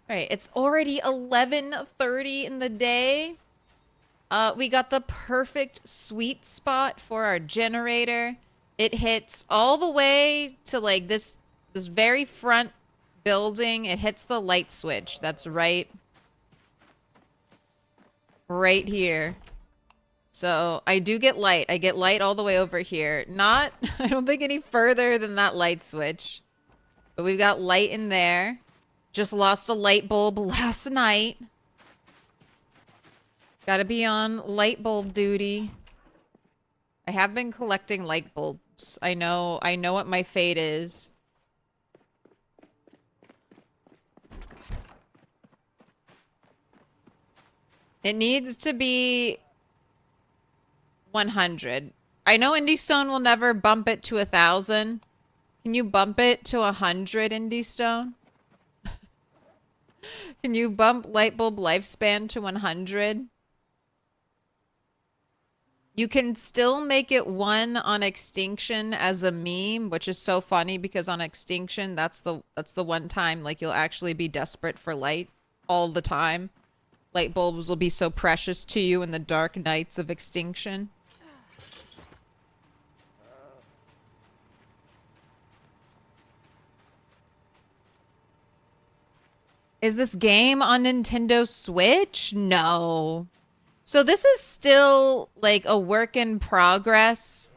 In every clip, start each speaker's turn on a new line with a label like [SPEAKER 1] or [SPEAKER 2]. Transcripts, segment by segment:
[SPEAKER 1] All right, it's already 11:30 in the day. We got the perfect sweet spot for our generator. It hits all the way to like this very front building. It hits the light switch. That's right here. So I do get light. I get light all the way over here. Not, I don't think any further than that light switch. But we've got light in there. Just lost a light bulb last night. Gotta be on light bulb duty. I have been collecting light bulbs. I know what my fate is. It needs to be 100. I know Indie Stone will never bump it to 1,000. Can you bump it to 100, Indie Stone? Can you bump light bulb lifespan to 100? You can still make it 1 on Extinction as a meme, which is so funny because on Extinction, that's the one time like you'll actually be desperate for light all the time. Light bulbs will be so precious to you in the dark nights of Extinction. Is this game on Nintendo Switch? No. So this is still like a work in progress.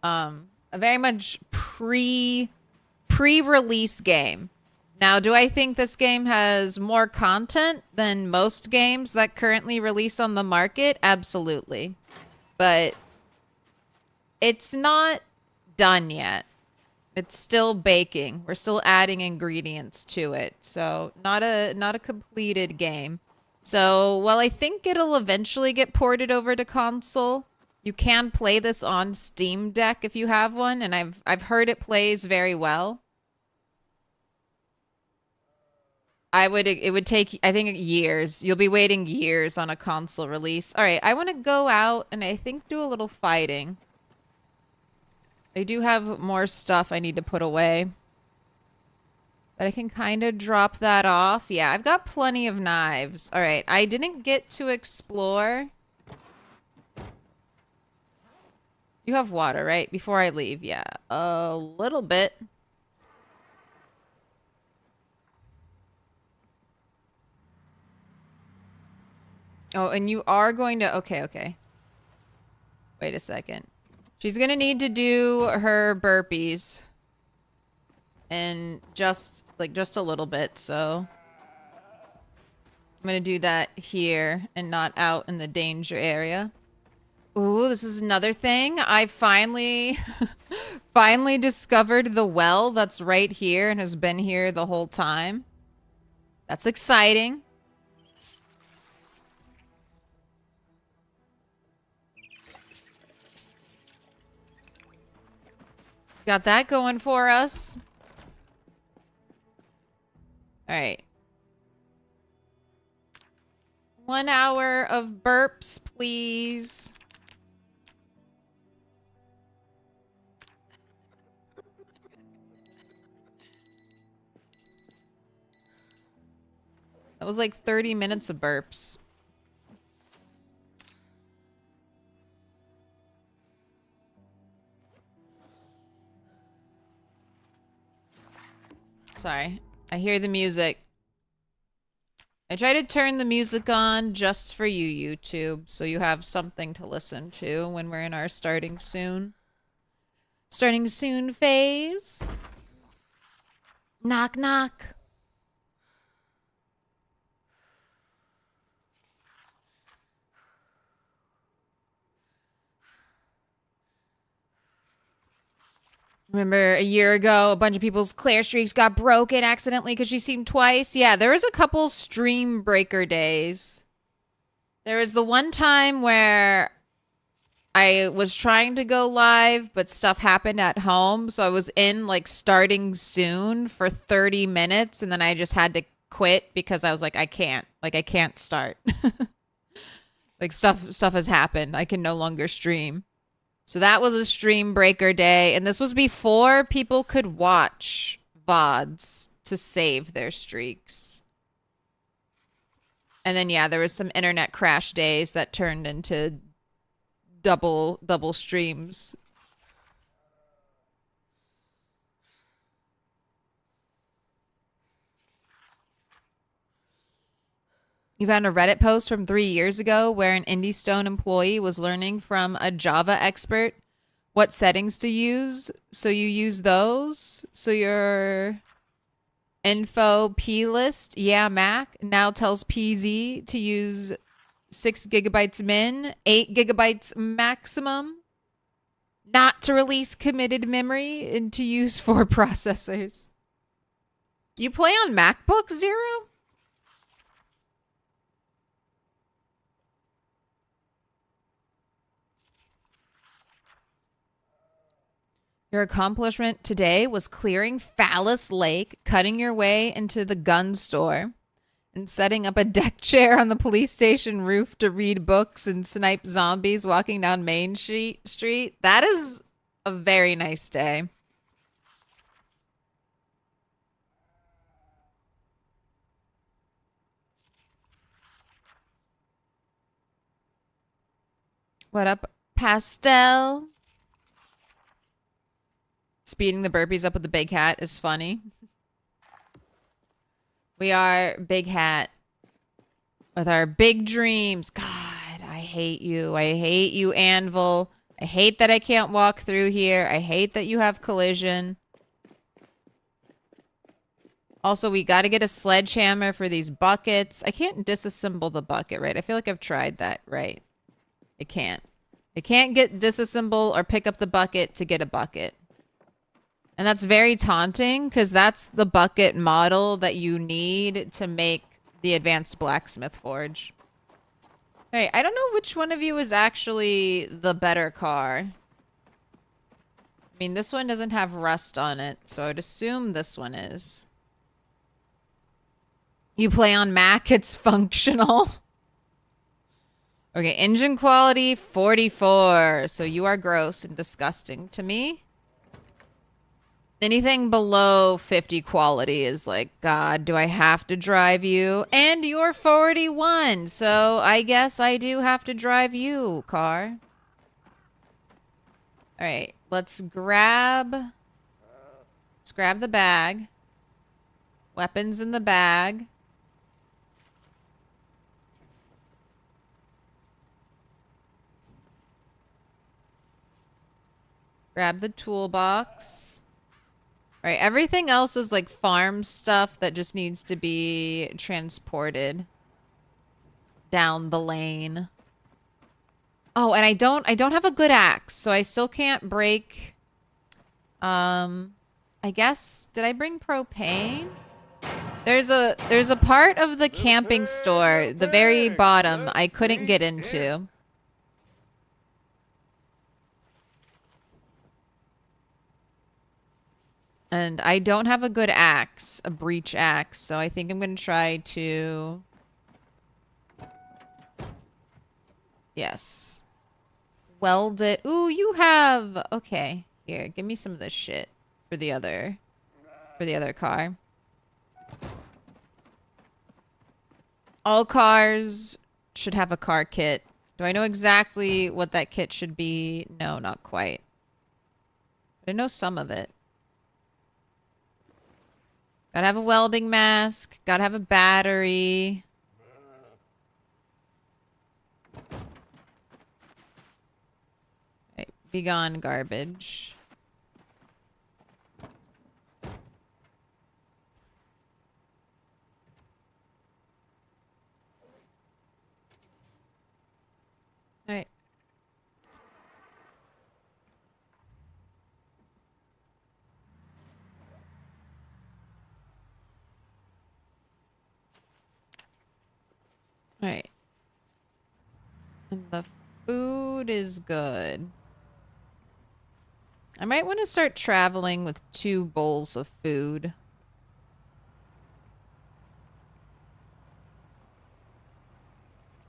[SPEAKER 1] A very much pre-release game. Now, do I think this game has more content than most games that currently release on the market? Absolutely. But it's not done yet. It's still baking. We're still adding ingredients to it. So not a completed game. So while I think it'll eventually get ported over to console, you can play this on Steam Deck if you have one, and I've heard it plays very well. It would take, I think, years. You'll be waiting years on a console release. All right, I want to go out and I think do a little fighting. I do have more stuff I need to put away. But I can kind of drop that off. Yeah, I've got plenty of knives. All right, I didn't get to explore. You have water, right? Before I leave, yeah. A little bit. Oh, and you are going to... Okay. Wait a second. She's going to need to do her burpees. And just a little bit, so... I'm going to do that here and not out in the danger area. Ooh, this is another thing. I finally discovered the well that's right here and has been here the whole time. That's exciting. Got that going for us. All right. 1 hour of burps, please. That was like 30 minutes of burps. Sorry. I hear the music. I try to turn the music on just for you, YouTube, so you have something to listen to when we're in our starting soon phase. Knock, knock. Remember a year ago, a bunch of people's clear streaks got broken accidentally because she streamed twice? Yeah, there was a couple stream breaker days. There was the one time where I was trying to go live, but stuff happened at home. So I was in like starting soon for 30 minutes and then I just had to quit because I was like, I can't start. Like stuff has happened. I can no longer stream. So that was a stream breaker day. And this was before people could watch VODs to save their streaks. And then yeah, there was some internet crash days that turned into double streams. You found a Reddit post from 3 years ago where an IndieStone employee was learning from a Java expert what settings to use. So you use those. So your info plist, yeah, Mac, now tells PZ to use 6 gigabytes min, 8 gigabytes maximum, not to release committed memory, and to use 4 processors. You play on MacBook, Zero? Your accomplishment today was clearing Phallus Lake, cutting your way into the gun store, and setting up a deck chair on the police station roof to read books and snipe zombies walking down Main Street. That is a very nice day. What up, Pastel? Speeding the burpees up with the big hat is funny. We are Big Hat with our big dreams. God, I hate you. I hate you, Anvil. I hate that I can't walk through here. I hate that you have collision. Also, we got to get a sledgehammer for these buckets. I can't disassemble the bucket, right? I feel like I've tried that, right? I can't. I can't get disassemble or pick up the bucket to get a bucket. And that's very taunting because that's the bucket model that you need to make the advanced blacksmith forge. All right, I don't know which one of you is actually the better car. I mean, this one doesn't have rust on it, so I'd assume this one is. You play on Mac, it's functional. Okay, engine quality 44. So you are gross and disgusting to me. Anything below 50 quality is like, God, do I have to drive you? And you're 41, so I guess I do have to drive you, car. All right, let's grab the bag. Weapons in the bag. Grab the toolbox. All right, everything else is like farm stuff that just needs to be transported down the lane. Oh, and I don't have a good axe, so I still can't break. I guess, did I bring propane? There's a part of the camping store, the very bottom, I couldn't get into. And I don't have a good axe, a breach axe, so I think I'm going to try to... Yes. Weld it. Ooh, you have... Okay, here, give me some of this shit for the other car. All cars should have a car kit. Do I know exactly what that kit should be? No, not quite. But I know some of it. Gotta have a welding mask. Gotta have a battery. Right, be gone, garbage. Alright. Alright. And the food is good. I might want to start traveling with 2 bowls of food.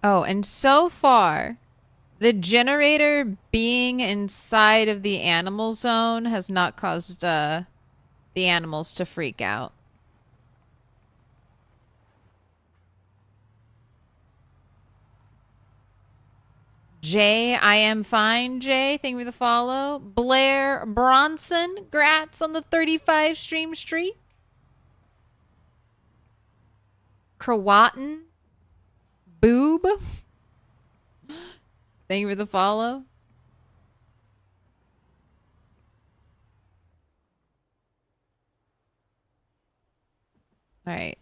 [SPEAKER 1] Oh, and so far, the generator being inside of the animal zone has not caused the animals to freak out. Jay, I am fine, Jay. Thank you for the follow. Blair Bronson, grats on the 35 stream streak. Krawatin, Boob. Thank you for the follow. All right.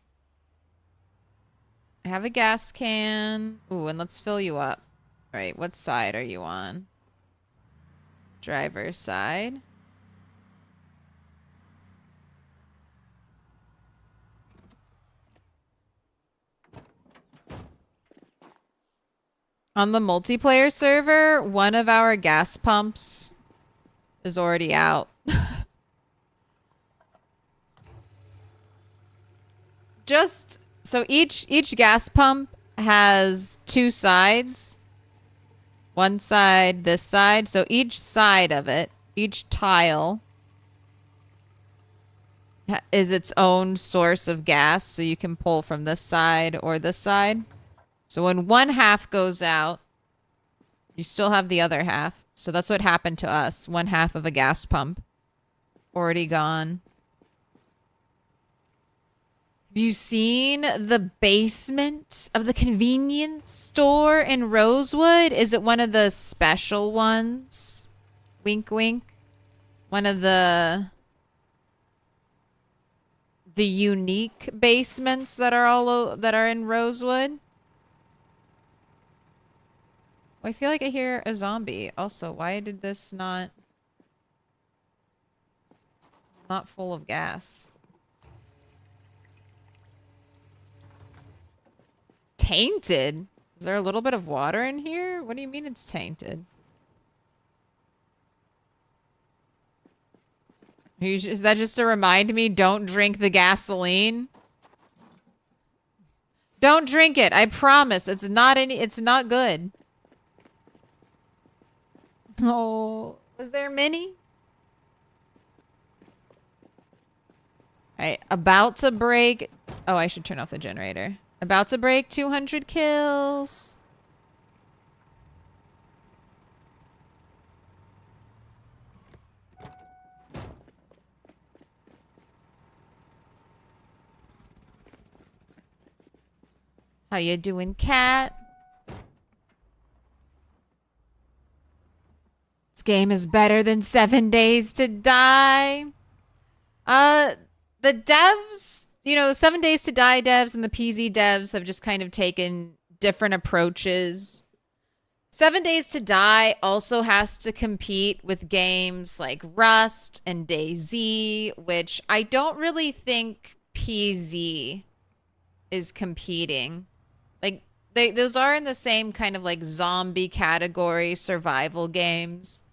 [SPEAKER 1] I have a gas can. Ooh, and let's fill you up. All right, what side are you on? Driver's side. On the multiplayer server, one of our gas pumps is already out. Just so each gas pump has two sides. One side, this side. So each side of it, each tile is its own source of gas. So you can pull from this side or this side. So when one half goes out, you still have the other half. So that's what happened to us. One half of a gas pump already gone. Have you seen the basement of the convenience store in Rosewood? Is it one of the special ones? Wink, wink. One of the unique basements that are in Rosewood. I feel like I hear a zombie. Also, why did this not full of gas? Tainted? Is there a little bit of water in here? What do you mean it's tainted? Is that just to remind me, don't drink the gasoline? Don't drink it. I promise. It's not good. Oh, was there many? All right, about to break. Oh, I should turn off the generator. About to break 200 kills. How you doing, cat? This game is better than 7 Days to Die. The devs, you know, the 7 Days to Die devs and the PZ devs have just kind of taken different approaches. 7 Days to Die also has to compete with games like Rust and DayZ, which I don't really think PZ is competing. Like, those are in the same kind of like zombie category survival games.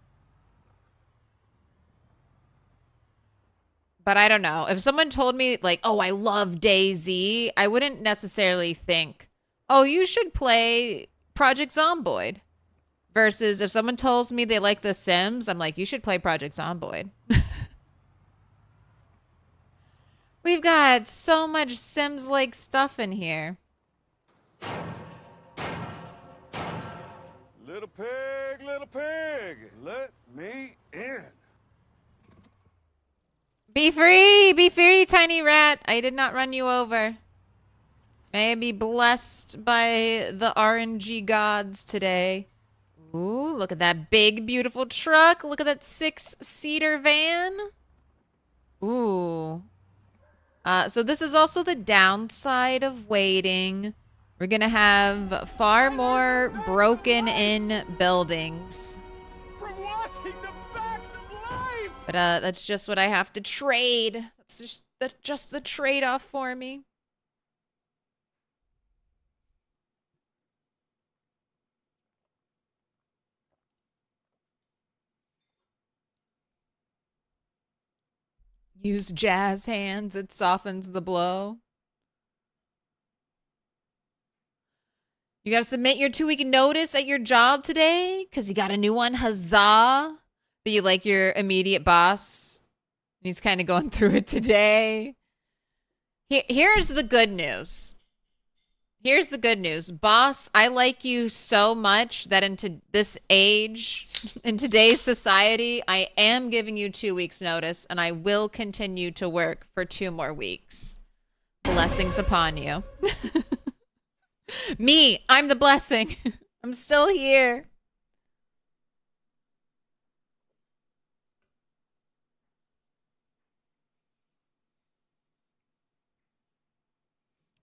[SPEAKER 1] But I don't know. If someone told me, like, oh, I love DayZ, I wouldn't necessarily think, oh, you should play Project Zomboid. Versus if someone tells me they like The Sims, I'm like, you should play Project Zomboid. We've got so much Sims-like stuff in here.
[SPEAKER 2] Little pig, let me in.
[SPEAKER 1] Be free, tiny rat. I did not run you over. May I be blessed by the RNG gods today. Ooh, look at that big, beautiful truck. Look at that 6-seater van. Ooh. So this is also the downside of waiting. We're gonna have far more broken-in buildings.
[SPEAKER 2] From watching the facts of life.
[SPEAKER 1] But that's just what I have to trade. That's just the trade-off for me. Use jazz hands, it softens the blow. You gotta submit your 2-week notice at your job today? Because you got a new one, huzzah. But you like your immediate boss. He's kind of going through it today. Here's the good news. Here's the good news. Boss, I like you so much that into this age, in today's society, I am giving you 2 weeks notice and I will continue to work for 2 more weeks. Blessings upon you. Me, I'm the blessing. I'm still here.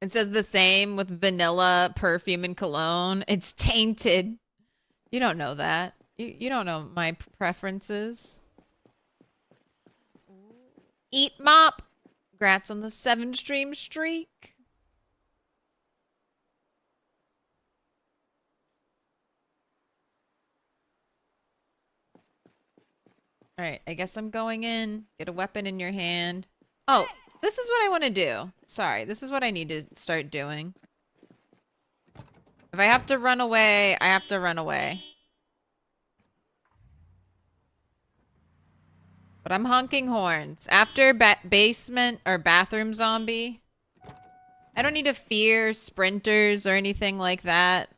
[SPEAKER 1] It says the same with vanilla perfume and cologne. It's tainted. You don't know that. You don't know my preferences. Eat mop. Congrats on the 7-stream streak. All right, I guess I'm going in. Get a weapon in your hand. Oh, this is what I want to do. Sorry, this is what I need to start doing. If I have to run away, I have to run away. But I'm honking horns. After basement or bathroom zombie, I don't need to fear sprinters or anything like that.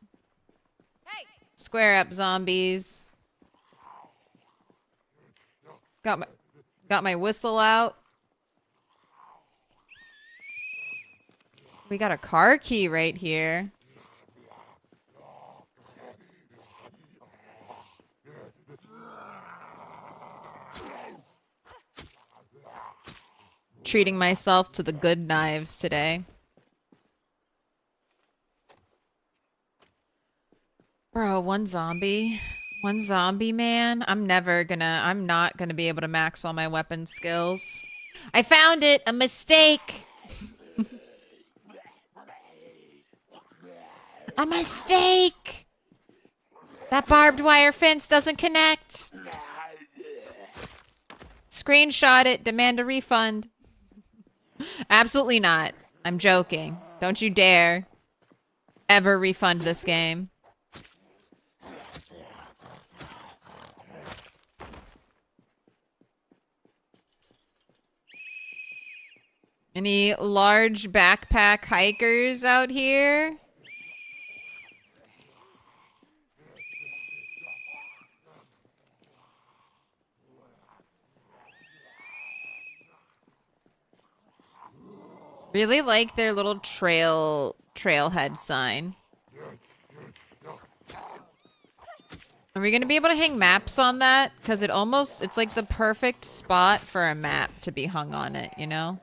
[SPEAKER 1] Hey. Square up, zombies. Got my whistle out. We got a car key right here. Treating myself to the good knives today. Bro, one zombie, man. I'm not gonna be able to max all my weapon skills. I found it, a mistake. A mistake. That barbed wire fence doesn't connect. Screenshot it, demand a refund. Absolutely not. I'm joking. Don't you dare ever refund this game. Any large backpack hikers out here? Really like their little trailhead sign. Are we gonna be able to hang maps on that? Because it's like the perfect spot for a map to be hung on it, you know?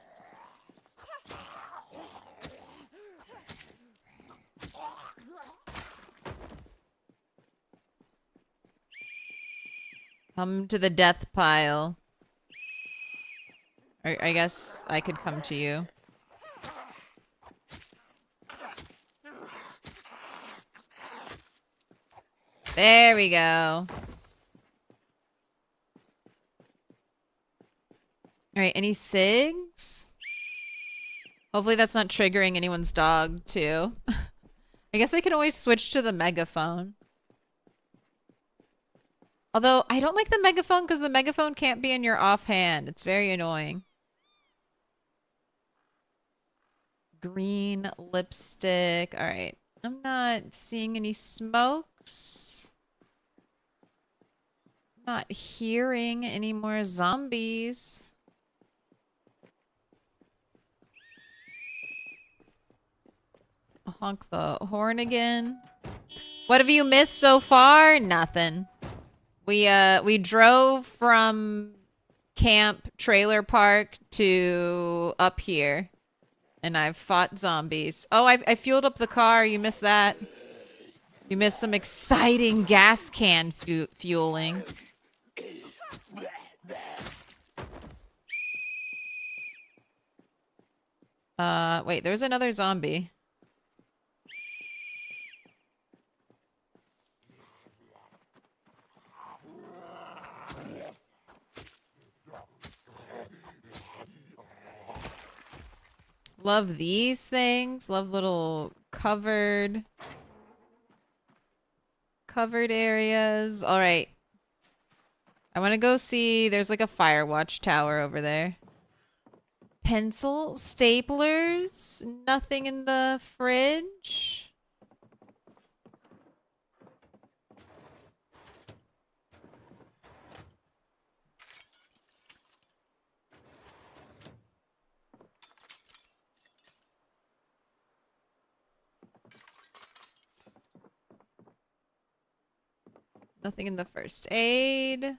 [SPEAKER 1] Come to the death pile. Or I guess I could come to you. There we go. Alright, any cigs? Hopefully that's not triggering anyone's dog, too. I guess I can always switch to the megaphone. Although, I don't like the megaphone because the megaphone can't be in your offhand. It's very annoying. Green lipstick. Alright. I'm not seeing any smokes. Not hearing any more zombies. I'll honk the horn again. What have you missed so far? Nothing. We drove from camp trailer park to up here. And I've fought zombies. Oh, I fueled up the car. You missed that. You missed some exciting gas can fueling. Wait, there's another zombie. Love these things. Love little covered areas. All right. I want to go see. There's like a fire watch tower over there. Pencil, staplers, nothing in the fridge. Nothing in the first aid.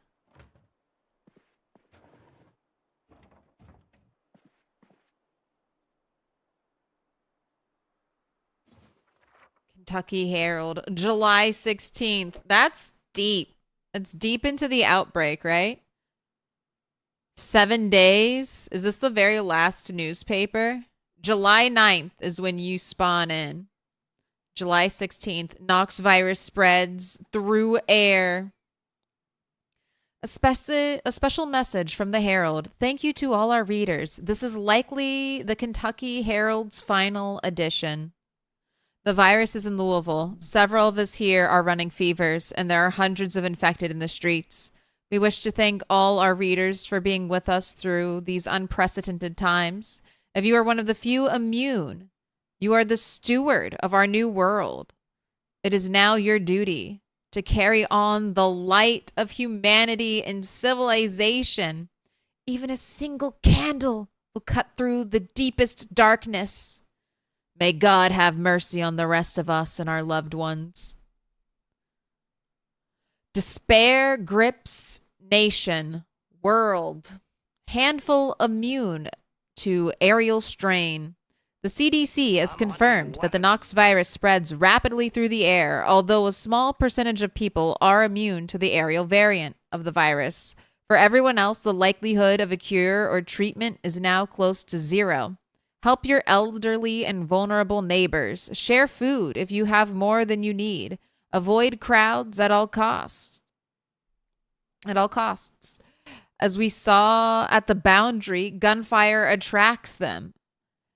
[SPEAKER 1] Kentucky Herald, July 16th. That's deep. That's deep into the outbreak, right? 7 days. Is this the very last newspaper? July 9th is when you spawn in. July 16th. Knox virus spreads through air. A special message from the Herald. Thank you to all our readers. This is likely the Kentucky Herald's final edition. The virus is in Louisville. Several of us here are running fevers, and there are hundreds of infected in the streets. We wish to thank all our readers for being with us through these unprecedented times. If you are one of the few immune, you are the steward of our new world. It is now your duty to carry on the light of humanity and civilization. Even a single candle will cut through the deepest darkness. May God have mercy on the rest of us and our loved ones. Despair grips nation, world. Handful immune to aerial strain. The CDC has confirmed that the Knox virus spreads rapidly through the air, although a small percentage of people are immune to the aerial variant of the virus. For everyone else, the likelihood of a cure or treatment is now close to zero. Help your elderly and vulnerable neighbors. Share food if you have more than you need. Avoid crowds at all costs. At all costs. As we saw at the boundary, gunfire attracts them.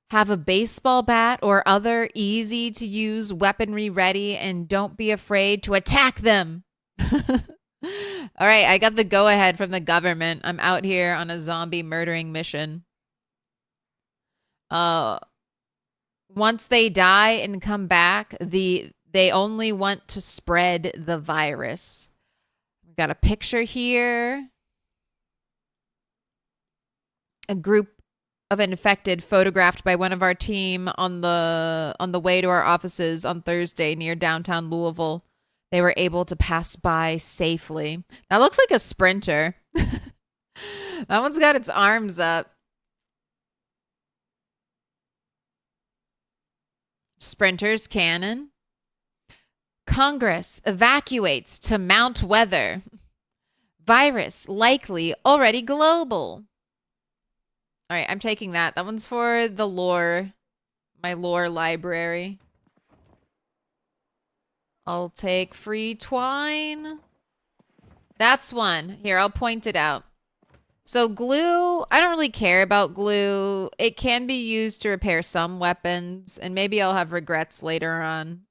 [SPEAKER 1] Have a baseball bat or other easy-to-use weaponry ready, and don't be afraid to attack them. All right, I got the go-ahead from the government. I'm out here on a zombie murdering mission. Once they die and come back, they only want to spread the virus. We've got a picture here. A group of infected photographed by one of our team on the way to our offices on Thursday near downtown Louisville. They were able to pass by safely. That looks like a sprinter. That one's got its arms up. Sprinter's cannon. Congress evacuates to Mount Weather. Virus likely already global. All right, I'm taking that. That one's for the lore, my lore library. I'll take free twine. That's one. Here, I'll point it out. So glue, I don't really care about glue. It can be used to repair some weapons, and maybe I'll have regrets later on.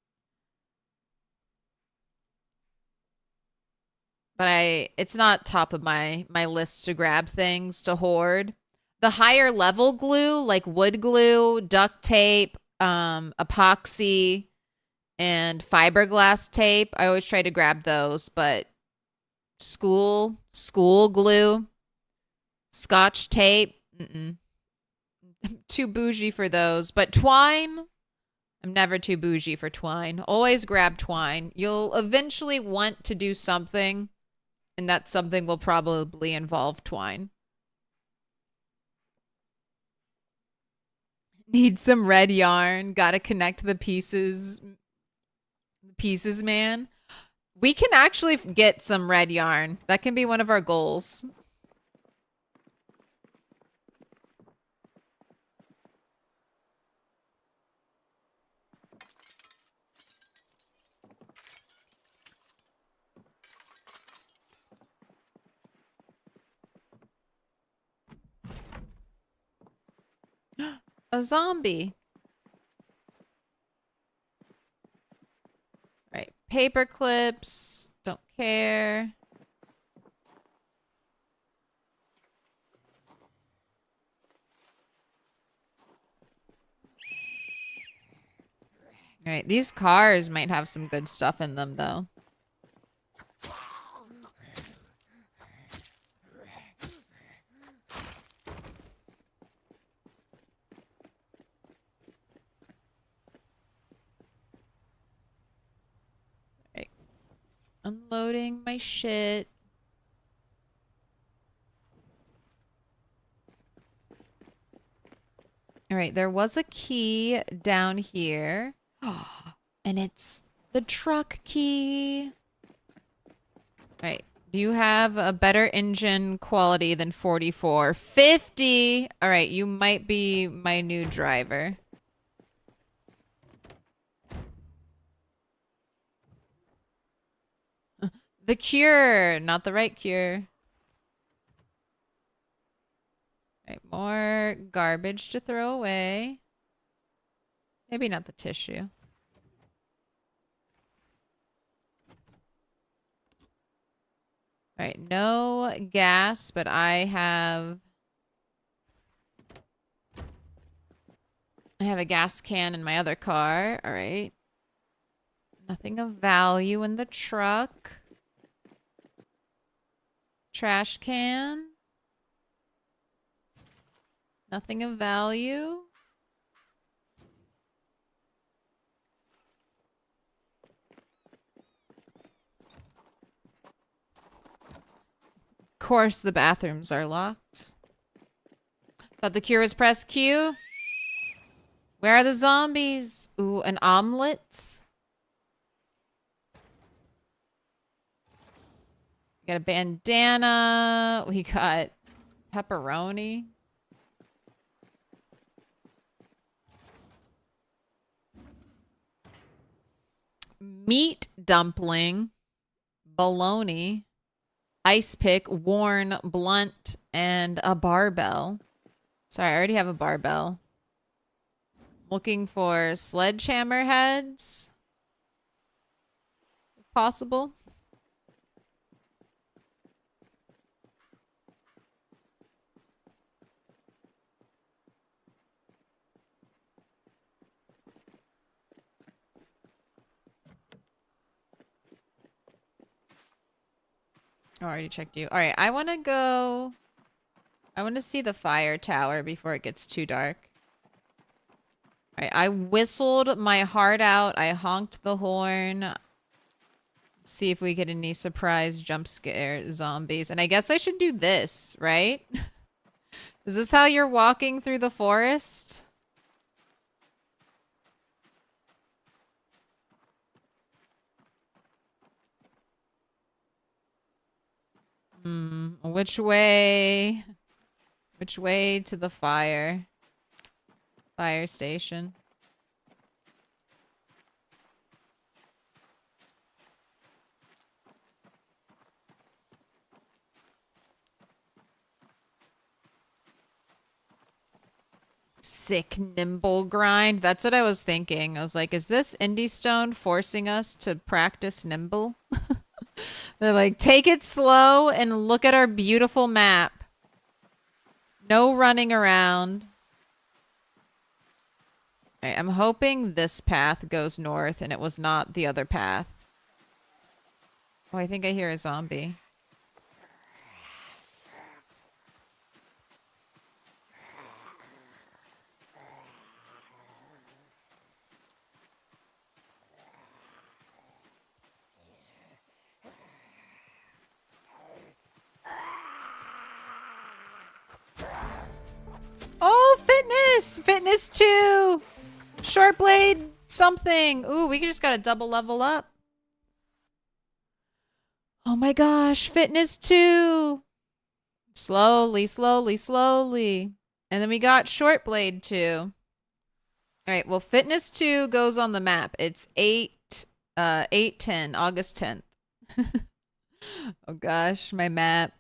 [SPEAKER 1] But it's not top of my list to grab things to hoard. The higher level glue, like wood glue, duct tape, epoxy, and fiberglass tape, I always try to grab those, but school glue, Scotch tape, I'm too bougie for those. But twine, I'm never too bougie for twine. Always grab twine. You'll eventually want to do something, and that something will probably involve twine. Need some red yarn. Gotta connect the pieces. Pieces, man. We can actually get some red yarn. That can be one of our goals. A zombie. Right. Paper clips. Don't care. All right. These cars might have some good stuff in them, though. Unloading my shit. All right, there was a key down here. And it's the truck key. All right. Do you have a better engine quality than 44? 50! All right, you might be my new driver. The cure, not the right cure. All right, more garbage to throw away. Maybe not the tissue. All right, no gas, but I have a gas can in my other car. All right. Nothing of value in the truck. Trash can. Nothing of value. Of course, the bathrooms are locked. Thought the cure was press Q. Where are the zombies? Ooh, an omelet. We got a bandana. We got pepperoni. Meat dumpling. Bologna. Ice pick, worn, blunt, and a barbell. Sorry, I already have a barbell. Looking for sledgehammer heads. If possible. Oh, I already checked you. All right, I want to go. I want to see the fire tower before it gets too dark. All right, I whistled my heart out. I honked the horn. See if we get any surprise jump scare zombies. And I guess I should do this, right? Is this how you're walking through the forest? Which way? Which way to the fire? Fire station. Sick nimble grind. That's what I was thinking. I was like, is this Indie Stone forcing us to practice nimble? They're like, take it slow and look at our beautiful map. No running around. All right, I'm hoping this path goes north and it was not the other path. Oh, I think I hear a zombie. Oh, fitness! Fitness 2! Short blade something. Ooh, we just got a double level up. Oh my gosh, fitness 2! Slowly, slowly, slowly. And then we got short blade 2. All right, well, fitness 2 goes on the map. It's 8/10, August 10th. Oh gosh, my map.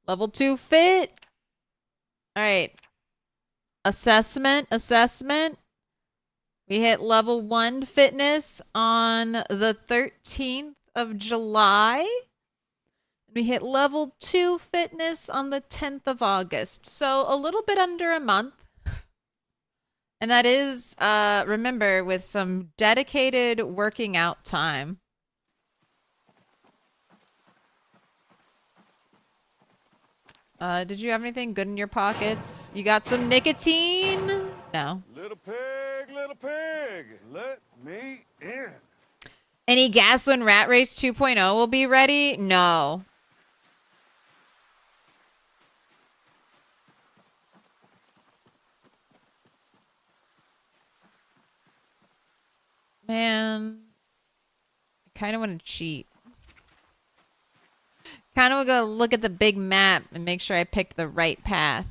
[SPEAKER 1] Level 2 fit. All right. Assessment. We hit level 1 fitness on the 13th of July. We hit level 2 fitness on the 10th of August. So a little bit under a month. And that is, remember, with some dedicated working out time. Did you have anything good in your pockets? You got some nicotine? No.
[SPEAKER 2] Little pig, let me in.
[SPEAKER 1] Any gas when Rat Race 2.0 will be ready? No. Man, I kind of want to cheat. Kind of want to go look at the big map and make sure I picked the right path.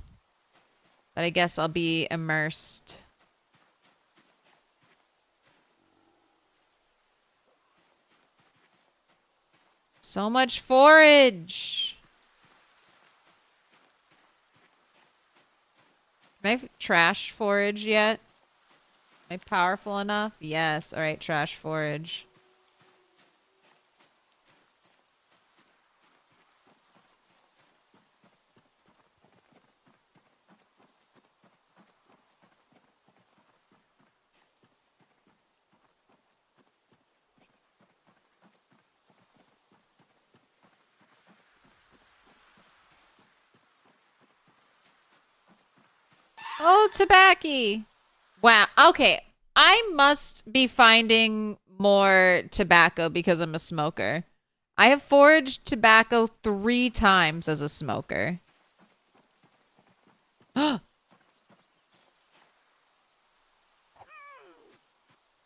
[SPEAKER 1] But I guess I'll be immersed. So much forage. Can I trash forage yet? Am I powerful enough? Yes. All right, trash forage. Oh, tobacco. Wow. Okay. I must be finding more tobacco because I'm a smoker. I have foraged tobacco 3 times as a smoker.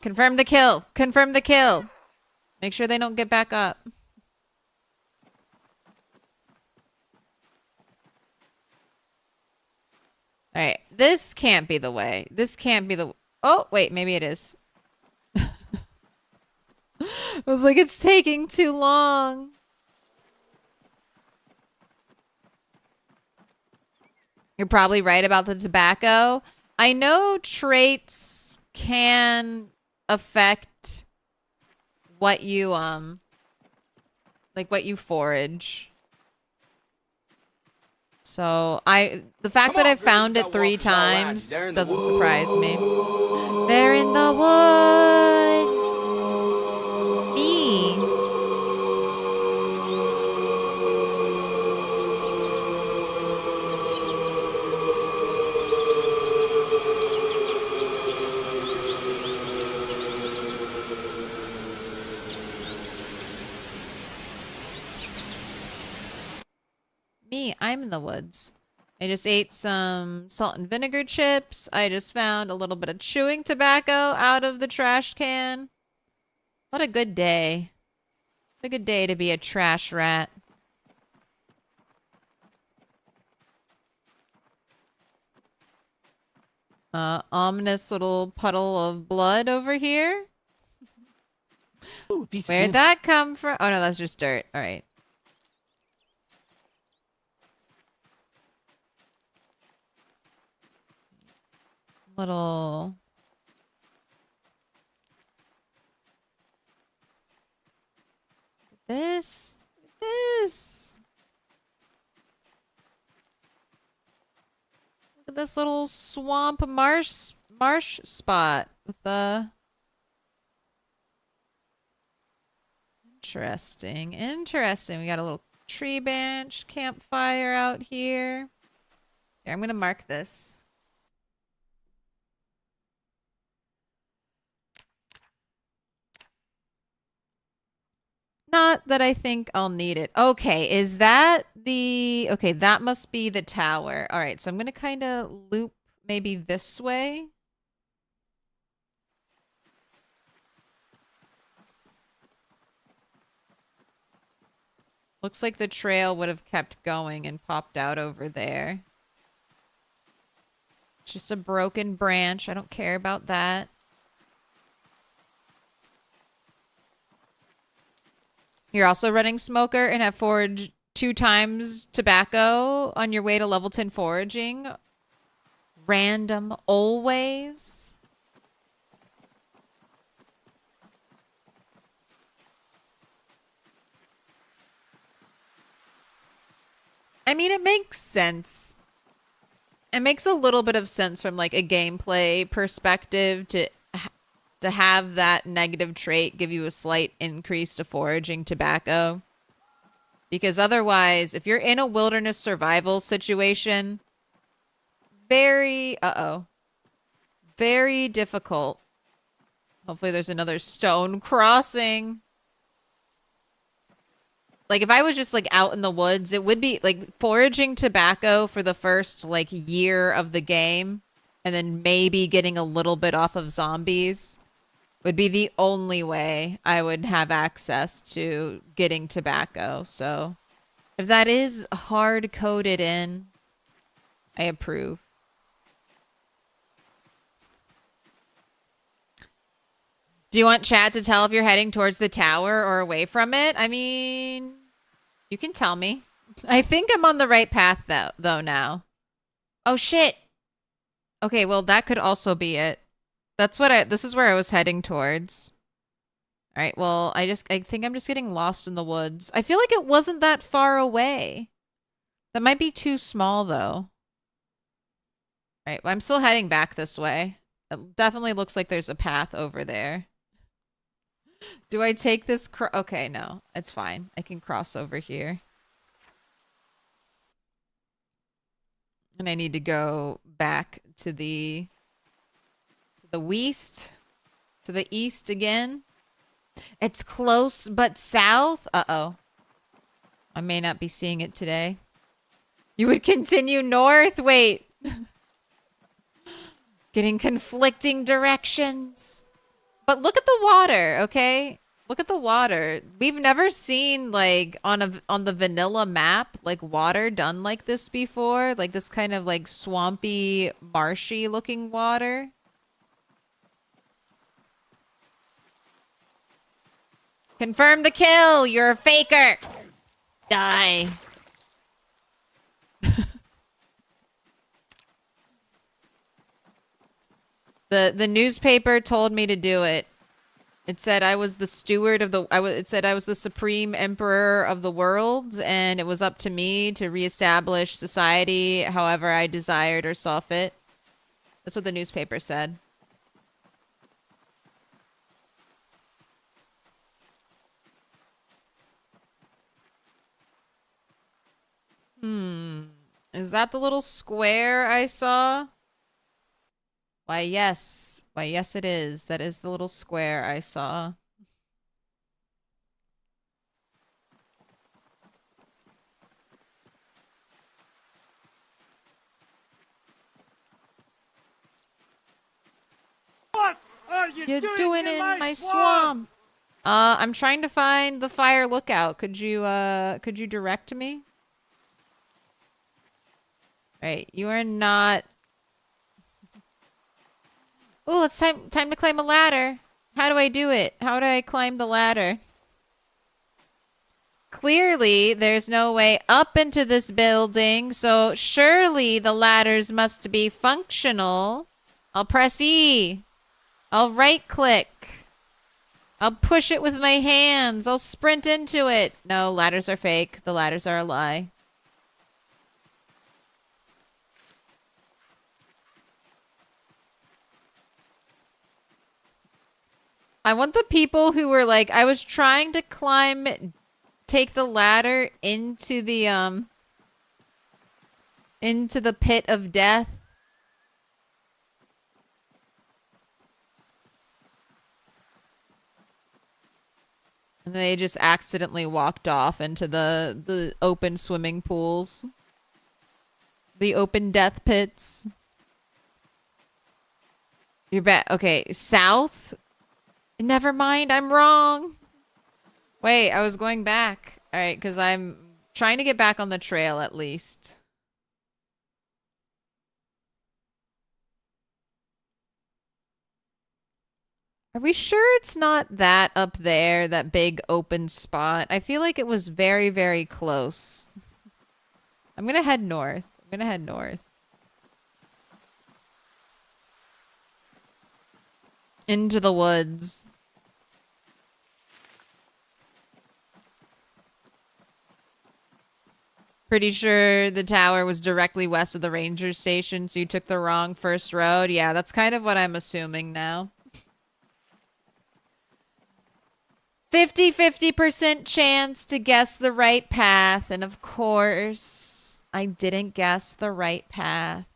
[SPEAKER 1] Confirm the kill. Confirm the kill. Make sure they don't get back up. All right. This can't be the way. This can't be the... Oh, wait. Maybe it is. I was like, it's taking too long. You're probably right about the tobacco. I know traits can affect what you, like what you forage. So the fact that I found it 3 times doesn't surprise me. They're in the woods. Me. Me, I'm in the woods. I just ate some salt and vinegar chips. I just found a little bit of chewing tobacco out of the trash can. What a good day. What a good day to be a trash rat. Ominous little puddle of blood over here.
[SPEAKER 3] Ooh,
[SPEAKER 1] Where'd that come from? Oh no, that's just dirt. All right. Little... This. This. Look at this little swamp marsh spot with the... Interesting. Interesting. We got a little tree bench, campfire out here. Here, I'm going to mark this. Not that I think I'll need it. Okay, is that the... Okay, that must be the tower. All right, so I'm going to kind of loop maybe this way. Looks like the trail would have kept going and popped out over there. It's just a broken branch. I don't care about that. You're also running smoker and have foraged 2 times tobacco on your way to level 10 foraging. Random always. I mean, it makes sense. It makes a little bit of sense from like a gameplay perspective to have that negative trait give you a slight increase to foraging tobacco. Because otherwise, if you're in a wilderness survival situation, very, very difficult. Hopefully there's another stone crossing. Like if I was just like out in the woods, it would be like foraging tobacco for the first like year of the game and then maybe getting a little bit off of zombies would be the only way I would have access to getting tobacco. So if that is hard coded in, I approve. Do you want chat to tell if you're heading towards the tower or away from it? I mean, you can tell me. I think I'm on the right path though now. Oh shit. Okay, well that could also be it. This is where I was heading towards. All right, well, I think I'm just getting lost in the woods. I feel like it wasn't that far away. That might be too small though. All right, well, I'm still heading back this way. It definitely looks like there's a path over there. Do I take this? Okay, no, it's fine. I can cross over here. And I need to go back to the west, to the east again. It's close, but south? Uh-oh. I may not be seeing it today. You would continue north? Wait. Getting conflicting directions. But look at the water, okay? Look at the water. We've never seen like on the vanilla map like water done like this before, like this kind of like swampy, marshy looking water. Confirm the kill. You're a faker. Die. The newspaper told me to do it. It said I was the steward of it said I was the supreme emperor of the world, and it was up to me to reestablish society however I desired or saw fit. That's what the newspaper said. Is that the little square I saw? Why, yes. Why, yes, it is. That is the little square I saw.
[SPEAKER 2] What are you
[SPEAKER 1] doing in my swamp? I'm trying to find the fire lookout. Could you direct me? Right, you are not... Oh, it's time to climb a ladder. How do I do it? How do I climb the ladder? Clearly, there's no way up into this building, so surely the ladders must be functional. I'll press E. I'll right-click. I'll push it with my hands. I'll sprint into it. No, ladders are fake. The ladders are a lie. I want the people who were like, I was trying to take the ladder into the pit of death. And they just accidentally walked off into the open swimming pools. The open death pits. You're back. Okay, south? Never mind, I'm wrong. Wait, I was going back. All right, because I'm trying to get back on the trail at least. Are we sure it's not that up there, that big open spot? I feel like it was very, very close. I'm going to head north. I'm going to head north. Into the woods. Pretty sure the tower was directly west of the ranger station, so you took the wrong first road. Yeah, that's kind of what I'm assuming now. 50% chance to guess the right path, and of course, I didn't guess the right path.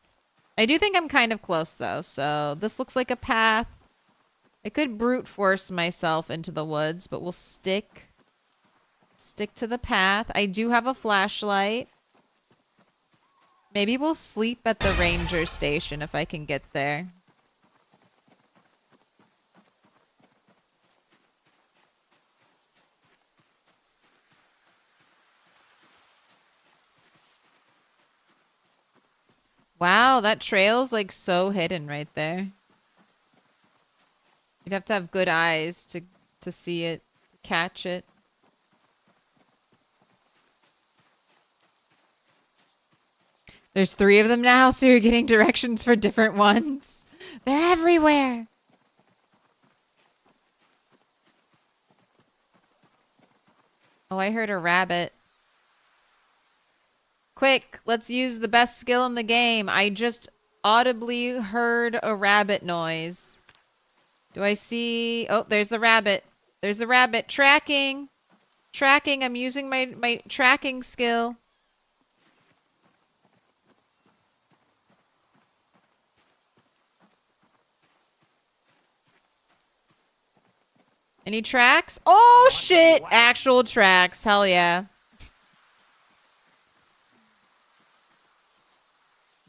[SPEAKER 1] I do think I'm kind of close, though, so this looks like a path. I could brute force myself into the woods, but we'll stick to the path. I do have a flashlight. Maybe we'll sleep at the ranger station if I can get there. Wow, that trail's like so hidden right there. You'd have to have good eyes to see it, to catch it. There's 3 of them now, so you're getting directions for different ones. They're everywhere. Oh, I heard a rabbit. Quick, let's use the best skill in the game. I just audibly heard a rabbit noise. Do I see... Oh, there's the rabbit. There's the rabbit. Tracking. Tracking. I'm using my tracking skill. Any tracks? Oh, shit. Actual tracks. Hell yeah.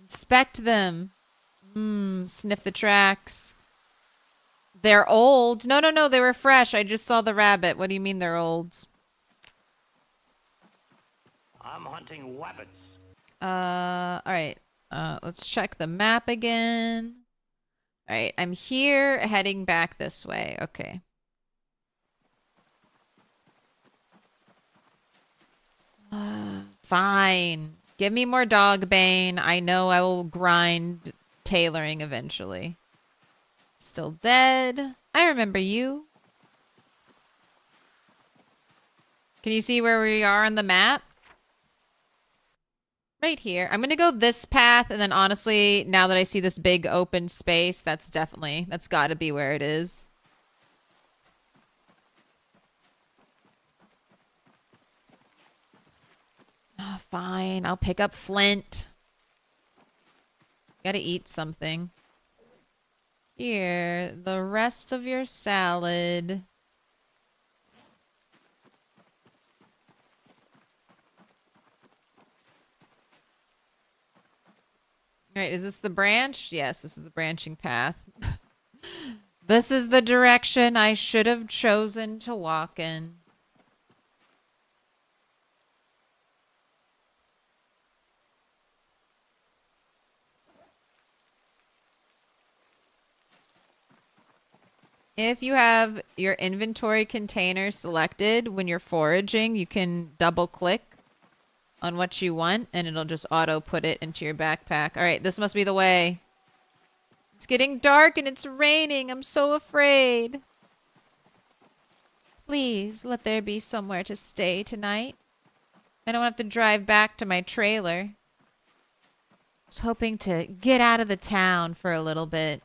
[SPEAKER 1] Inspect them. Sniff the tracks. They're old. No, they were fresh. I just saw the rabbit. What do you mean they're old?
[SPEAKER 2] I'm hunting rabbits.
[SPEAKER 1] Alright. Let's check the map again. Alright, I'm here, heading back this way. Okay. Fine. Give me more dog bane. I know I will grind tailoring eventually. Still dead. I remember you. Can you see where we are on the map? Right here. I'm going to go this path, and then honestly, now that I see this big open space, that's got to be where it is. Oh, fine. I'll pick up flint. Gotta eat something. Here, the rest of your salad. Alright, is this the branch? Yes, this is the branching path. This is the direction I should have chosen to walk in. If you have your inventory container selected when you're foraging, you can double click on what you want and it'll just auto put it into your backpack. All right, this must be the way. It's getting dark and it's raining. I'm so afraid. Please let there be somewhere to stay tonight. I don't have to drive back to my trailer. I was hoping to get out of the town for a little bit.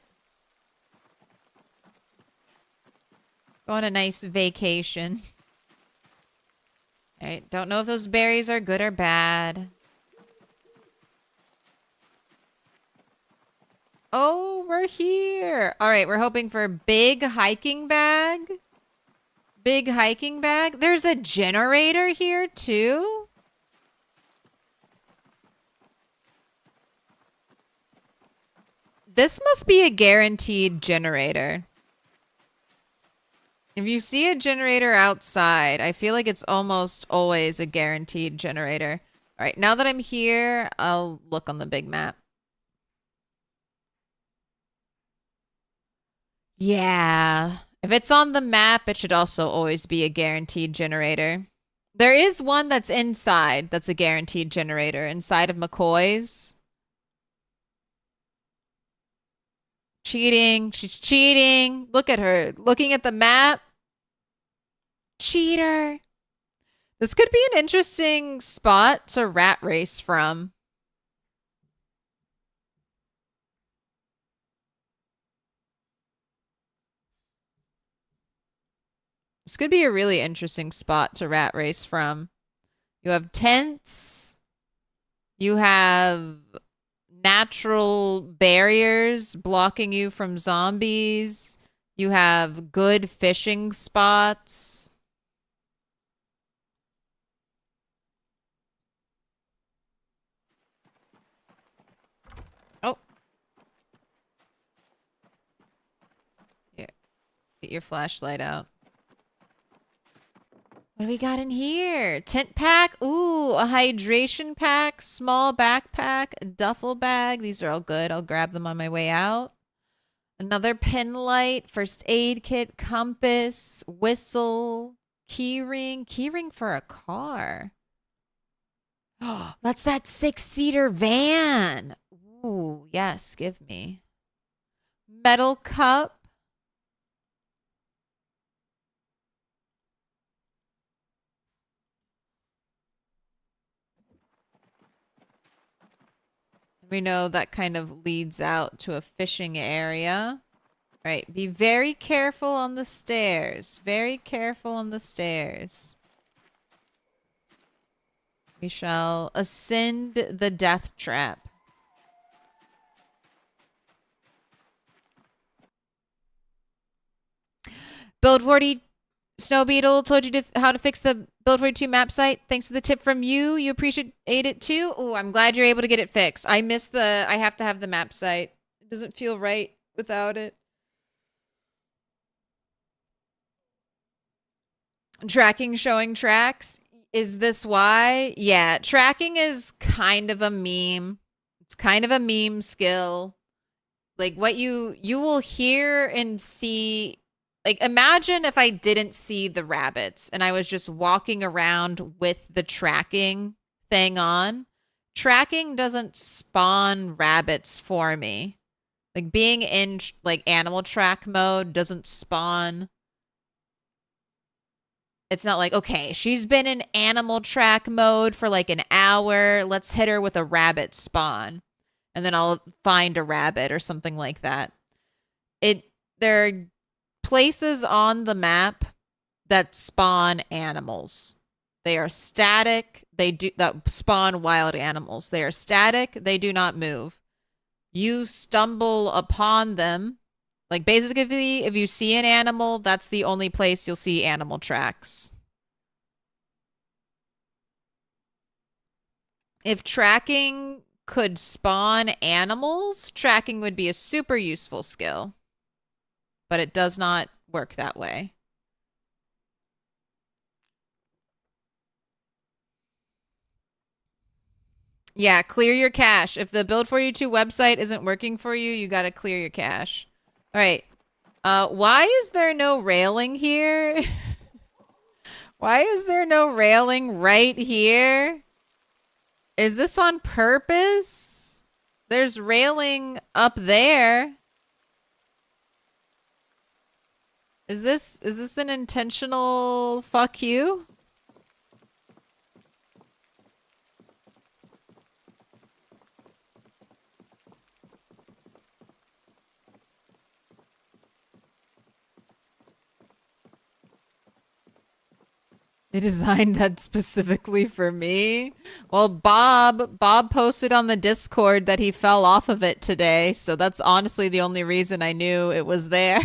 [SPEAKER 1] Go on a nice vacation. Alright, don't know if those berries are good or bad. Oh, we're here. Alright, we're hoping for a big hiking bag. Big hiking bag. There's a generator here too. This must be a guaranteed generator. If you see a generator outside, I feel like it's almost always a guaranteed generator. All right, now that I'm here, I'll look on the big map. Yeah. If it's on the map, it should also always be a guaranteed generator. There is one that's inside that's a guaranteed generator, inside of McCoy's. Cheating. She's cheating. Look at her. Looking at the map. Cheater. This could be an interesting spot to rat race from. This could be a really interesting spot to rat race from. You have tents. You have natural barriers blocking you from zombies. You have good fishing spots. Oh. Yeah. Get your flashlight out. What do we got in here? Tent pack. Ooh, a hydration pack, small backpack, a duffel bag. These are all good. I'll grab them on my way out. Another pen light, first aid kit, compass, whistle, key ring. Key ring for a car. Oh, that's that 6-seater van. Ooh, yes, give me. Metal cup. We know that kind of leads out to a fishing area. All right, be very careful on the stairs. Very careful on the stairs. We shall ascend the death trap. Build 40 Snow Beetle told you how to fix the Build 42 map site. Thanks to the tip from you. You appreciate it too. Oh, I'm glad you're able to get it fixed. I have to have the map site. It doesn't feel right without it. Tracking showing tracks. Is this why? Yeah, tracking is kind of a meme. It's kind of a meme skill. Like what you will hear and see. Like imagine if I didn't see the rabbits and I was just walking around with the tracking thing on. Tracking doesn't spawn rabbits for me. Like being in like animal track mode doesn't spawn. It's not like, okay, she's been in animal track mode for like an hour. Let's hit her with a rabbit spawn. And then I'll find a rabbit or something like that. There are places on the map that spawn animals. They are static. That spawn wild animals. They are static. They do not move. You stumble upon them. Like basically, if you see an animal, that's the only place you'll see animal tracks. If tracking could spawn animals, tracking would be a super useful skill. But it does not work that way. Yeah, clear your cache. If the Build 42 website isn't working for you, you gotta clear your cache. All right. Why is there no railing here? Why is there no railing right here? Is this on purpose? There's railing up there. Is this an intentional fuck you? They designed that specifically for me. Well, Bob posted on the Discord that he fell off of it today, so that's honestly the only reason I knew it was there.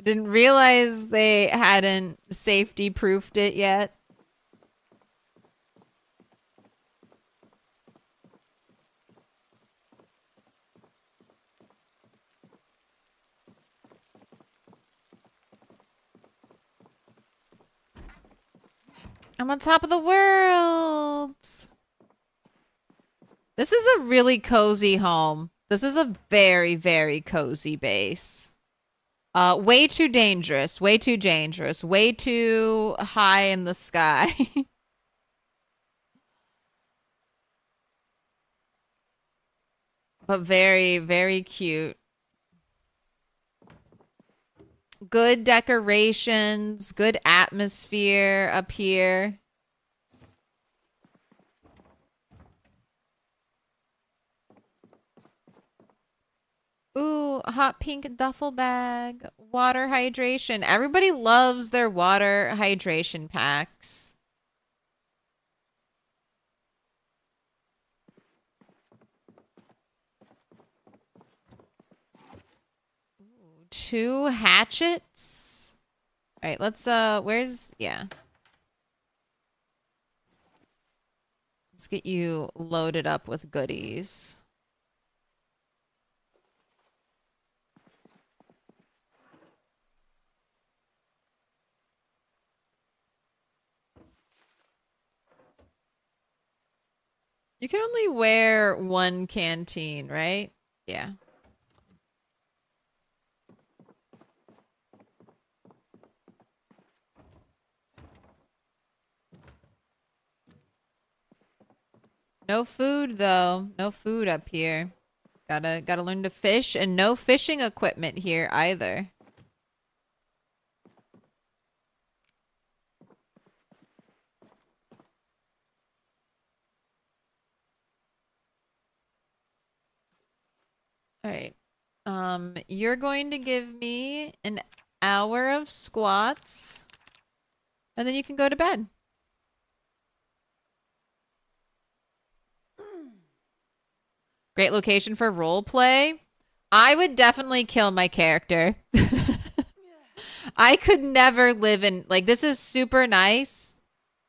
[SPEAKER 1] Didn't realize they hadn't safety proofed it yet. I'm on top of the world. This is a really cozy home. This is a very, very cozy base. Way too dangerous. Way too dangerous. Way too high in the sky. But very, very cute. Good decorations. Good atmosphere up here. hot pink duffel bag. Water hydration. Everybody loves their water hydration packs. Ooh, 2 hatchets. All right, let's yeah. Let's get you loaded up with goodies. You can only wear 1 canteen, right? Yeah. No food though. No food up here. Gotta learn to fish, and no fishing equipment here either. All right. You're going to give me an hour of squats, and then you can go to bed. Great location for role play. I would definitely kill my character. I could never live in, like, this is super nice.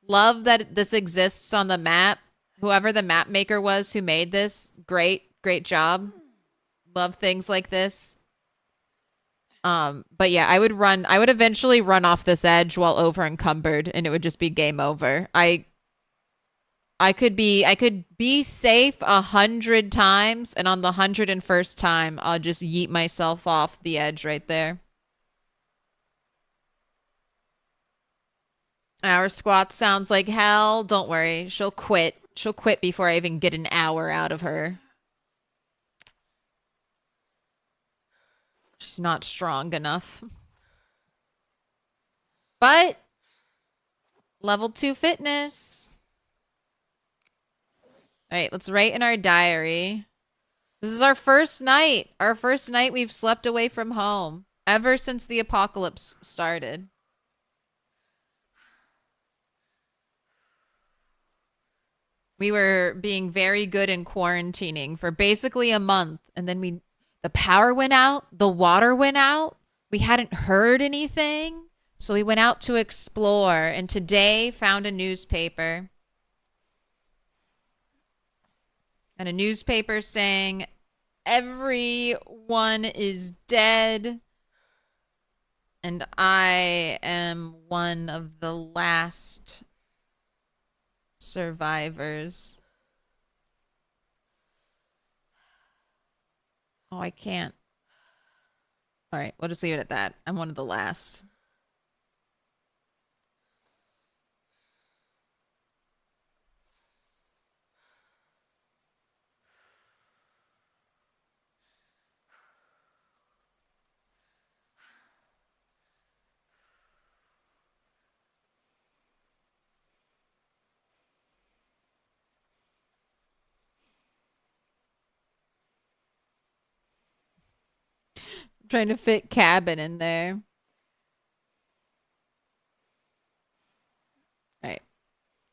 [SPEAKER 1] Love that this exists on the map. Whoever the map maker was who made this, great job. Love things like this. But yeah, I would eventually run off this edge while over encumbered, and it would just be game over. I could be safe 100 times, and on the 101st time, I'll just yeet myself off the edge right there. Hour squat sounds like hell. Don't worry, she'll quit. She'll quit before I even get an hour out of her. She's not strong enough. But level 2 fitness. All right, let's write in our diary. This is our first night. Our first night we've slept away from home ever since the apocalypse started. We were being very good in quarantining for basically a month, and then the power went out, the water went out. We hadn't heard anything, so we went out to explore, and today found a newspaper. And a newspaper saying everyone is dead, and I am one of the last survivors. Oh, I can't. All right, we'll just leave it at that. I'm one of the last. I'm trying to fit cabin in there. All right.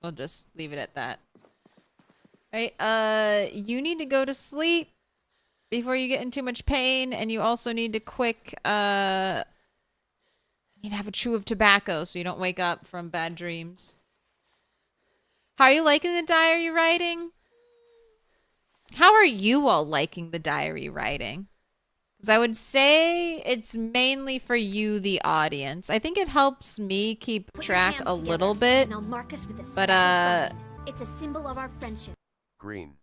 [SPEAKER 1] We'll just leave it at that. All right, you need to go to sleep before you get in too much pain, and you also need to need to have a chew of tobacco so you don't wake up from bad dreams. How are you liking the diary writing? How are you all liking the diary writing? Because I would say it's mainly for you, the audience. I think it helps me keep track a little bit. But
[SPEAKER 3] it's a symbol of our friendship.
[SPEAKER 4] Green.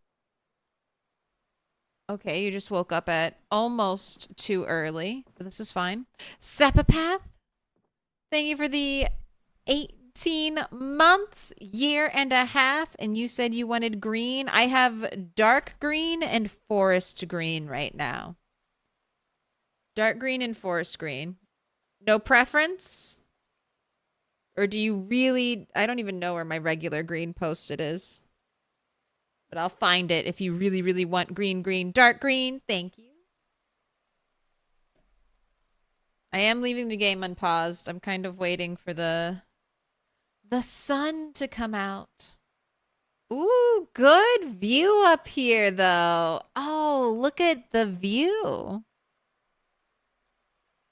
[SPEAKER 1] Okay, you just woke up at almost too early, but this is fine. Sepapath, thank you for the 18 months, year and a half, and you said you wanted green. I have dark green and forest green right now. Dark green and forest green. No preference? Or do you really... I don't even know where my regular green post-it is. But I'll find it if you really, really want green, green, dark green. Thank you. I am leaving the game unpaused. I'm kind of waiting for the sun to come out. Ooh, good view up here though. Oh, look at the view. All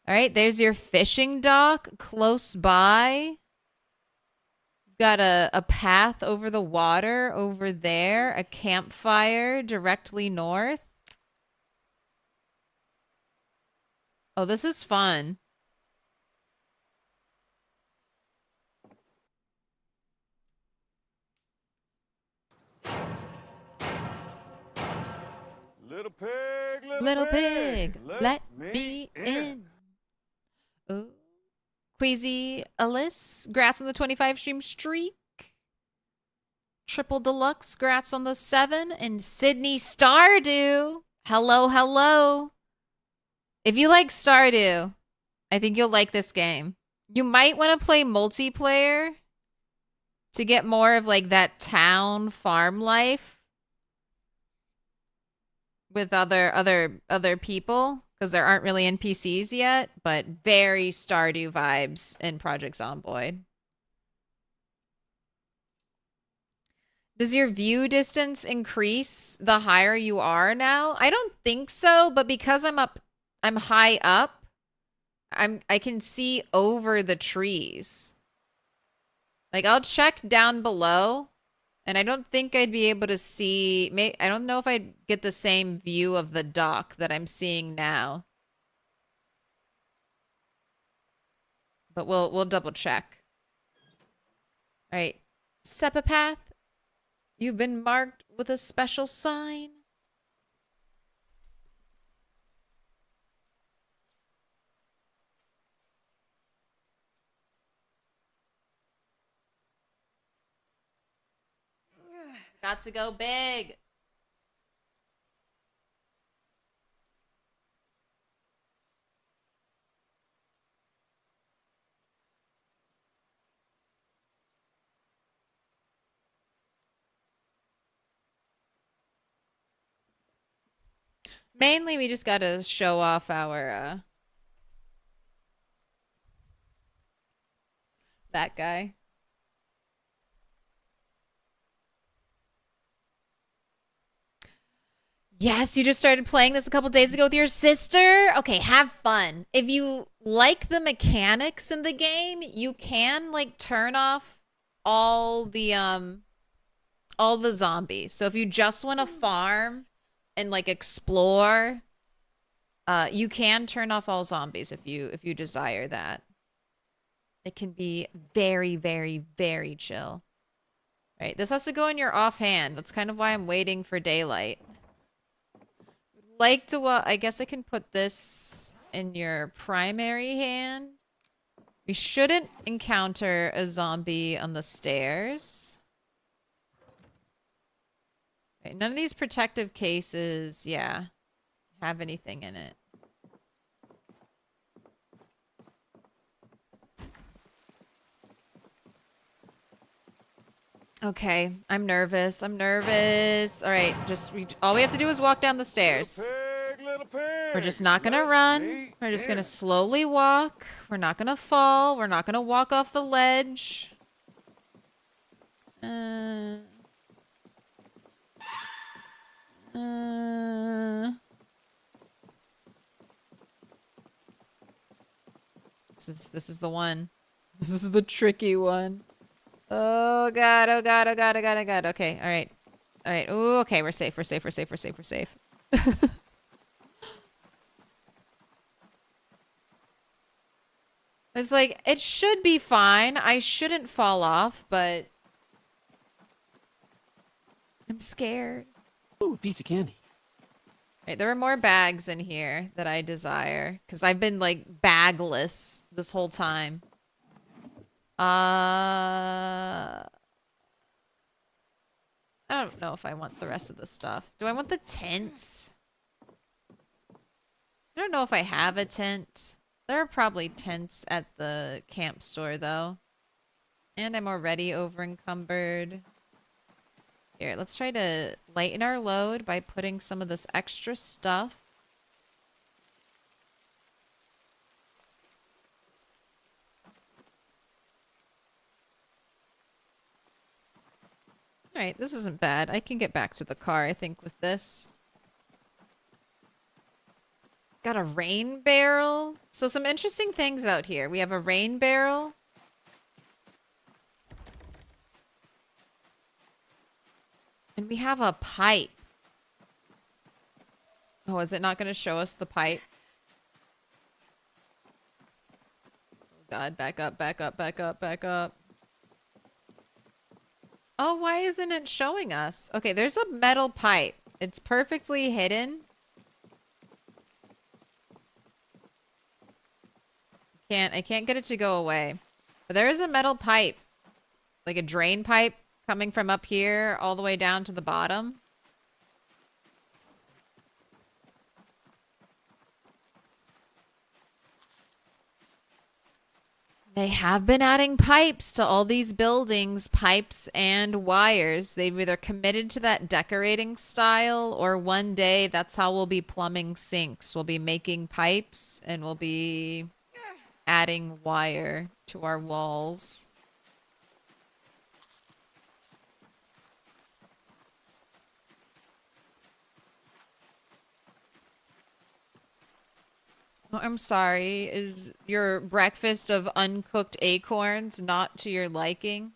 [SPEAKER 1] right, there's your fishing dock close by. Got a path over the water over there, a campfire directly north. Oh, this is fun. Little pig, let me in. Ooh. Queasy Alice, grats on the 25 stream streak. Triple Deluxe, grats on the 7. And Sydney Stardew, hello, hello. If you like Stardew, I think you'll like this game. You might want to play multiplayer to get more of like that town farm life with other people, because there aren't really NPCs yet, but very Stardew vibes in Project Zomboid. Does your view distance increase the higher you are now? I don't think so, but because I'm high up, I can see over the trees. Like I'll check down below, and I don't think I'd be able to see. I don't know if I'd get the same view of the dock that I'm seeing now. But we'll double check. All right, Sepapath, you've been marked with a special sign. Got to go big. Mainly, we just gotta show off our, that guy. Yes, you just started playing this a couple days ago with your sister? Okay, have fun. If you like the mechanics in the game, you can, like, turn off all the zombies. So if you just want to farm and, like, explore, you can turn off all zombies if you desire that. It can be very, very, very chill. All right, this has to go in your offhand. That's kind of why I'm waiting for daylight. Like to, I guess I can put this in your primary hand. We shouldn't encounter a zombie on the stairs. Right, none of these protective cases, yeah, have anything in it. Okay, I'm nervous. I'm nervous. All right, all we have to do is walk down the stairs.
[SPEAKER 4] Little pig,
[SPEAKER 1] We're just not gonna run. We're just gonna slowly walk. We're not gonna fall. We're not gonna walk off the ledge. This is the one. This is the tricky one. Oh god, oh god, oh god, oh god, oh god. Okay, all right. All right. Ooh, okay, we're safe. We're safe. We're safe. We're safe. We're safe. It's like, it should be fine. I shouldn't fall off, but I'm scared.
[SPEAKER 5] Ooh, a piece of candy.
[SPEAKER 1] Right, there are more bags in here that I desire, because I've been, like, bagless this whole time. I don't know if I want the rest of the stuff. Do I want the tent? I don't know if I have a tent. There are probably tents at the camp store, though. And I'm already over encumbered. Here, let's try to lighten our load by putting some of this extra stuff Alright, this isn't bad. I can get back to the car, I think, with this. Got a rain barrel. So some interesting things out here. We have a rain barrel. And we have a pipe. Oh, is it not going to show us the pipe? Oh God, back up, back up, back up, back up. Oh, why isn't it showing us? Okay, there's a metal pipe. It's perfectly hidden. I can't get it to go away. But there is a metal pipe. Like a drain pipe coming from up here all the way down to the bottom. They have been adding pipes to all these buildings, pipes and wires. They've either committed to that decorating style, or one day that's how we'll be plumbing sinks. We'll be making pipes and we'll be adding wire to our walls. Oh, I'm sorry. Is your breakfast of uncooked acorns not to your liking?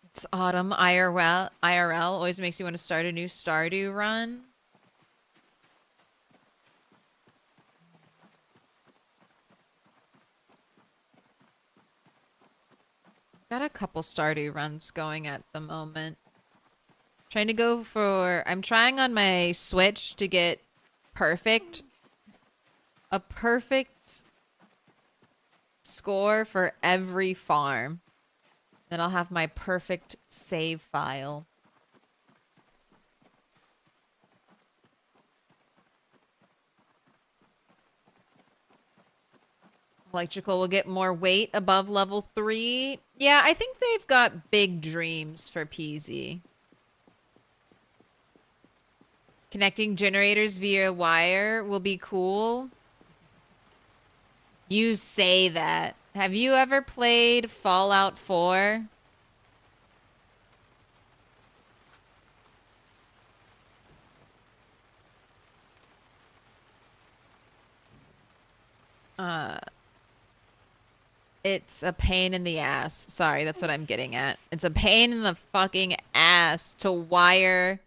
[SPEAKER 1] It's autumn IRL always makes you want to start a new Stardew run. Got a couple Stardew runs going at the moment. Trying to go for... I'm trying on my Switch to get perfect. A perfect score for every farm. Then I'll have my perfect save file. Electrical will get more weight above level 3. Yeah, I think they've got big dreams for PZ. Connecting generators via wire will be cool. You say that. Have you ever played Fallout 4? It's a pain in the ass. Sorry, that's what I'm getting at. It's a pain in the fucking ass to wire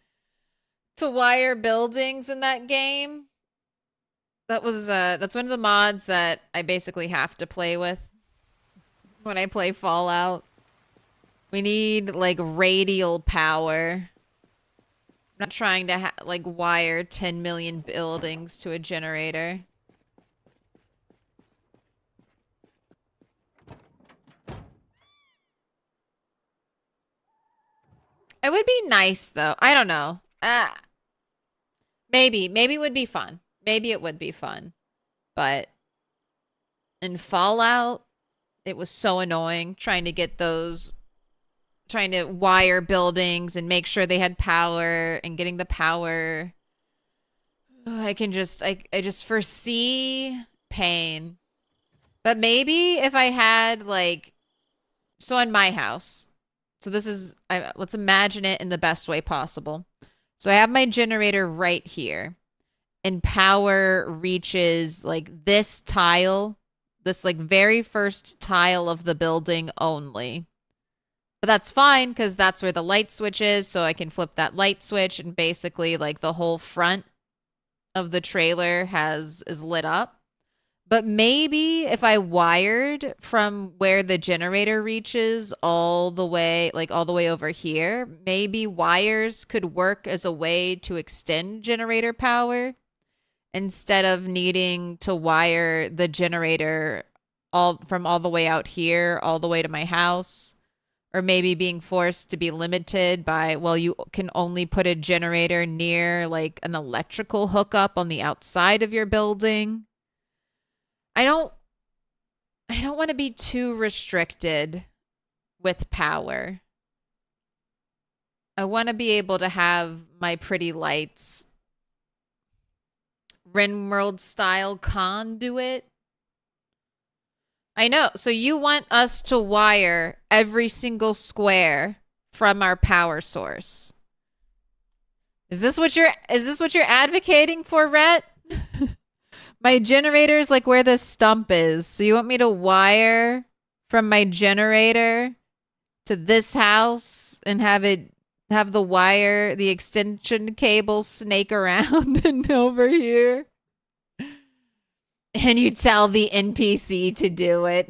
[SPEAKER 1] buildings in that game. That's one of the mods that I basically have to play with when I play Fallout. We need like radial power. I'm not trying to like wire 10 million buildings to a generator. It would be nice though. I don't know. Maybe it would be fun. Maybe it would be fun. But in Fallout, it was so annoying trying to wire buildings and make sure they had power and getting the power. I just foresee pain. But maybe if I had like, so in my house, so this is, let's imagine it in the best way possible. So I have my generator right here, and power reaches like this tile, this like very first tile of the building only. But that's fine because that's where the light switch is, so I can flip that light switch and basically like the whole front of the trailer is lit up. But maybe if I wired from where the generator reaches all the way over here, maybe wires could work as a way to extend generator power instead of needing to wire the generator all the way out here, all the way to my house. Or maybe being forced to be limited by, well, you can only put a generator near like an electrical hookup on the outside of your building. I don't want to be too restricted with power. I want to be able to have my pretty lights. Rimworld style conduit. I know. So you want us to wire every single square from our power source. Is this what you're advocating for, Rhett? My generator's like where the stump is. So you want me to wire from my generator to this house and have the wire, the extension cable snake around and over here? And you tell the NPC to do it.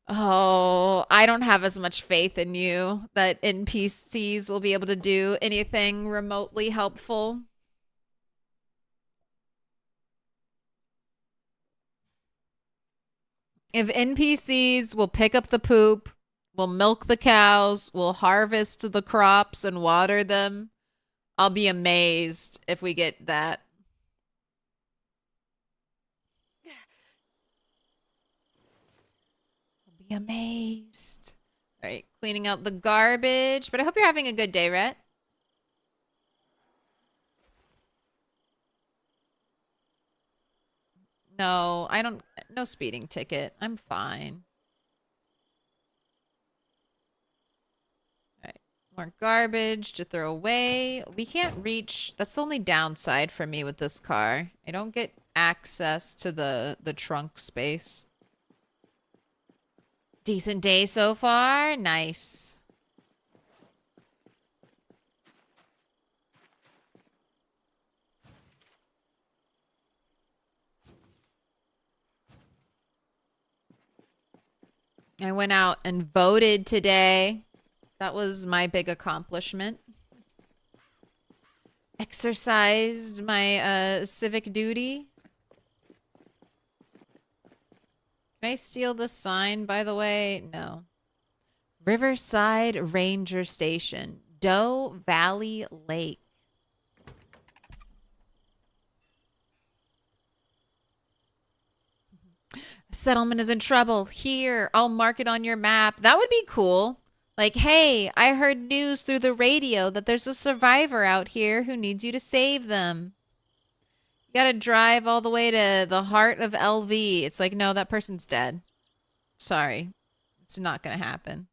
[SPEAKER 1] Oh, I don't have as much faith in you that NPCs will be able to do anything remotely helpful. If NPCs will pick up the poop, will milk the cows, will harvest the crops and water them, I'll be amazed if we get that. I'll be amazed. All right, cleaning out the garbage. But I hope you're having a good day, Rhett. No, I don't. No speeding ticket. I'm fine. All right, more garbage to throw away. We can't reach. That's the only downside for me with this car. I don't get access to the trunk space. Decent day so far. Nice. I went out and voted today. That was my big accomplishment. Exercised my civic duty. Can I steal the sign, by the way? No. Riverside Ranger Station. Doe Valley Lake. Settlement is in trouble. Here, I'll mark it on your map. That would be cool. Like, hey, I heard news through the radio that there's a survivor out here who needs you to save them. You gotta drive all the way to the heart of LV. It's like, no, that person's dead. Sorry. It's not gonna happen.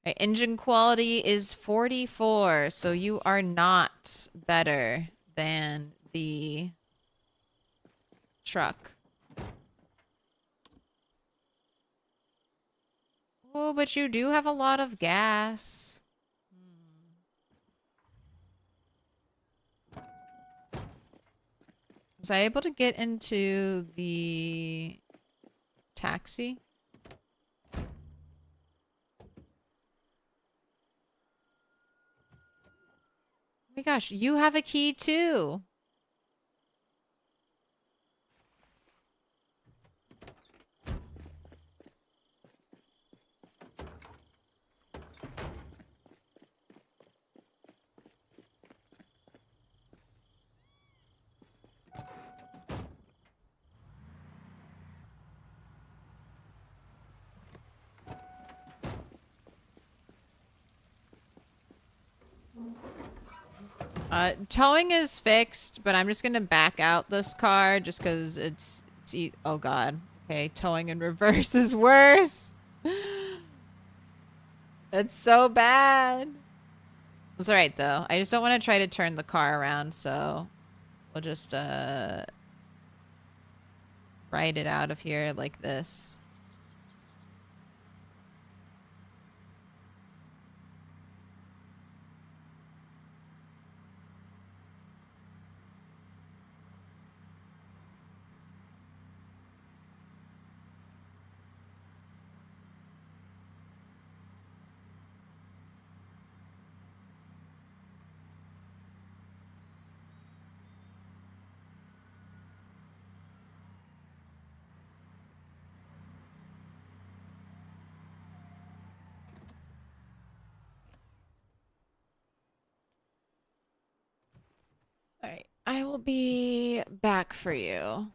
[SPEAKER 1] Right, engine quality is 44, so you are not better than the truck. Oh, but you do have a lot of gas. Was I able to get into the taxi? Oh my gosh, you have a key too. Towing is fixed, but I'm just gonna back out this car just because oh god. Okay, towing in reverse is worse. It's so bad. It's alright though. I just don't want to try to turn the car around, so we'll just ride it out of here like this. All right, I will be back for you.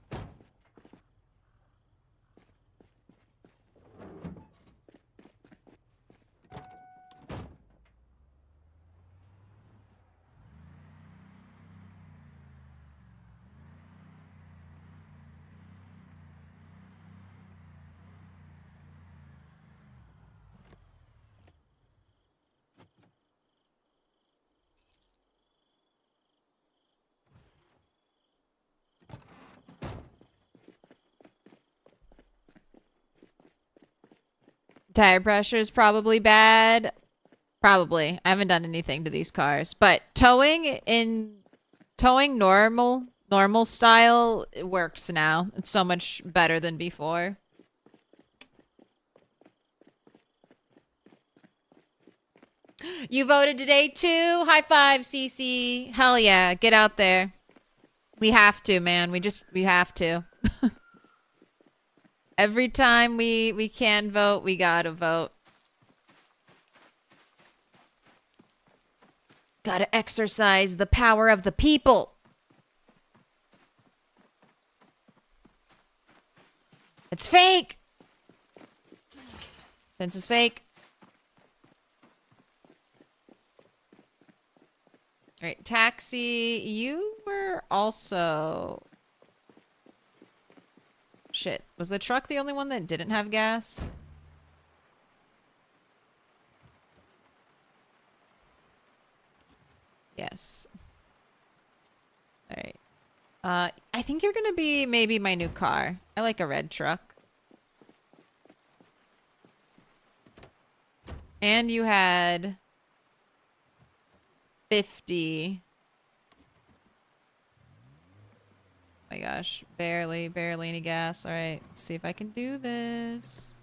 [SPEAKER 1] Tire pressure is probably bad. Probably. I haven't done anything to these cars, but towing normal style, it works now. It's so much better than before. You voted today too? High five, CC. Hell yeah, get out there. We have to, man. We have to. Every time we can vote, we gotta vote. Gotta exercise the power of the people. It's fake. Fence is fake. All right, taxi. You were also... Shit. Was the truck the only one that didn't have gas? Yes. All right. I think you're gonna be maybe my new car. I like a red truck. And you had 50. Oh my gosh, barely any gas. All right, let's see if I can do this.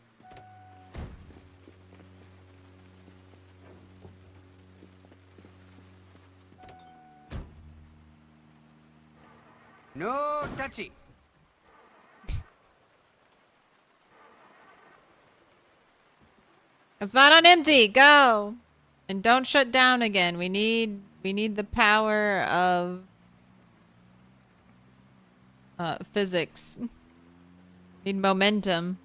[SPEAKER 4] No touchy.
[SPEAKER 1] It's not on empty. Go. And don't shut down again. We need the power of physics. Need momentum.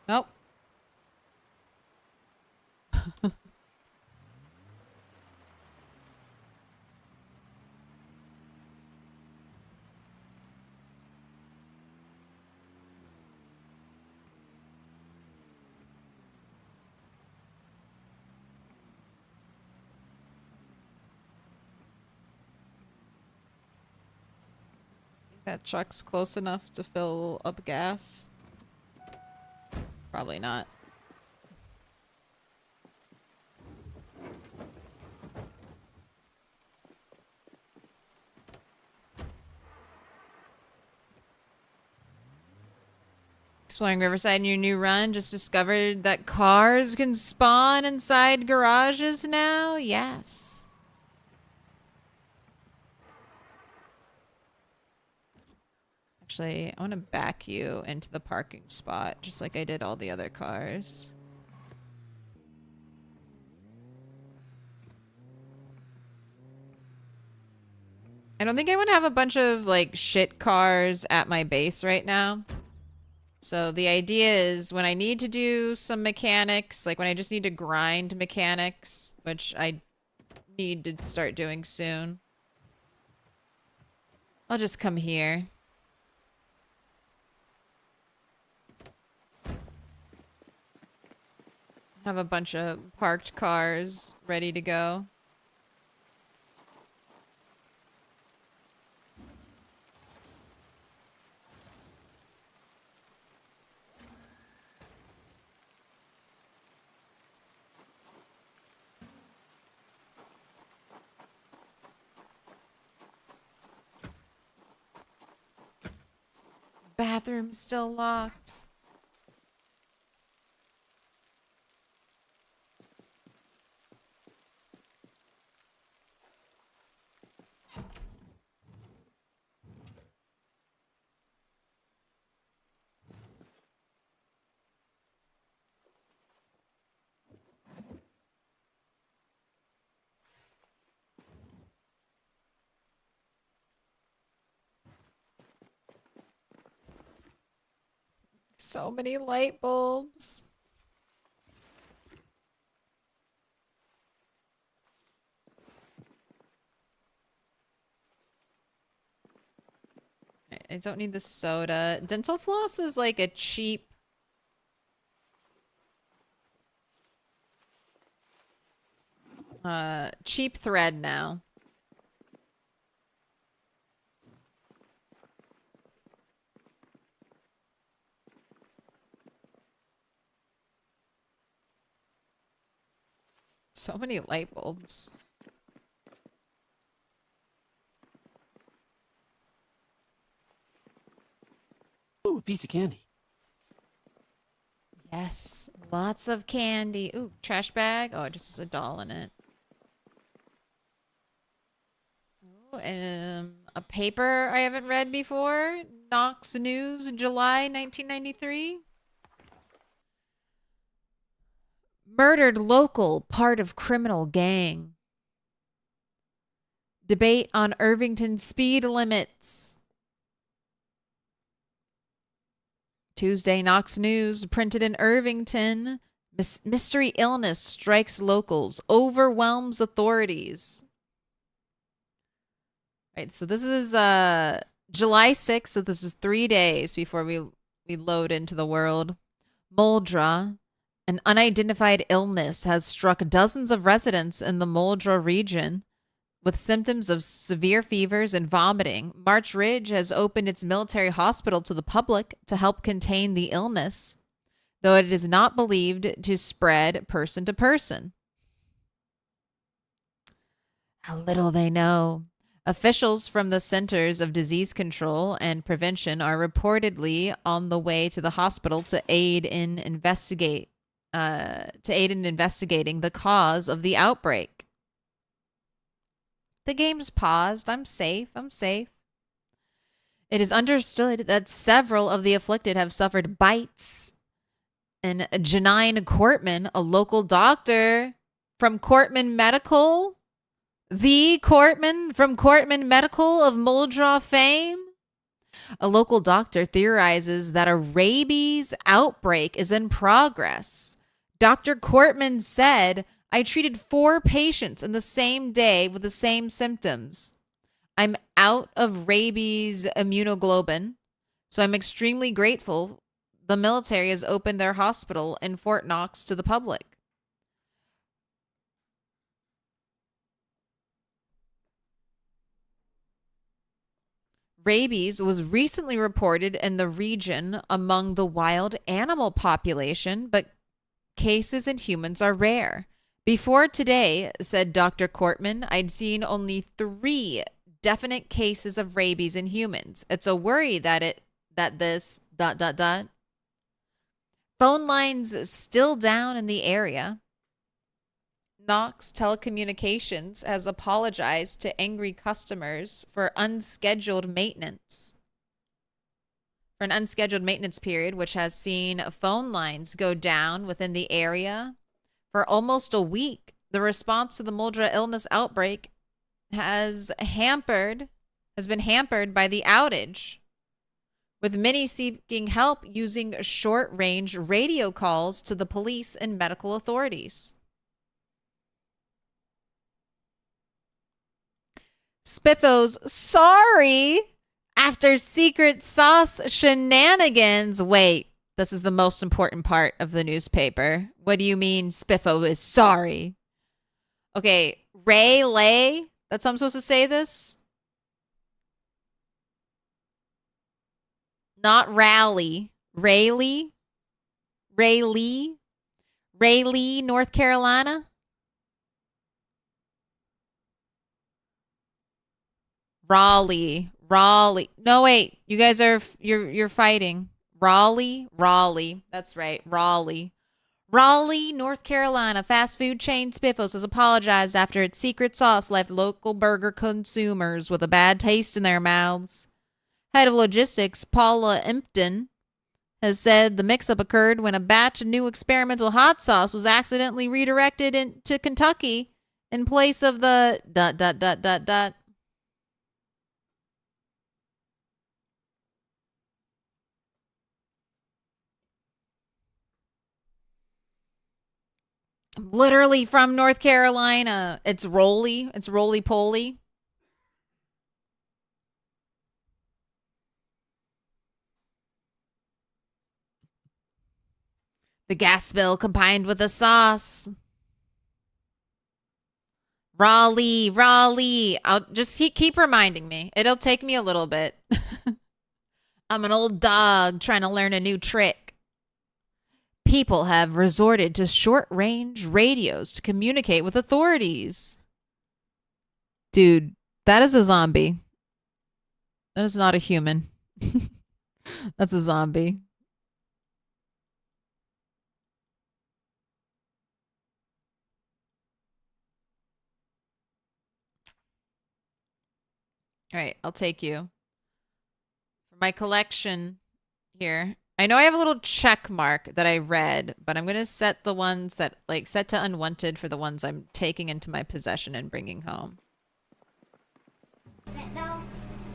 [SPEAKER 1] Nope. That truck's close enough to fill up gas. Probably not. Exploring Riverside in your new run. Just discovered that cars can spawn inside garages now? Yes. Actually, I want to back you into the parking spot, just like I did all the other cars. I don't think I want to have a bunch of, like, shit cars at my base right now. So the idea is when I need to do some mechanics, like when I just need to grind mechanics, which I need to start doing soon, I'll just come here. Have a bunch of parked cars ready to go. Bathroom's still locked. So many light bulbs. I don't need the soda. Dental floss is like a cheap cheap thread now. So many light bulbs.
[SPEAKER 4] Ooh, a piece of candy.
[SPEAKER 1] Yes, lots of candy. Ooh, trash bag. Oh, it just has a doll in it. Ooh, a paper I haven't read before. Knox News, July 1993. Murdered local, part of criminal gang. Debate on Irvington speed limits. Tuesday, Knox News, printed in Irvington. Mystery illness strikes locals, overwhelms authorities. Right, so this is July 6th, so this is 3 days before we load into the world. Muldra, an unidentified illness has struck dozens of residents in the Muldra region with symptoms of severe fevers and vomiting. March Ridge has opened its military hospital to the public to help contain the illness, though it is not believed to spread person to person. How little they know. Officials from the Centers of Disease Control and Prevention are reportedly on the way to the hospital to aid in investigating the cause of the outbreak. The game's paused. I'm safe. I'm safe. It is understood that several of the afflicted have suffered bites. And Janine Cortman, a local doctor from Cortman Medical, the Cortman from Cortman Medical of Muldra fame, a local doctor theorizes that a rabies outbreak is in progress. Dr. Cortman said, I treated 4 patients in the same day with the same symptoms. I'm out of rabies immunoglobulin, so I'm extremely grateful the military has opened their hospital in Fort Knox to the public. Rabies was recently reported in the region among the wild animal population, but cases in humans are rare. Before today, said Dr. Cortman, I'd seen only 3 definite cases of rabies in humans. It's a worry that this ... Phone lines still down in the area. Knox Telecommunications has apologized to angry customers for unscheduled maintenance. For an unscheduled maintenance period, which has seen phone lines go down within the area for almost a week. The response to the Muldra illness outbreak has been hampered by the outage, with many seeking help using short-range radio calls to the police and medical authorities. Spiffos, sorry, after secret sauce shenanigans. Wait, this is the most important part of the newspaper. What do you mean Spiffo is sorry? Okay, Ray Lay, that's how I'm supposed to say this? Not Raleigh. Raleigh, North Carolina. Raleigh. No, wait. You guys are you're fighting. Raleigh. That's right. Raleigh, North Carolina. Fast food chain Spiffos has apologized after its secret sauce left local burger consumers with a bad taste in their mouths. Head of logistics Paula Impton has said the mix-up occurred when a batch of new experimental hot sauce was accidentally redirected into Kentucky in place of the ... I'm literally from North Carolina. It's roly-poly. The gas spill combined with the sauce. Raleigh. I'll just keep reminding me. It'll take me a little bit. I'm an old dog trying to learn a new trick. People have resorted to short-range radios to communicate with authorities. Dude, that is a zombie. That is not a human. That's a zombie. All right, I'll take you. For my collection here. I know I have a little check mark that I read, but I'm going to set the ones that, like, set to unwanted for the ones I'm taking into my possession and bringing home.
[SPEAKER 3] That dog?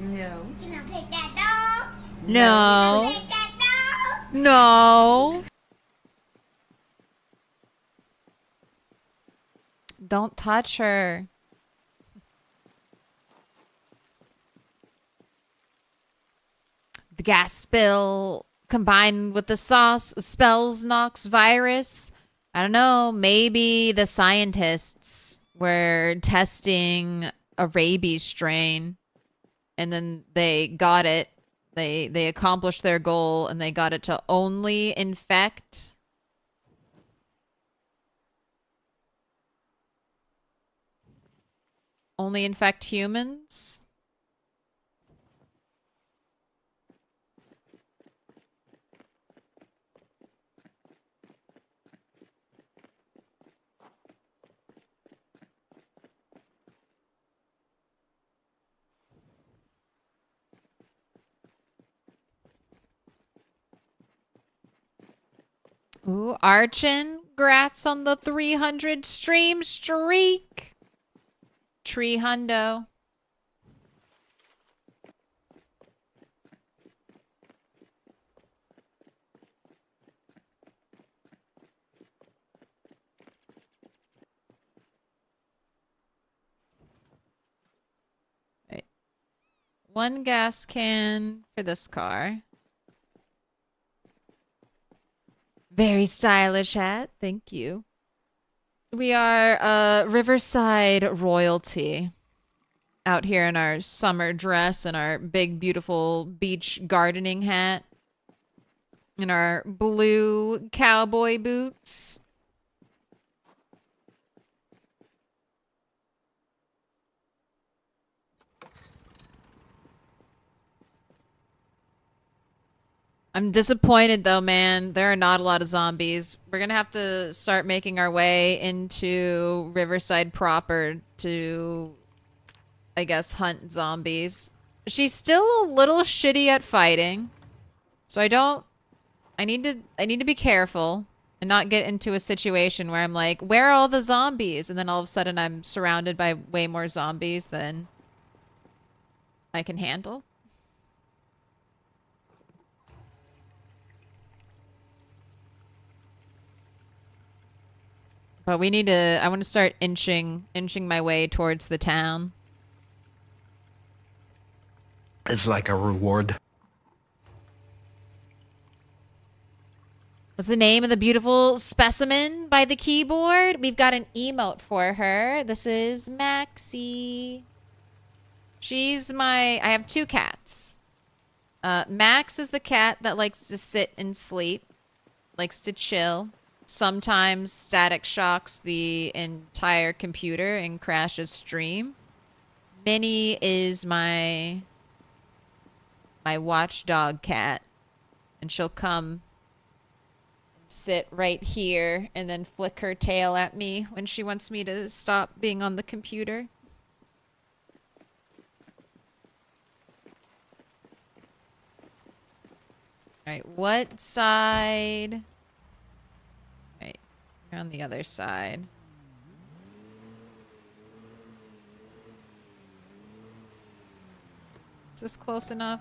[SPEAKER 5] No.
[SPEAKER 3] Can I pet that dog?
[SPEAKER 1] No.
[SPEAKER 3] Pet that dog?
[SPEAKER 1] No. Don't touch her. The gas spill combined with the sauce spells Nox virus. I don't know. Maybe the scientists were testing a rabies strain and then they got it. They accomplished their goal and they got it to only infect humans. Ooh, Archin, grats on the 300 stream streak. Tree hundo. Right. One gas can for this car. Very stylish hat. Thank you. We are Riverside royalty out here in our summer dress and our big, beautiful beach gardening hat and our blue cowboy boots. I'm disappointed though, man. There are not a lot of zombies. We're gonna have to start making our way into Riverside proper to, I guess, hunt zombies. She's still a little shitty at fighting. So I need to be careful and not get into a situation where I'm like, where are all the zombies? And then all of a sudden I'm surrounded by way more zombies than I can handle. But we need to, I want to start inching my way towards the town.
[SPEAKER 6] It's like a reward.
[SPEAKER 1] What's the name of the beautiful specimen by the keyboard? We've got an emote for her. This is Maxie. She's I have two cats. Max is the cat that likes to sit and sleep, likes to chill. Sometimes static shocks the entire computer and crashes stream. Minnie is my watchdog cat, and she'll come and sit right here and then flick her tail at me when she wants me to stop being on the computer. All right, what side? Right, you're on the other side. Is this close enough?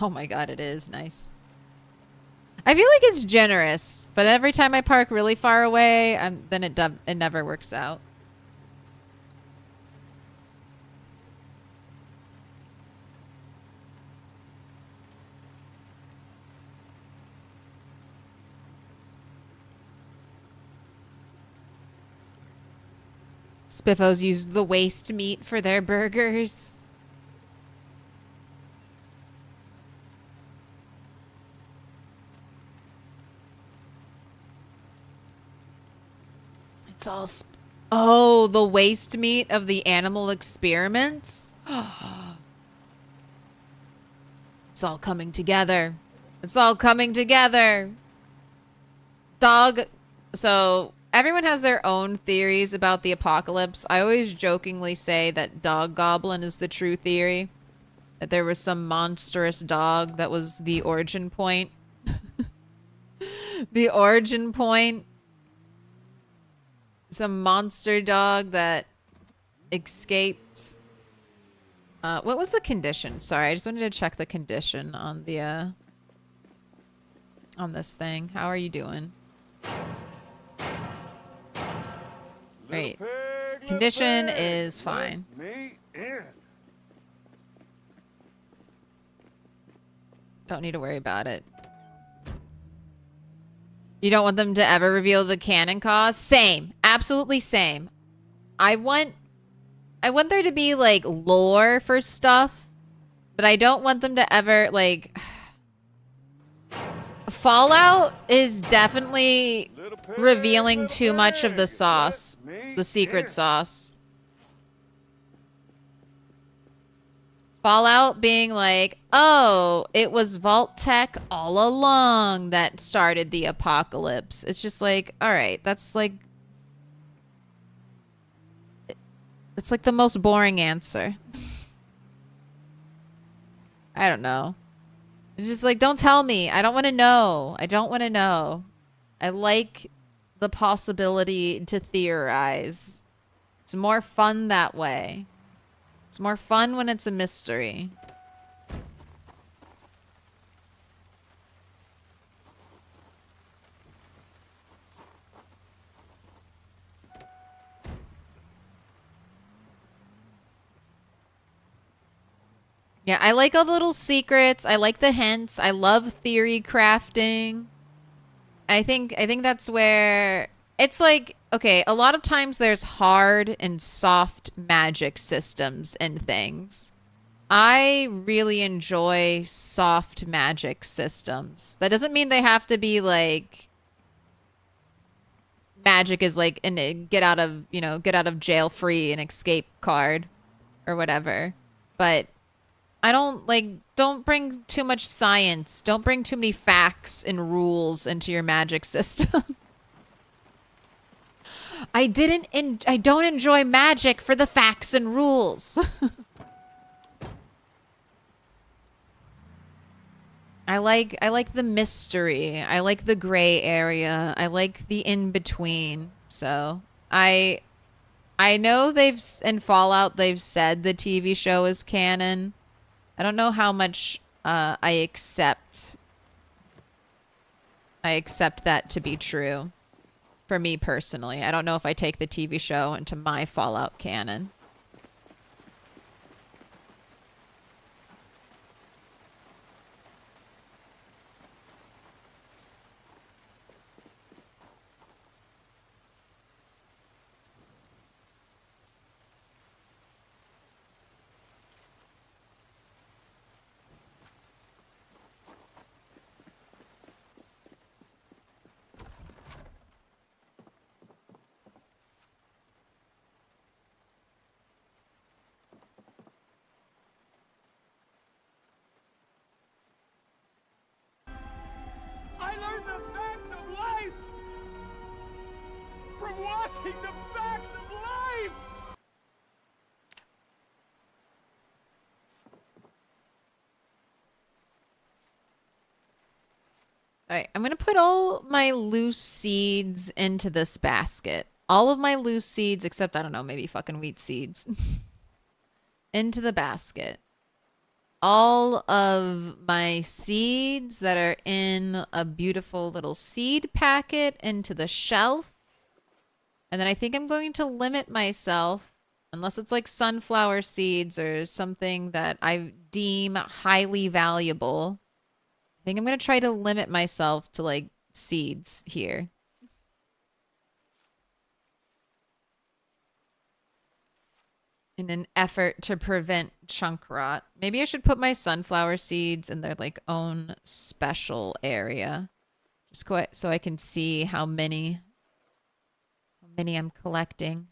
[SPEAKER 1] Oh my god, it is nice. I feel like it's generous, but every time I park really far away, then it never works out. Spiffos use the waste meat for their burgers. It's all oh, the waste meat of the animal experiments. It's all coming together. It's all coming together. Dog. So everyone has their own theories about the apocalypse. I always jokingly say that Dog Goblin is the true theory. That there was some monstrous dog that was the origin point. The origin point. Some monster dog that escaped. What was the condition? Sorry, I just wanted to check the condition on the on this thing. How are you doing? Great. Condition is fine. Don't need to worry about it. You don't want them to ever reveal the canon cause? Same. Absolutely same. I want there to be, like, lore for stuff, but I don't want them to ever, like... Fallout is definitely revealing too much of the sauce. The secret sauce. Fallout being like, oh, it was Vault Tech all along that started the apocalypse. It's just like, all right, that's like... It's like the most boring answer. I don't know. It's just like, don't tell me. I don't want to know. I don't want to know. I like the possibility to theorize. It's more fun that way. It's more fun when it's a mystery. Yeah, I like all the little secrets. I like the hints. I love theory crafting. I think that's where it's like, okay, a lot of times there's hard and soft magic systems and things. I really enjoy soft magic systems. That doesn't mean they have to be like magic is like an get out of jail free and escape card or whatever. But I don't bring too much science. Don't bring too many facts and rules into your magic system. I don't enjoy magic for the facts and rules. I like the mystery. I like the gray area. I like the in-between. So, I know in Fallout they've said the TV show is canon. I don't know how much I accept that to be true for me personally. I don't know if I take the TV show into my Fallout canon.
[SPEAKER 5] I learned the facts of life from watching the facts of life.
[SPEAKER 1] All right, I'm going to put all my loose seeds into this basket. All of my loose seeds, except, I don't know, maybe fucking wheat seeds. Into the basket. All of my seeds that are in a beautiful little seed packet into the shelf. And then I think I'm going to limit myself, unless it's like sunflower seeds or something that I deem highly valuable. I think I'm going to try to limit myself to like seeds here. In an effort to prevent chunk rot. Maybe I should put my sunflower seeds in their like own special area. Just so I can see how many many I'm collecting.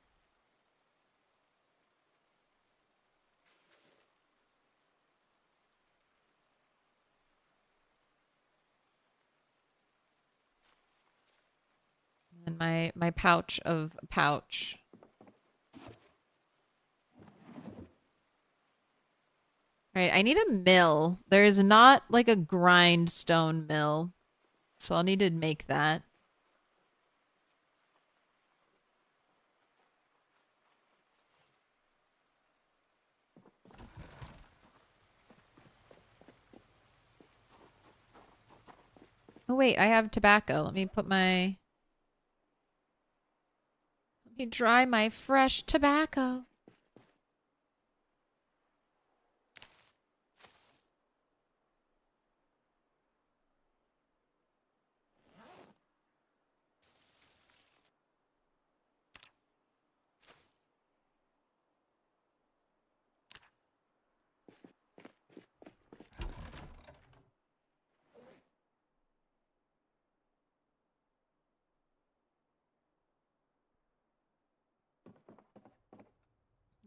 [SPEAKER 1] And my pouch of pouch. Right, I need a mill. There is not like a grindstone mill. So I'll need to make that. Oh wait, I have tobacco. Let me dry my fresh tobacco.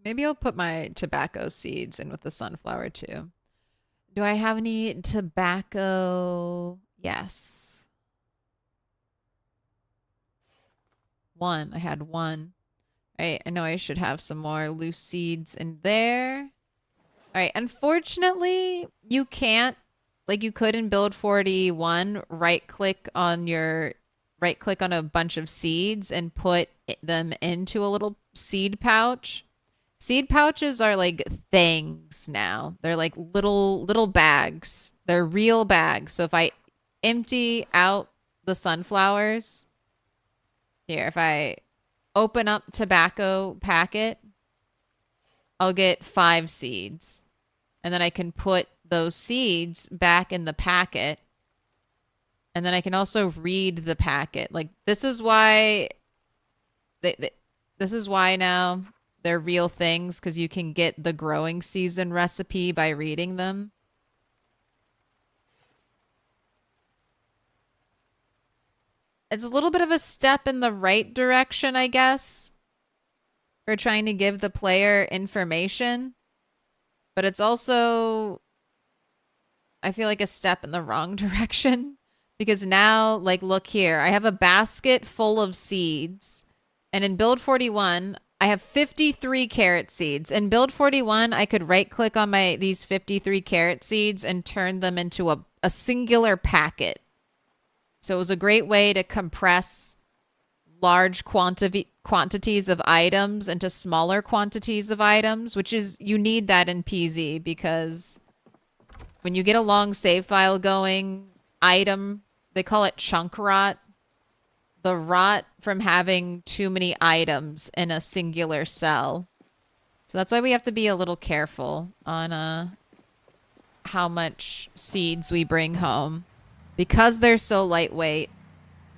[SPEAKER 1] Maybe I'll put my tobacco seeds in with the sunflower too. Do I have any tobacco? Yes. One. I had one. All right, I know I should have some more loose seeds in there. All right, unfortunately, you can't, like you could in build 41, right click on a bunch of seeds and put them into a little seed pouch. Seed pouches are like things now. They're like little bags. They're real bags. So if I empty out the sunflowers, here, if I open up tobacco packet, I'll get 5 seeds. And then I can put those seeds back in the packet. And then I can also read the packet. Like this is why this is why now they're real things, because you can get the growing season recipe by reading them. It's a little bit of a step in the right direction, I guess, for trying to give the player information. But it's also, I feel like, a step in the wrong direction. Because now, like, look here. I have a basket full of seeds. And in build 41, I have 53 carrot seeds. In build 41, I could right-click on these 53 carrot seeds and turn them into a singular packet. So it was a great way to compress large quantities of items into smaller quantities of items, which is, you need that in PZ, because when you get a long save file going, they call it chunk rot. The rot from having too many items in a singular cell. So that's why we have to be a little careful on how much seeds we bring home. Because they're so lightweight.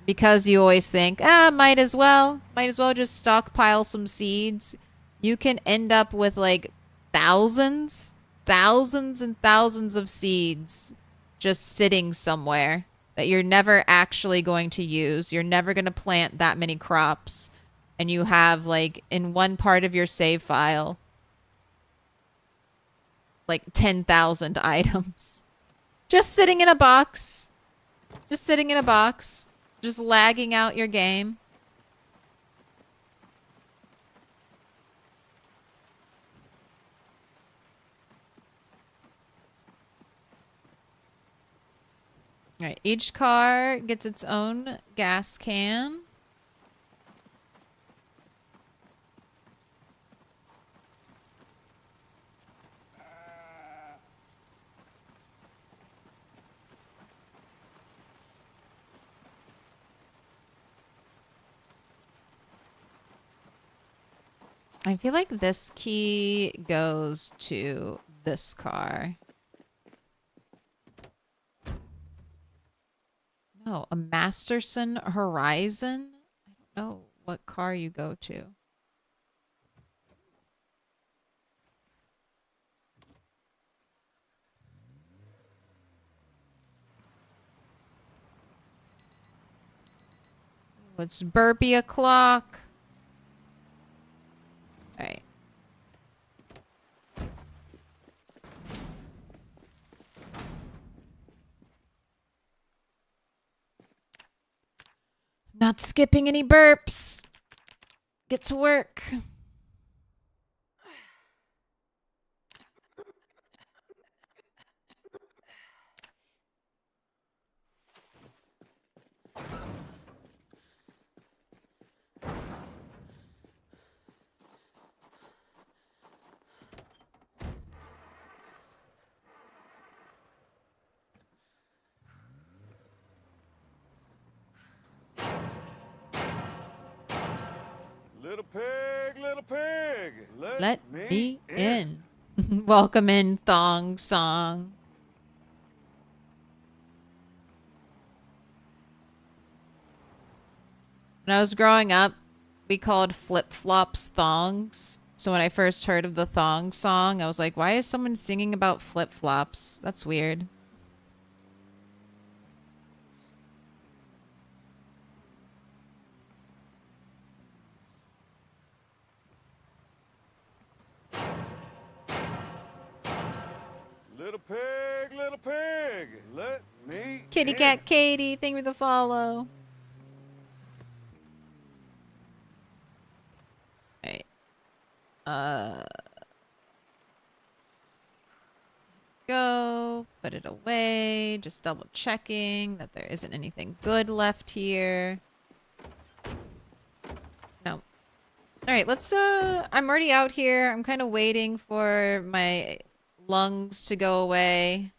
[SPEAKER 1] Because you always think, might as well just stockpile some seeds. You can end up with like thousands and thousands of seeds just sitting somewhere that you're never actually going to use. You're never going to plant that many crops. And you have, like, in one part of your save file, like 10,000 items. Just sitting in a box. Just sitting in a box. Just lagging out your game. All right, each car gets its own gas can. I feel like this key goes to this car. No, a Masterson Horizon? I don't know what car you go to. It's burpee o'clock. Not skipping any burps. Get to work.
[SPEAKER 5] Little pig,
[SPEAKER 1] Let me in. Welcome in, thong song. When I was growing up, we called flip-flops thongs. So when I first heard of the thong song, I was like, why is someone singing about flip-flops? That's weird.
[SPEAKER 5] Little pig, let me
[SPEAKER 1] Kitty
[SPEAKER 5] in.
[SPEAKER 1] Cat Katie, thank you for the follow. Alright. Go. Put it away. Just double checking that there isn't anything good left here. No. Alright, let's, I'm already out here. I'm kind of waiting for my lungs to go away.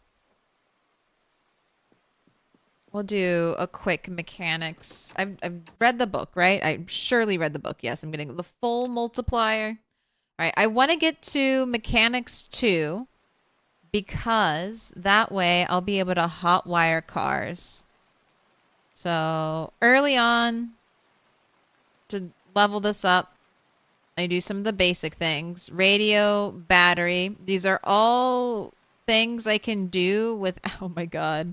[SPEAKER 1] We'll do a quick mechanics. I've read the book, right? I surely read the book. Yes, I'm getting the full multiplier. All right, I want to get to mechanics 2 because that way I'll be able to hotwire cars. So early on, to level this up, I do some of the basic things. Radio, battery. These are all things I can do with... Oh my god.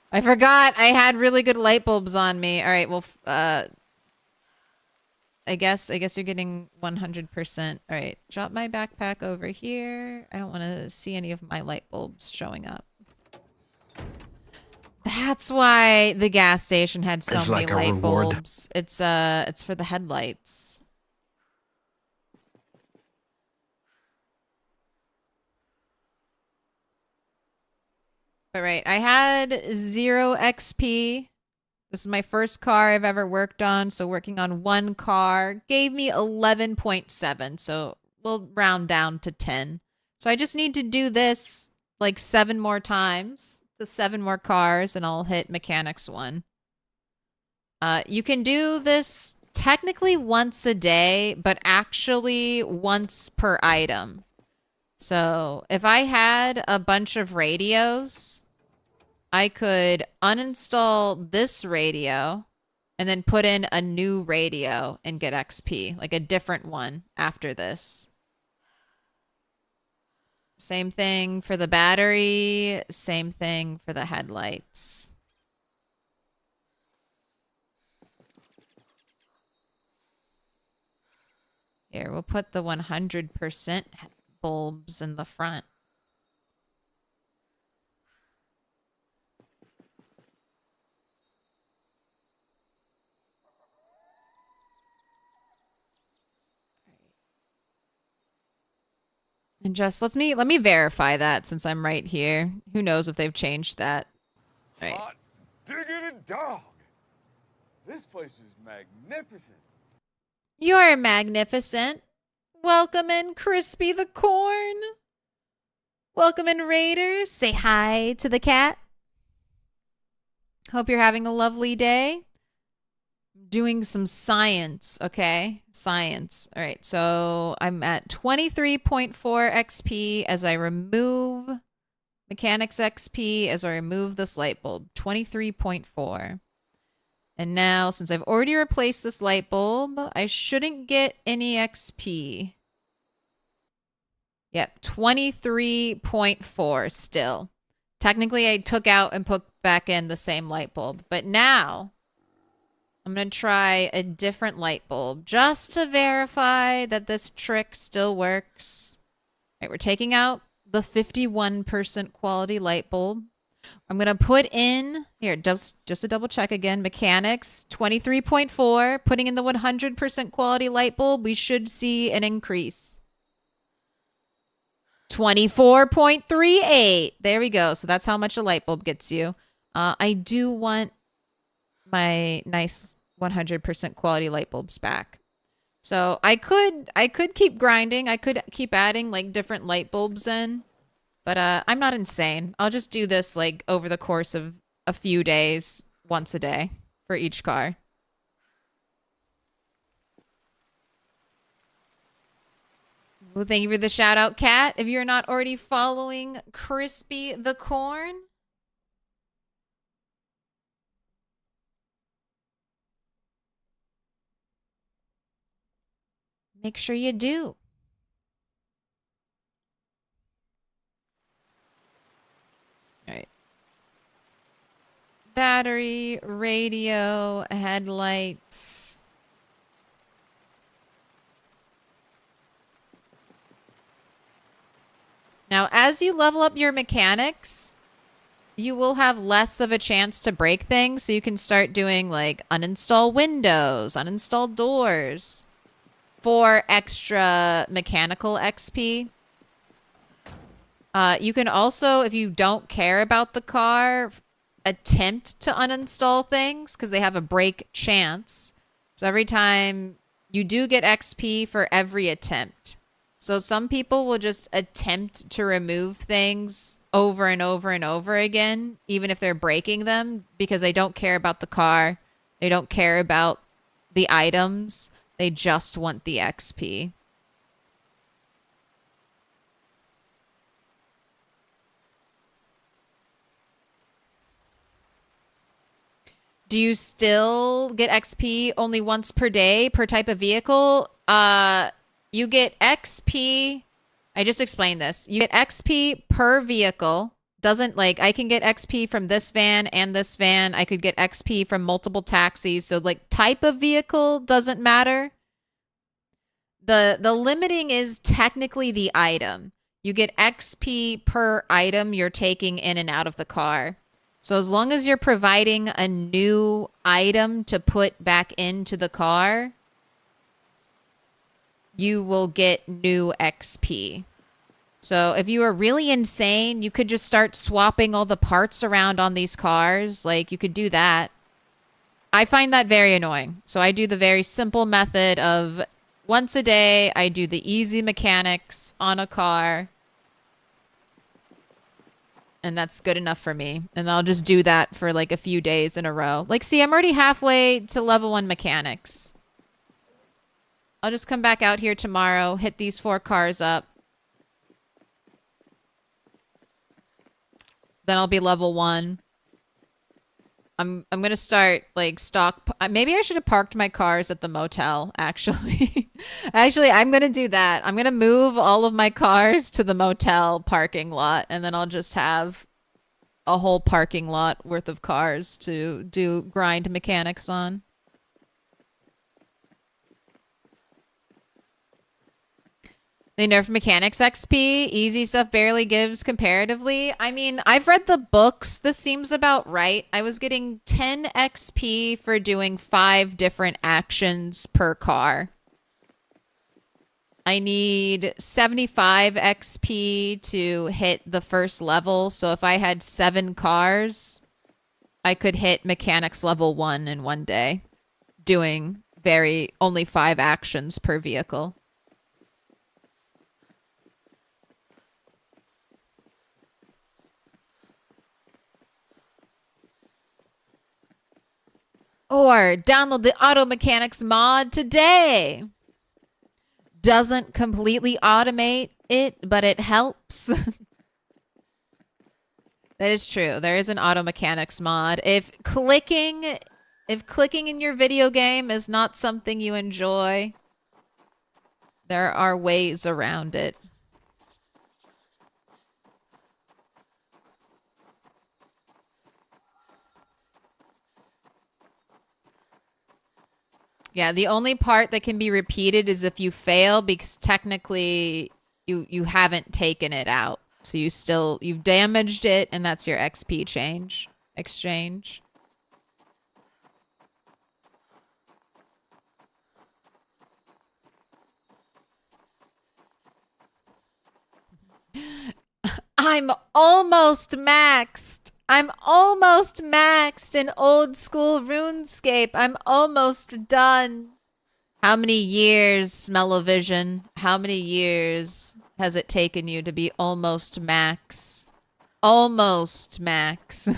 [SPEAKER 1] I forgot I had really good light bulbs on me. All right, well, I guess you're getting 100%. All right, drop my backpack over here. I don't want to see any of my light bulbs showing up. That's why the gas station had so many
[SPEAKER 6] like a
[SPEAKER 1] light
[SPEAKER 6] reward.
[SPEAKER 1] bulbs. It's for the headlights. All right, I had 0 XP. This is my first car I've ever worked on, so working on one car gave me 11.7, so we'll round down to 10. So I just need to do this like 7 more times, the 7 more cars, and I'll hit mechanics 1. You can do this technically once a day, but actually once per item. So if I had a bunch of radios, I could uninstall this radio and then put in a new radio and get XP, like a different one after this. Same thing for the battery, same thing for the headlights. Here, we'll put the 100% bulbs in the front. And just let me verify that since I'm right here. Who knows if they've changed that. All right.
[SPEAKER 5] Hot diggity dog. This place is magnificent.
[SPEAKER 1] You're magnificent. Welcome in, Crispy the Corn. Welcome in, Raiders. Say hi to the cat. Hope you're having a lovely day. Doing some science, okay? Science. All right, so I'm at 23.4 XP as I remove mechanics XP as I remove this light bulb. 23.4. And now, since I've already replaced this light bulb, I shouldn't get any XP. Yep, 23.4 still. Technically, I took out and put back in the same light bulb. But now, I'm going to try a different light bulb just to verify that this trick still works. All right, we're taking out the 51% quality light bulb. I'm going to put in, here, just to double check again, mechanics, 23.4. Putting in the 100% quality light bulb, we should see an increase. 24.38. There we go. So that's how much a light bulb gets you. I do want my nice 100% quality light bulbs back. So I could keep grinding. I could keep adding like different light bulbs in. But I'm not insane. I'll just do this like over the course of a few days, once a day for each car. Well, thank you for the shout out, Kat. If you're not already following Crispy the Corn, make sure you do. All right. Battery, radio, headlights. Now, as you level up your mechanics, you will have less of a chance to break things. So you can start doing like uninstall windows, uninstall doors for extra mechanical XP. You can also, if you don't care about the car, attempt to uninstall things because they have a break chance. So every time you do get XP for every attempt. So some people will just attempt to remove things over and over and over again, even if they're breaking them, because they don't care about the car. They don't care about the items. They just want the XP. Do you still get XP only once per day per type of vehicle? You get XP. I just explained this. You get XP per vehicle. Doesn't like I can get XP from this van and this van. I could get XP from multiple taxis. So like type of vehicle doesn't matter. The limiting is technically the item. You get XP per item you're taking in and out of the car. So as long as you're providing a new item to put back into the car, you will get new XP. So if you are really insane, you could just start swapping all the parts around on these cars. Like, you could do that. I find that very annoying. So I do the very simple method of once a day, I do the easy mechanics on a car. And that's good enough for me. And I'll just do that for like a few days in a row. Like, see, I'm already halfway to level 1 mechanics. I'll just come back out here tomorrow, hit these 4 cars up. Then I'll be level 1. I'm going to start like maybe I should have parked my cars at the motel, actually. Actually, I'm going to do that. I'm going to move all of my cars to the motel parking lot, and then I'll just have a whole parking lot worth of cars to do grind mechanics on. They nerfed mechanics XP. Easy stuff barely gives comparatively. I mean, I've read the books. This seems about right. I was getting 10 XP for doing 5 different actions per car. I need 75 XP to hit the first level. So if I had 7 cars, I could hit mechanics level 1 in one day, doing only 5 actions per vehicle. Or download the Auto Mechanics mod today. Doesn't completely automate it, but it helps. That is true. There is an Auto Mechanics mod. If clicking in your video game is not something you enjoy, there are ways around it. Yeah, the only part that can be repeated is if you fail, because technically you haven't taken it out. So you've damaged it, and that's your XP exchange. I'm almost maxed. I'm almost maxed in old school RuneScape. I'm almost done. How many years, Smell-O-Vision? How many years has it taken you to be almost max? Almost max.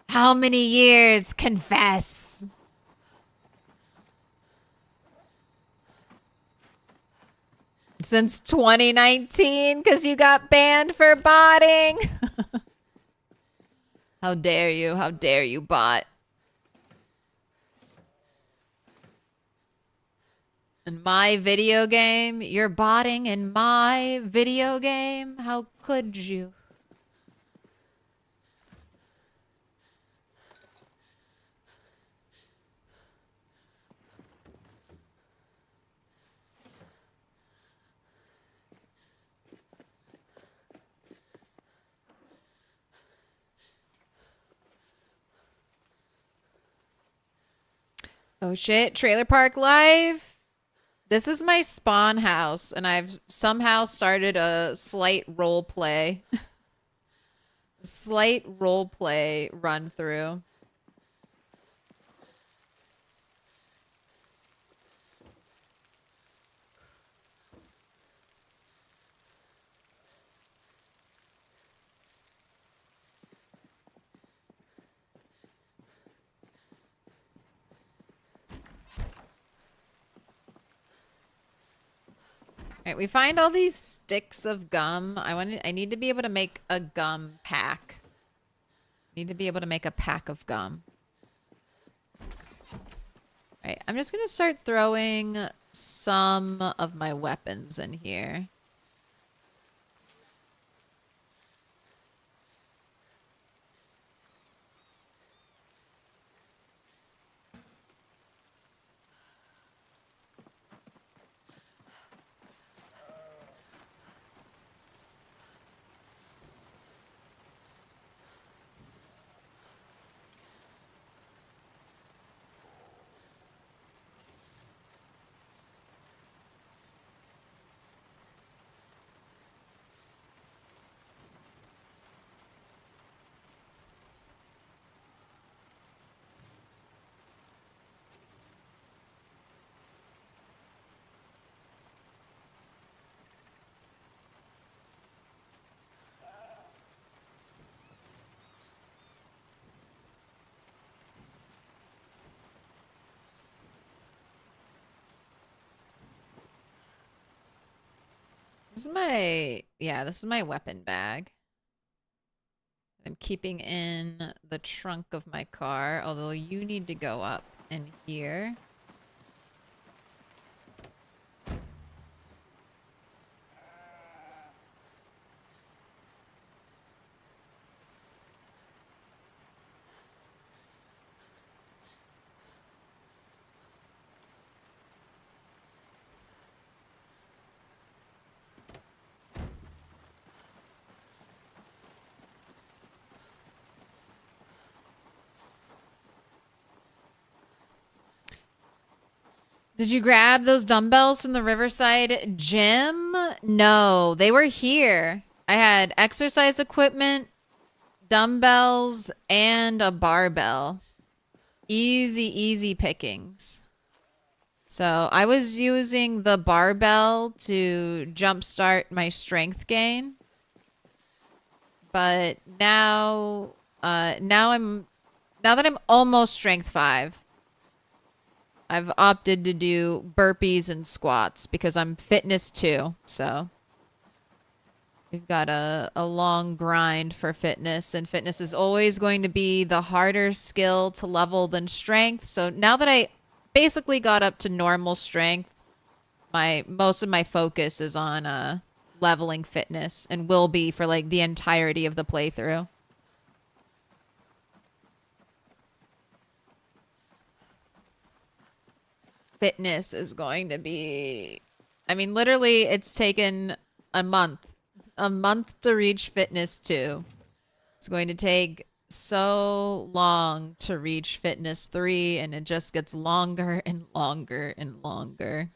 [SPEAKER 1] How many years? Confess. Since 2019, because you got banned for botting. How dare you? How dare you, bot? In my video game? You're botting in my video game? How could you? Oh shit, Trailer Park Live. This is my spawn house, and I've somehow started a slight role play. Slight role play run through. Alright, we find all these sticks of gum. I need to be able to make a gum pack. Need to be able to make a pack of gum. Alright, I'm just gonna start throwing some of my weapons in here. This is my weapon bag. I'm keeping in the trunk of my car, although you need to go up in here. Did you grab those dumbbells from the Riverside gym? No, they were here. I had exercise equipment, dumbbells, and a barbell. Easy, easy pickings. So I was using the barbell to jumpstart my strength gain. But now that I'm almost strength 5, I've opted to do burpees and squats because I'm fitness 2. So we've got a long grind for fitness, and fitness is always going to be the harder skill to level than strength. So now that I basically got up to normal strength, most of my focus is on leveling fitness, and will be for like the entirety of the playthrough. Fitness is going to be, I mean, literally it's taken a month. A month to reach fitness 2. It's going to take so long to reach fitness 3, and it just gets longer and longer and longer.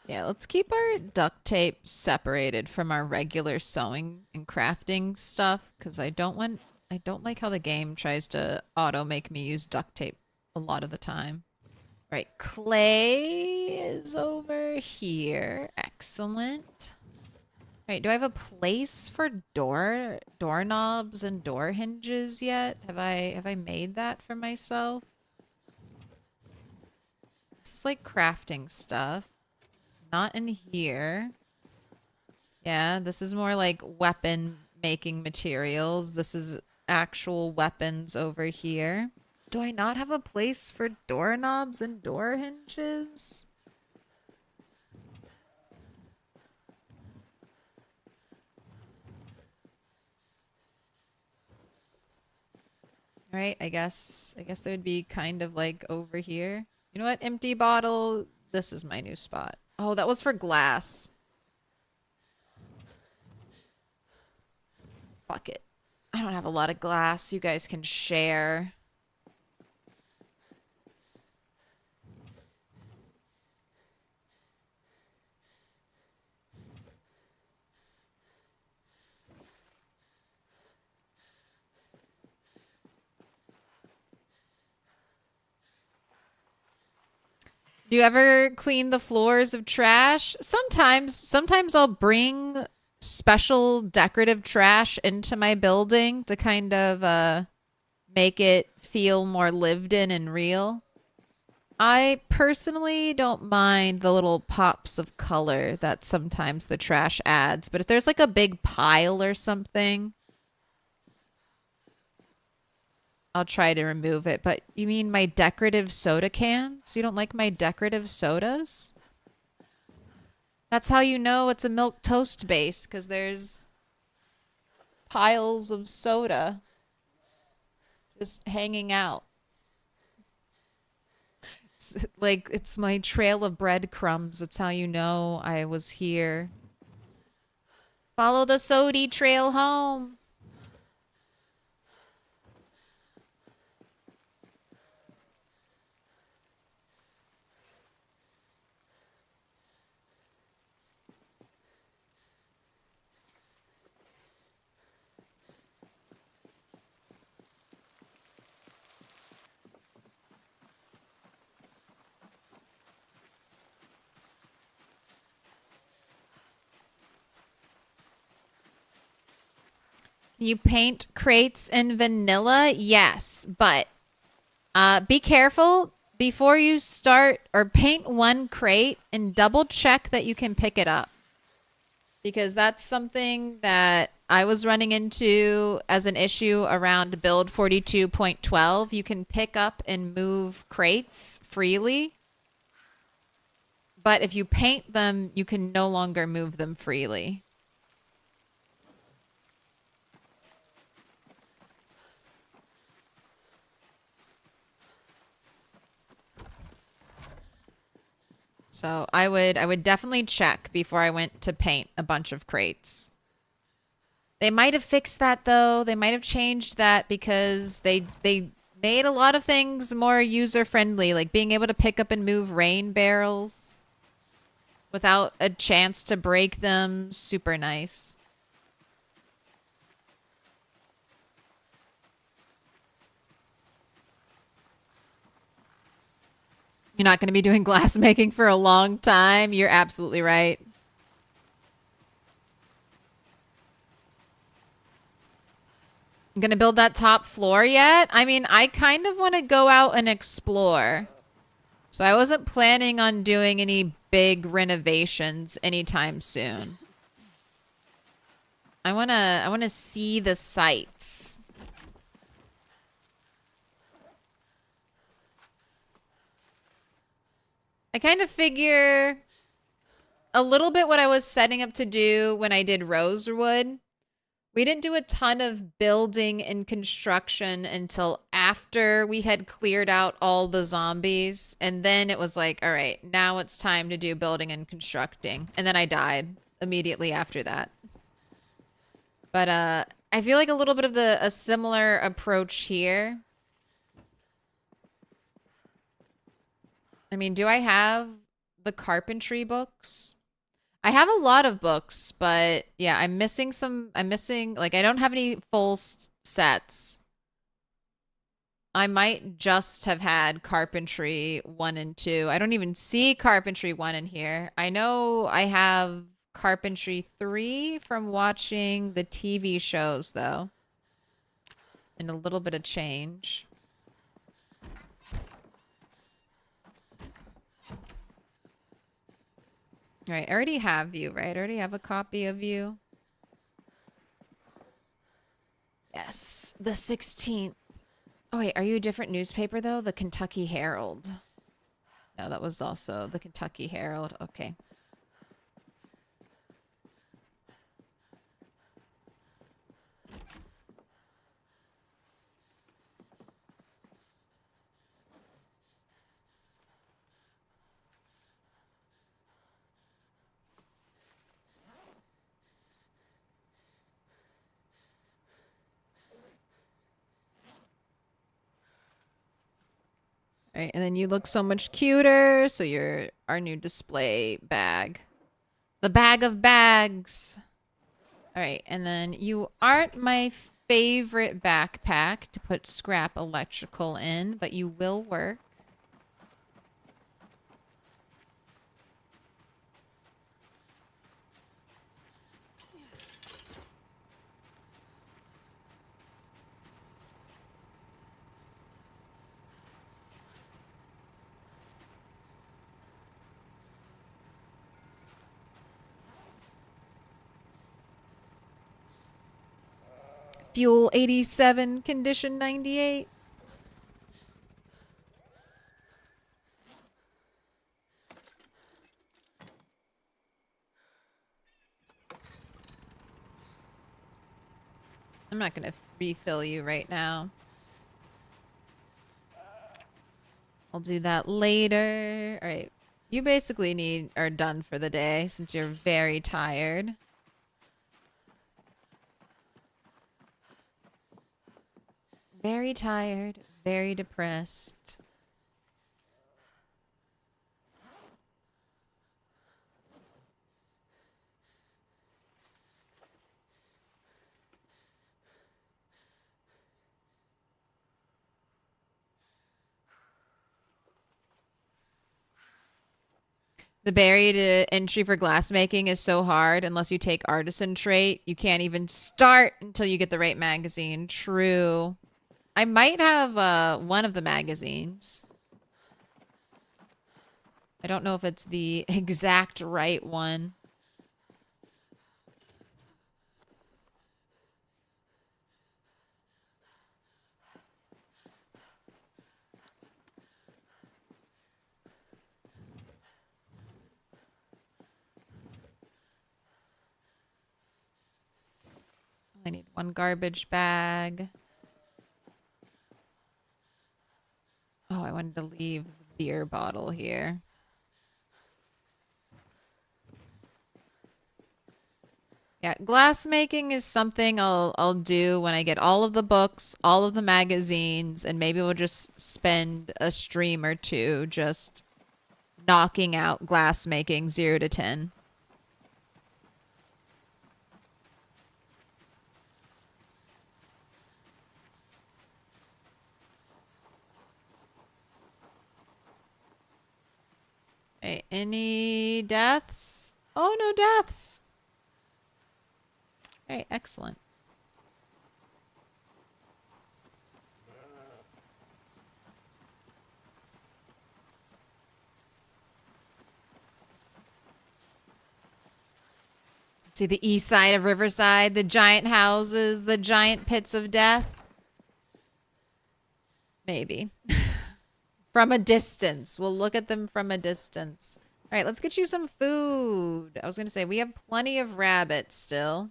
[SPEAKER 1] Yeah, let's keep our duct tape separated from our regular sewing and crafting stuff, because I don't like how the game tries to auto make me use duct tape a lot of the time. Right, clay is over here. Excellent. Right, do I have a place for doorknobs and door hinges yet? Have I made that for myself? This is like crafting stuff. Not in here. Yeah, this is more like weapon making materials. This is actual weapons over here. Do I not have a place for doorknobs and door hinges? All right, I guess they would be kind of like over here. You know what? Empty bottle. This is my new spot. Oh, that was for glass. Fuck it. I don't have a lot of glass. You guys can share. Do you ever clean the floors of trash? Sometimes I'll bring special decorative trash into my building to kind of make it feel more lived in and real. I personally don't mind the little pops of color that sometimes the trash adds, but if there's like a big pile or something, I'll try to remove it. But you mean my decorative soda cans? You don't like my decorative sodas? That's how you know it's a Milquetoast base, because there's piles of soda just hanging out. It's like, it's my trail of breadcrumbs. It's how you know I was here. Follow the sody trail home. You paint crates in vanilla? Yes, but be careful before you start, or paint one crate and double check that you can pick it up. Because that's something that I was running into as an issue around build 42.12. You can pick up and move crates freely. But if you paint them, you can no longer move them freely. So I would definitely check before I went to paint a bunch of crates. They might have fixed that though. They might have changed that because they made a lot of things more user friendly, like being able to pick up and move rain barrels without a chance to break them. Super nice. You're not going to be doing glass making for a long time. You're absolutely right. Gonna build that top floor yet? I mean, I kind of want to go out and explore. So I wasn't planning on doing any big renovations anytime soon. I wanna see the sights. I kind of figure a little bit what I was setting up to do when I did Rosewood. We didn't do a ton of building and construction until after we had cleared out all the zombies. And then it was like, all right, now it's time to do building and constructing. And then I died immediately after that. But I feel like a little bit of a similar approach here. I mean, do I have the carpentry books? I have a lot of books, but yeah, I'm missing, like, I don't have any full sets. I might just have had Carpentry 1 and 2. I don't even see Carpentry 1 in here. I know I have Carpentry 3 from watching the TV shows, though. And a little bit of change. All right, I already have you, right? I already have a copy of you. Yes, the 16th. Oh, wait, are you a different newspaper, though? The Kentucky Herald. No, that was also the Kentucky Herald. Okay. All right, and then you look so much cuter, so you're our new display bag. The bag of bags. All right, and then you aren't my favorite backpack to put scrap electrical in, but you will work. Fuel 87, condition 98. I'm not going to refill you right now. I'll do that later. All right. You basically are done for the day since you're very tired. Very tired, very depressed. The buried entry for glassmaking is so hard unless you take artisan trait. You can't even start until you get the right magazine. True. I might have one of the magazines. I don't know if it's the exact right one. I need one garbage bag. Oh, I wanted to leave the beer bottle here. Yeah, glass making is something I'll do when I get all of the books, all of the magazines, and maybe we'll just spend a stream or two just knocking out glass making 0 to 10. Okay, any deaths? Oh, no deaths. All right, excellent. See the east side of Riverside, the giant houses, the giant pits of death. Maybe. From a distance. We'll look at them from a distance. All right, let's get you some food. I was going to say, we have plenty of rabbits still.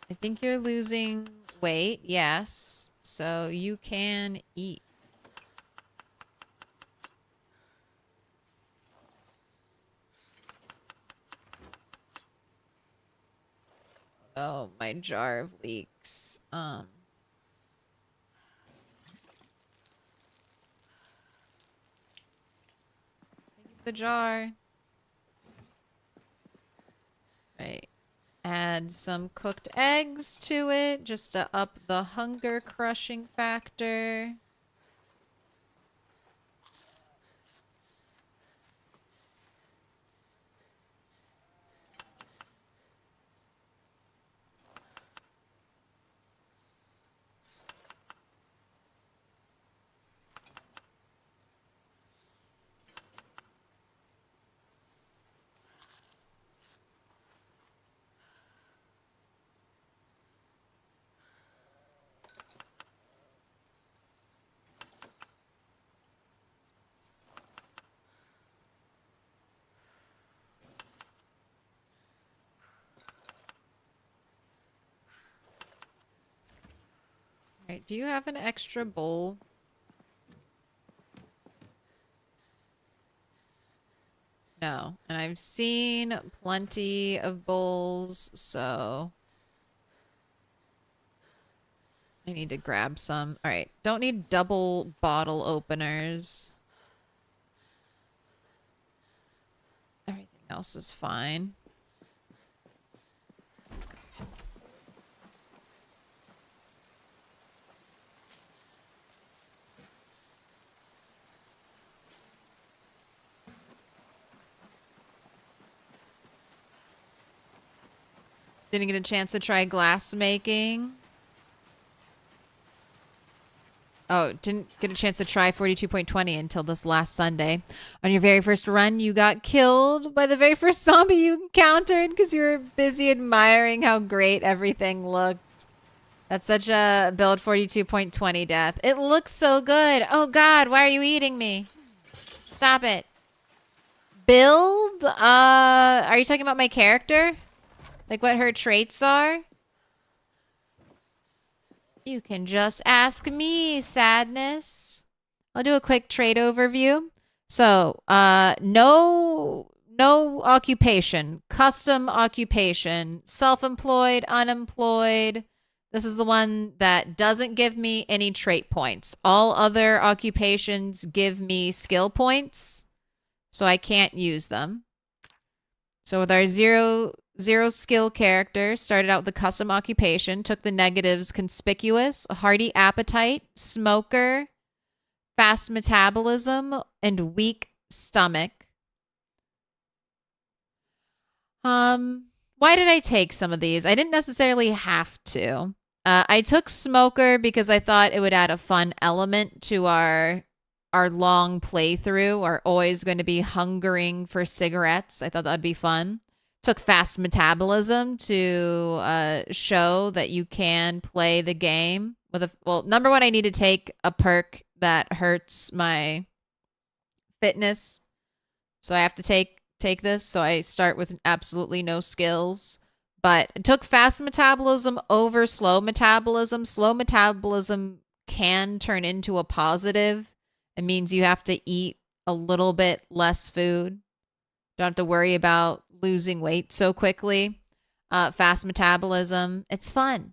[SPEAKER 1] I think you're losing weight. Yes. So you can eat. Oh, my jar of leeks. The jar. Right. Add some cooked eggs to it just to up the hunger crushing factor. Right, do you have an extra bowl? No, and I've seen plenty of bowls, so I need to grab some. All right, don't need double bottle openers. Everything else is fine. Didn't get a chance to try glass making. Oh, didn't get a chance to try 42.20 until this last Sunday. On your very first run, you got killed by the very first zombie you encountered because you were busy admiring how great everything looked. That's such a build 42.20 death. It looks so good. Oh God, why are you eating me? Stop it. Build? Are you talking about my character? Like what her traits are? You can just ask me, Sadness. I'll do a quick trait overview. So, no occupation, custom occupation, self-employed, unemployed. This is the one that doesn't give me any trait points. All other occupations give me skill points, so I can't use them. So with our zero skill character, started out with the custom occupation, took the negatives conspicuous, a hearty appetite, smoker, fast metabolism, and weak stomach. Why did I take some of these? I didn't necessarily have to. I took smoker because I thought it would add a fun element to our long playthrough. Are always going to be hungering for cigarettes. I thought that would be fun. Took fast metabolism to show that you can play the game with a number one, I need to take a perk that hurts my fitness, so I have to take this. So I start with absolutely no skills, but it took fast metabolism over slow metabolism. Slow metabolism can turn into a positive. It means you have to eat a little bit less food. Don't have to worry about losing weight so quickly. Fast metabolism, it's fun.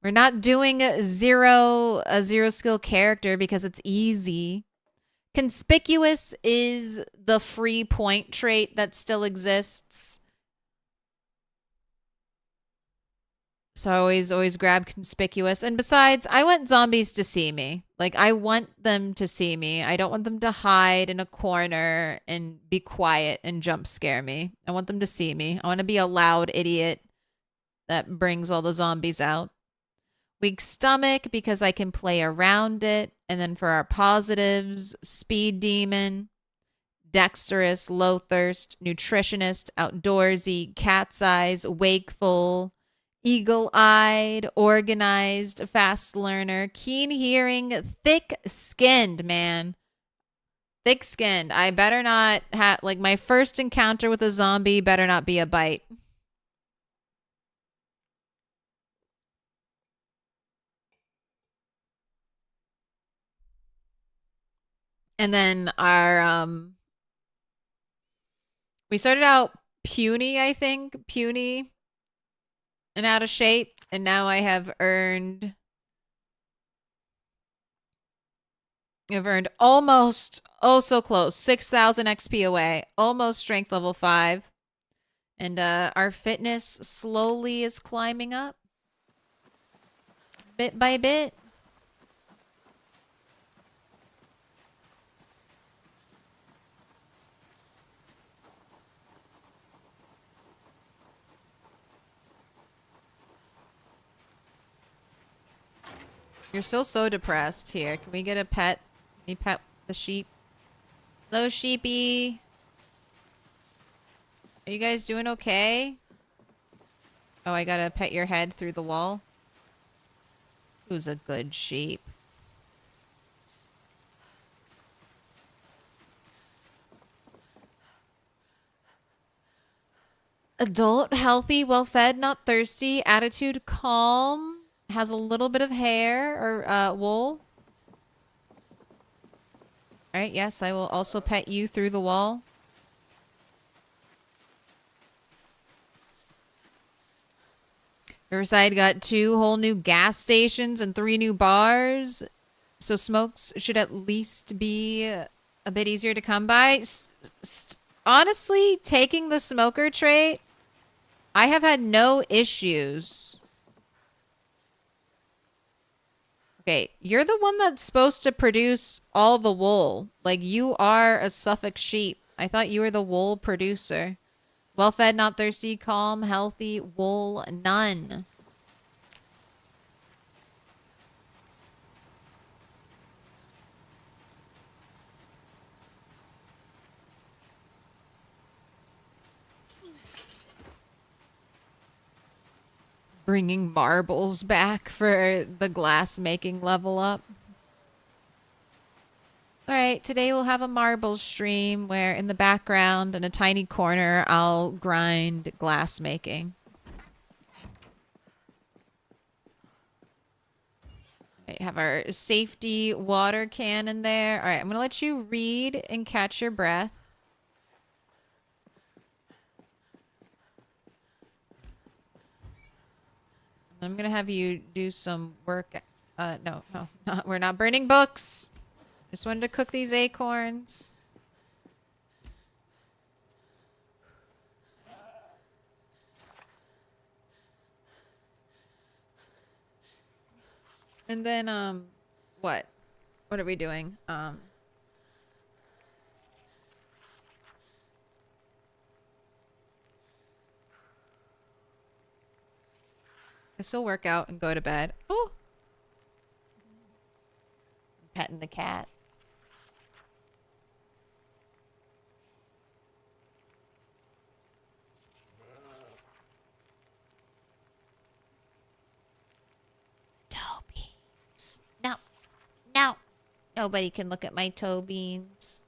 [SPEAKER 1] We're not doing a zero skill character because it's easy. Conspicuous is the free point trait that still exists. So I always grab conspicuous. And besides, I want zombies to see me. Like, I want them to see me. I don't want them to hide in a corner and be quiet and jump scare me. I want them to see me. I want to be a loud idiot that brings all the zombies out. Weak stomach because I can play around it. And then for our positives, speed demon, dexterous, low thirst, nutritionist, outdoorsy, cat's eyes, wakeful, eagle-eyed, organized, fast learner, keen hearing, thick-skinned, man. Thick-skinned. I better not have, like, my first encounter with a zombie better not be a bite. And then we started out puny, I think. Puny and out of shape. And now I've earned almost, oh so close, 6,000 XP away. Almost strength level 5. And our fitness slowly is climbing up. Bit by bit. You're still so depressed here. Can we get a pet? Can you pet the sheep? Hello, sheepy. Are you guys doing okay? Oh, I gotta pet your head through the wall. Who's a good sheep? Adult, healthy, well-fed, not thirsty, attitude calm. Has a little bit of hair or wool. All right, yes, I will also pet you through the wall. Riverside got 2 whole new gas stations and 3 new bars. So smokes should at least be a bit easier to come by. Honestly, taking the smoker trait, I have had no issues. Okay, you're the one that's supposed to produce all the wool. Like, you are a Suffolk sheep. I thought you were the wool producer. Well-fed, not thirsty, calm, healthy, wool, none. Bringing marbles back for the glass making level up. Alright, today we'll have a marble stream where in the background in a tiny corner I'll grind glass making. Alright, have our safety water can in there. Alright, I'm gonna let you read and catch your breath. I'm gonna have you do some work. No, we're not burning books. Just wanted to cook these acorns. And then, what? What are we doing? I still work out and go to bed. Oh! Petting the cat. Toe beans. No. No. Nobody can look at my toe beans.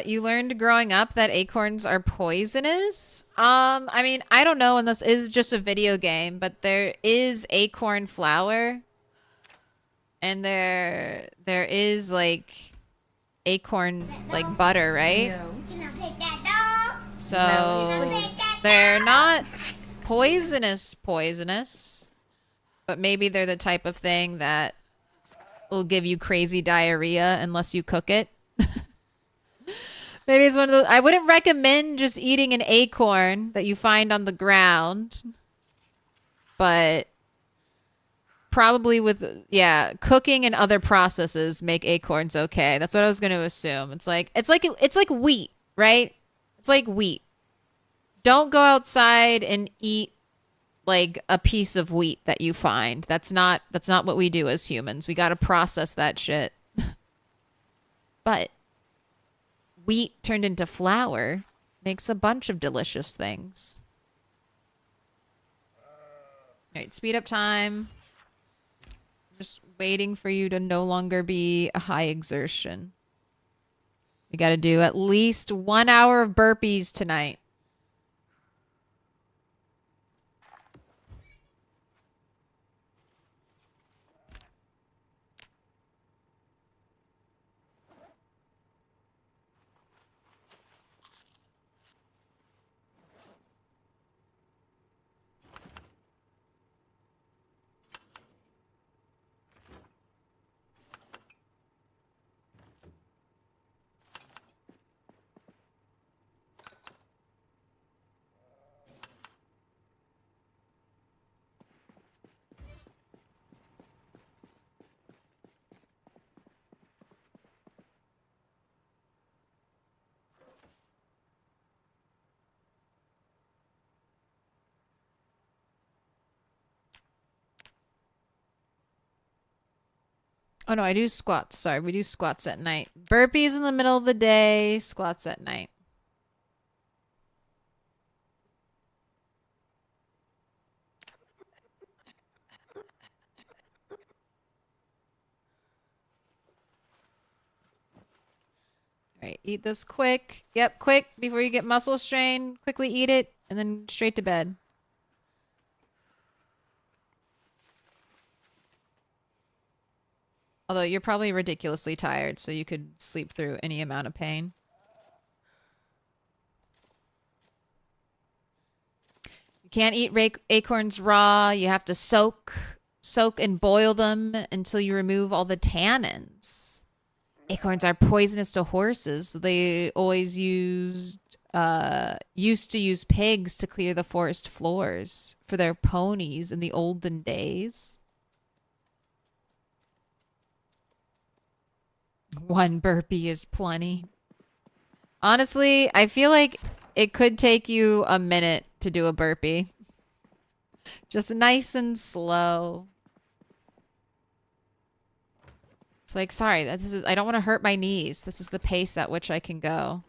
[SPEAKER 1] You learned growing up that acorns are poisonous? I mean, I don't know, and this is just a video game, but there is acorn flour. And there is, like, acorn, like, butter, right?
[SPEAKER 3] Can I pet that dog?
[SPEAKER 1] So, they're not poisonous, but maybe they're the type of thing that will give you crazy diarrhea unless you cook it. Maybe it's one of those. I wouldn't recommend just eating an acorn that you find on the ground. But probably with, yeah, cooking and other processes make acorns okay. That's what I was going to assume. It's like wheat, right? It's like wheat. Don't go outside and eat like a piece of wheat that you find. That's not what we do as humans. We got to process that shit. But wheat turned into flour makes a bunch of delicious things. All right, speed up time. Just waiting for you to no longer be a high exertion. We got to do at least 1 hour of burpees tonight. Oh no, I do squats. Sorry, we do squats at night. Burpees in the middle of the day, squats at night. All right, eat this quick. Yep, quick before you get muscle strain. Quickly eat it and then straight to bed. Although you're probably ridiculously tired, so you could sleep through any amount of pain. You can't eat acorns raw. You have to soak and boil them until you remove all the tannins. Acorns are poisonous to horses, so they always used to use pigs to clear the forest floors for their ponies in the olden days. One burpee is plenty. Honestly, I feel like it could take you a minute to do a burpee. Just nice and slow. It's like, sorry, I don't want to hurt my knees. This is the pace at which I can go.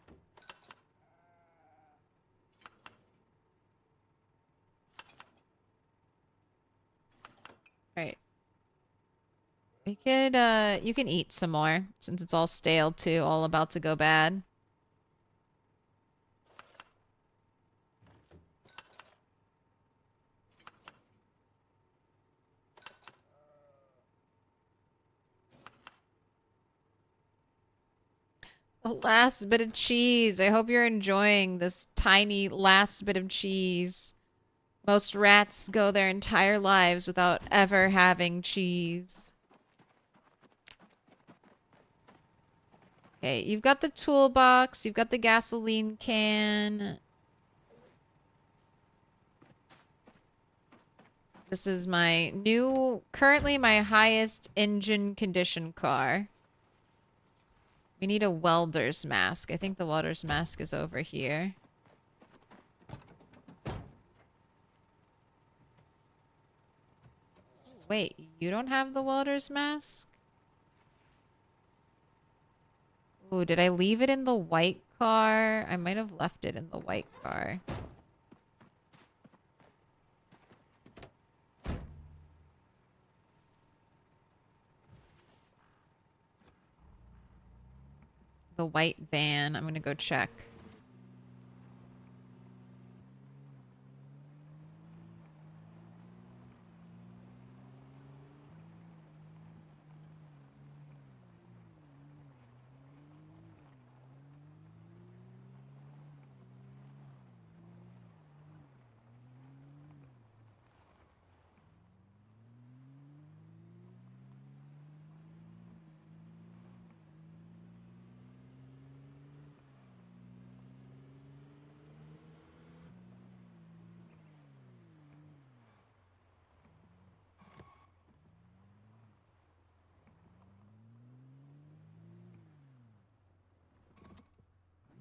[SPEAKER 1] All right. We could, you can eat some more since it's all stale too, all about to go bad. The last bit of cheese. I hope you're enjoying this tiny last bit of cheese. Most rats go their entire lives without ever having cheese. Okay, you've got the toolbox. You've got the gasoline can. This is my currently my highest engine condition car. We need a welder's mask. I think the welder's mask is over here. Wait, you don't have the welder's mask? Ooh, did I leave it in the white car? I might have left it in the white car. The white van. I'm gonna go check.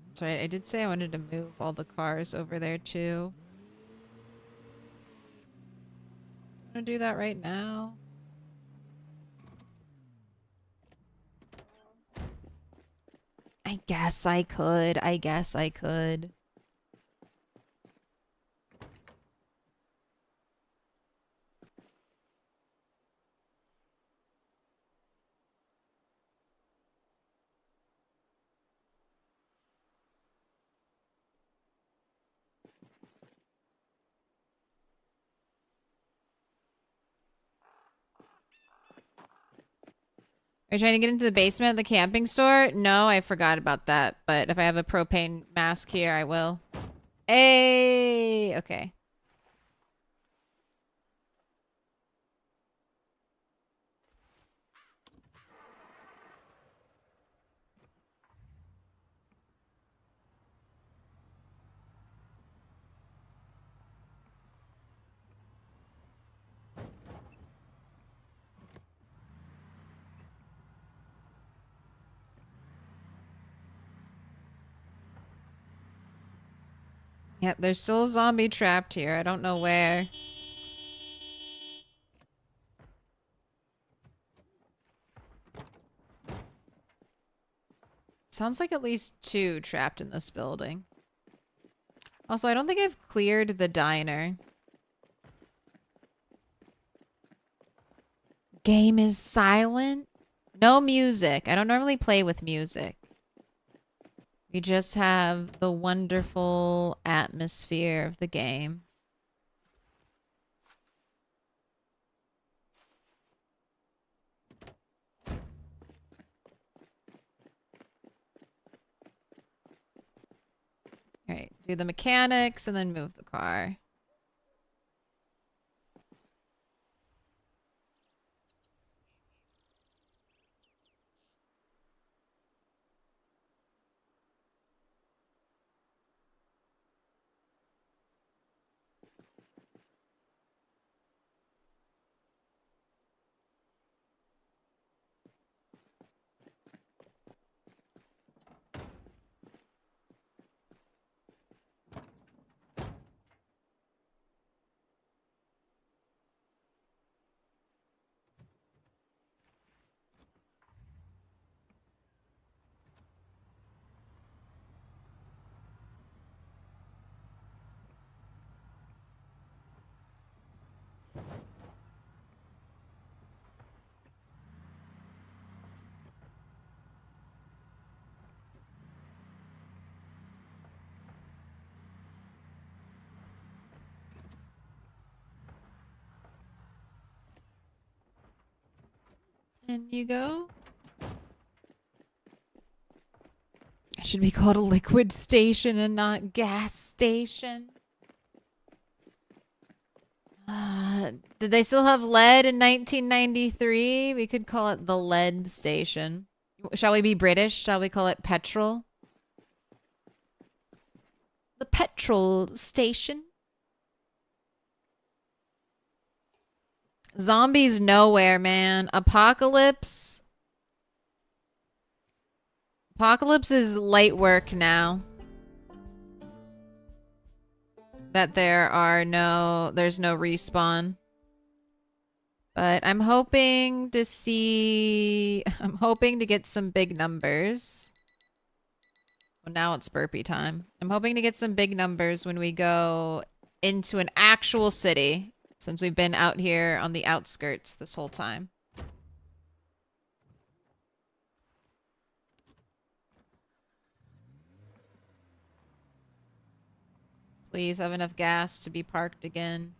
[SPEAKER 1] That's right. I did say I wanted to move all the cars over there too. I'm gonna do that right now. I guess I could. I guess I could. Are you trying to get into the basement of the camping store? No, I forgot about that. But if I have a propane mask here, I will. Hey! Okay. Yep, there's still a zombie trapped here. I don't know where. Sounds like at least 2 trapped in this building. Also, I don't think I've cleared the diner. Game is silent. No music. I don't normally play with music. We just have the wonderful atmosphere of the game. All right, do the mechanics and then move the car. And you go. It should be called a liquid station and not gas station. Did they still have lead in 1993? We could call it the lead station. Shall we be British? Shall we call it petrol? The petrol station. Zombies nowhere, man. Apocalypse. Apocalypse is light work now. That there's no respawn. But I'm hoping to get some big numbers. Well, now it's burpee time. I'm hoping to get some big numbers when we go into an actual city, since we've been out here on the outskirts this whole time. Please have enough gas to be parked again.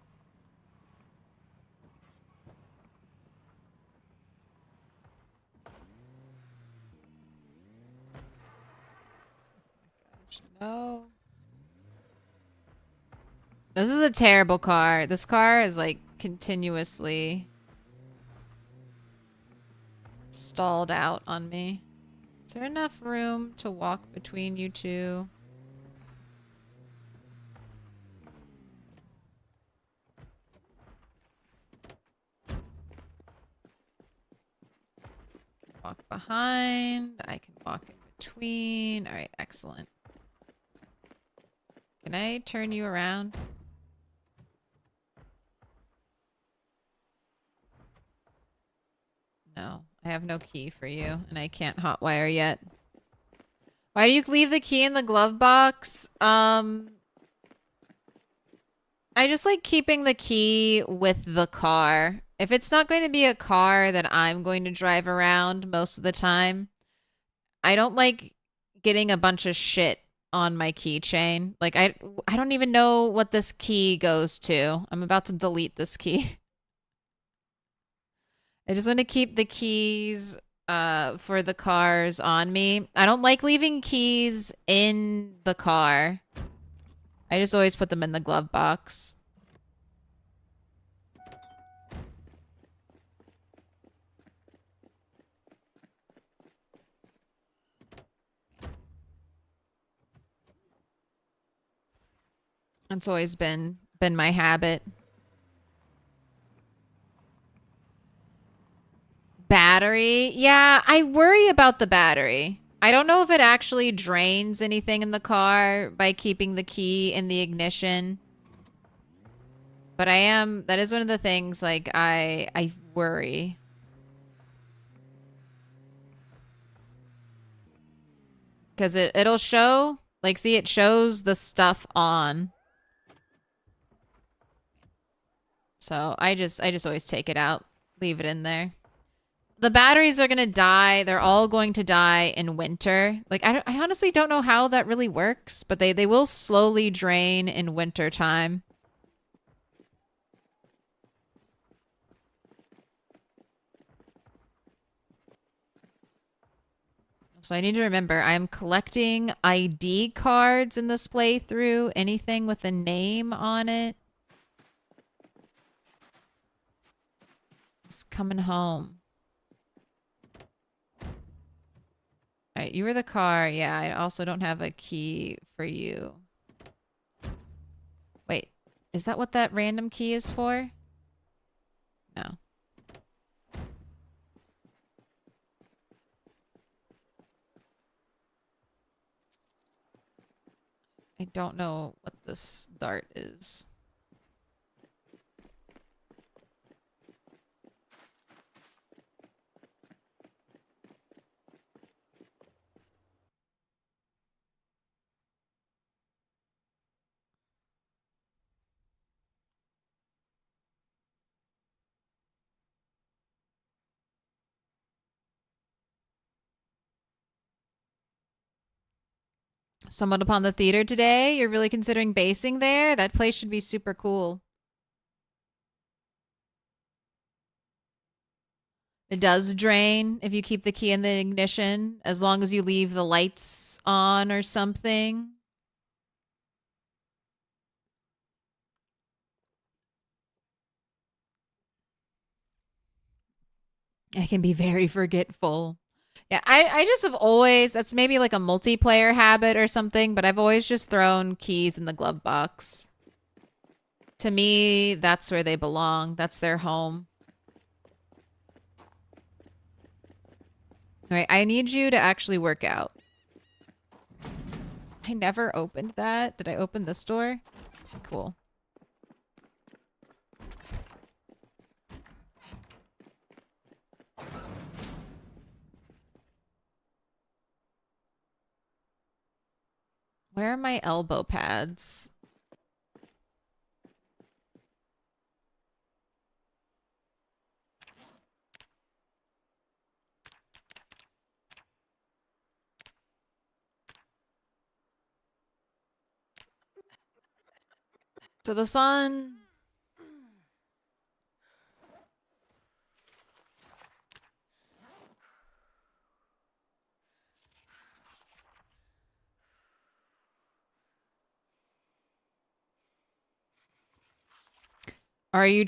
[SPEAKER 1] No. This is a terrible car. This car is like continuously stalled out on me. Is there enough room to walk between you two? Walk behind. I can walk in between. All right, excellent. Can I turn you around? No, I have no key for you, and I can't hotwire yet. Why do you leave the key in the glove box? I just like keeping the key with the car. If it's not going to be a car that I'm going to drive around most of the time, I don't like getting a bunch of shit on my keychain. Like I don't even know what this key goes to. I'm about to delete this key. I just want to keep the keys for the cars on me. I don't like leaving keys in the car. I just always put them in the glove box. That's always been my habit. Battery? Yeah, I worry about the battery. I don't know if it actually drains anything in the car by keeping the key in the ignition. But that is one of the things, like, I worry. Because it'll show, like, see, it shows the stuff on. So I just always take it out, leave it in there. The batteries are going to die. They're all going to die in winter. Like, I honestly don't know how that really works, but they will slowly drain in winter time. So I need to remember, I'm collecting ID cards in this playthrough. Anything with a name on it. It's coming home. Alright, you were the car. Yeah, I also don't have a key for you. Wait, is that what that random key is for? No. I don't know what this dart is. Stumbled upon the theater today. You're really considering basing there? That place should be super cool. It does drain if you keep the key in the ignition, as long as you leave the lights on or something. I can be very forgetful. Yeah, I just have always, that's maybe like a multiplayer habit or something, but I've always just thrown keys in the glove box. To me, that's where they belong. That's their home. All right, I need you to actually work out. I never opened that. Did I open this door? Cool. Where are my elbow pads? To the sun. Are you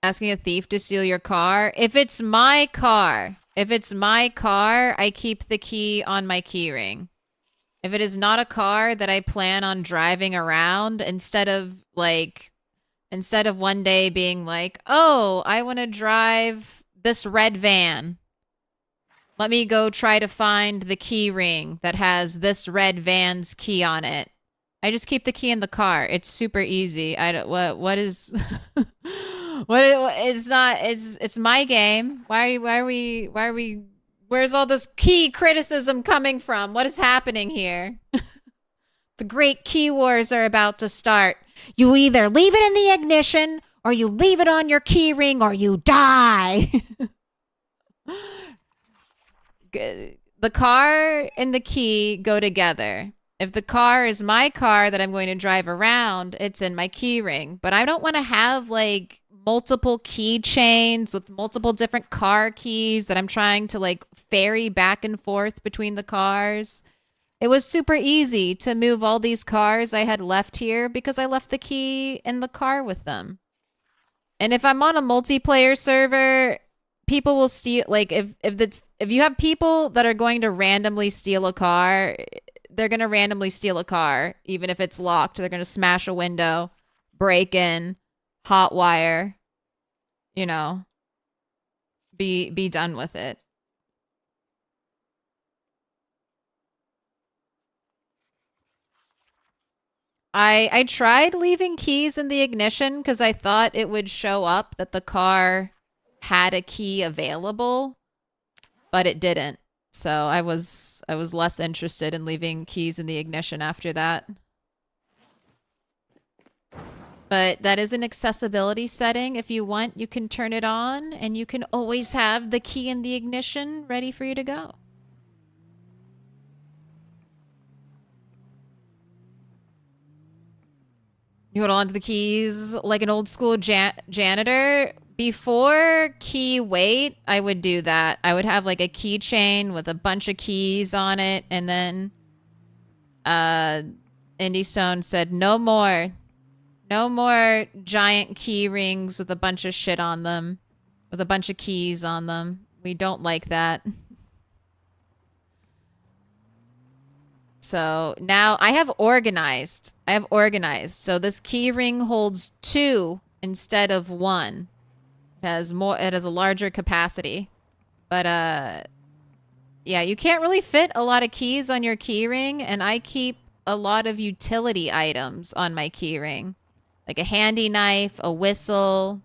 [SPEAKER 1] asking a thief to steal your car? If it's my car, I keep the key on my keyring. If it is not a car that I plan on driving around, instead of one day being like, oh, I want to drive this red van. Let me go try to find the key ring that has this red van's key on it. I just keep the key in the car. It's super easy. What is It's not. It's my game. Where's all this key criticism coming from? What is happening here? The great key wars are about to start. You either leave it in the ignition, or you leave it on your key ring, or you die. The car and the key go together. If the car is my car that I'm going to drive around, it's in my key ring. But I don't want to have like multiple key chains with multiple different car keys that I'm trying to like ferry back and forth between the cars. It was super easy to move all these cars I had left here because I left the key in the car with them. And if I'm on a multiplayer server, people will steal, like if you have people that are going to randomly steal a car, they're going to randomly steal a car even if it's locked. They're going to smash a window, break in, hot wire, you know, be done with it. I tried leaving keys in the ignition because I thought it would show up that the car had a key available, but it didn't. So I was less interested in leaving keys in the ignition after that. But that is an accessibility setting. If you want, you can turn it on and you can always have the key in the ignition ready for you to go. You hold on to the keys like an old school janitor. Before key wait, I would do that. I would have like a keychain with a bunch of keys on it, and then Indy Stone said no more giant key rings with a bunch of shit on them, with a bunch of keys on them. We don't like that. So now I have organized. So this key ring holds 2 instead of 1. It has a larger capacity. But yeah, you can't really fit a lot of keys on your key ring, and I keep a lot of utility items on my key ring. Like a handy knife, a whistle.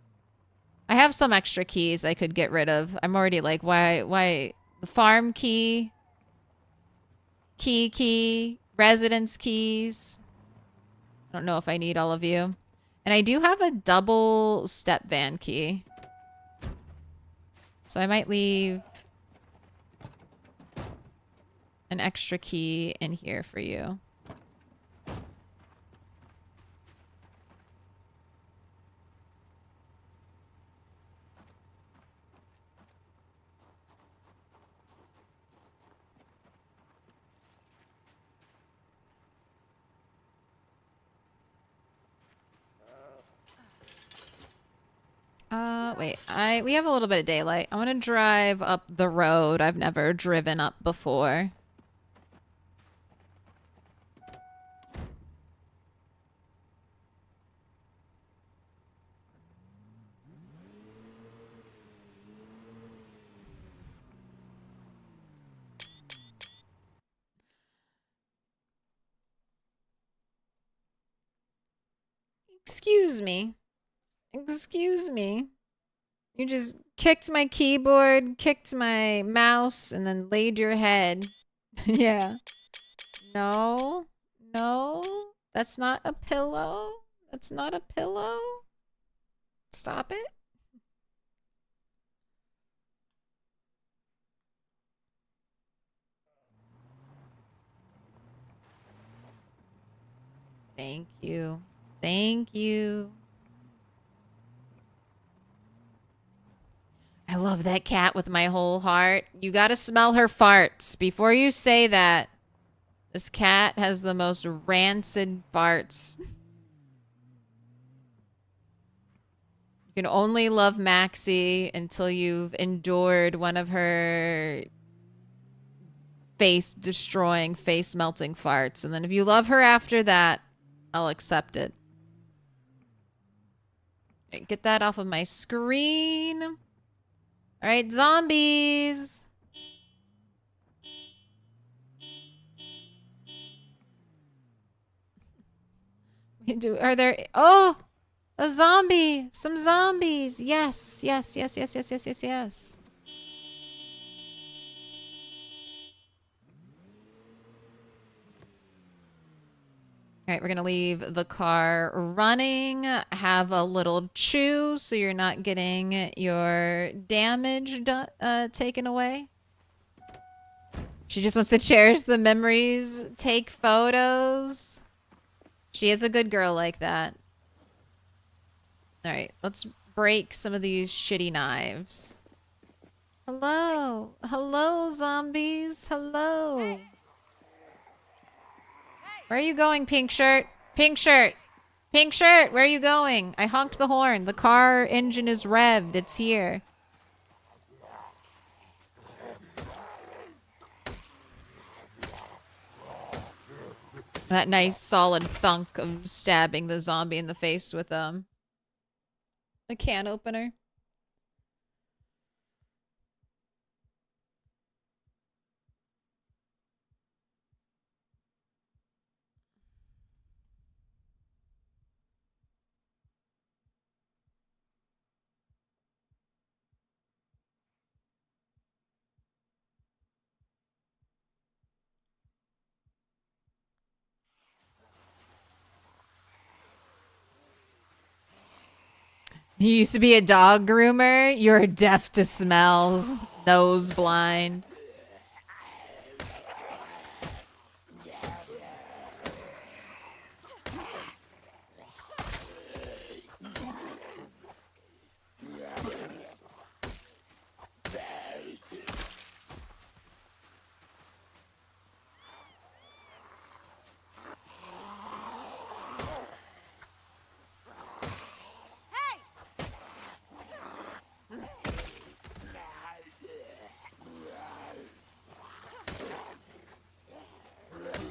[SPEAKER 1] I have some extra keys I could get rid of. I'm already like, why the farm key? Key, residence keys. I don't know if I need all of you. And I do have a double step van key. So I might leave an extra key in here for you. Wait, we have a little bit of daylight. I want to drive up the road I've never driven up before. Excuse me. Excuse me. You just kicked my keyboard, kicked my mouse, and then laid your head. Yeah. No. No. That's not a pillow. That's not a pillow. Stop it. Thank you. Thank you. I love that cat with my whole heart. You gotta smell her farts. Before you say that, this cat has the most rancid farts. You can only love Maxie until you've endured one of her face-destroying, face-melting farts. And then if you love her after that, I'll accept it. Right, get that off of my screen. All right, zombies. Are there... Oh! A zombie! Some zombies! Yes, yes, yes, yes, yes, yes, yes, yes. All right, we're going to leave the car running, have a little chew so you're not getting your damage taken away. She just wants to cherish the memories, take photos. She is a good girl like that. All right, let's break some of these shitty knives. Hello. Hello, zombies. Hello. Where are you going, pink shirt? Pink shirt. Pink shirt, where are you going? I honked the horn. The car engine is revved. It's here. That nice solid thunk of stabbing the zombie in the face with a can opener. You used to be a dog groomer. You're deaf to smells. Nose blind.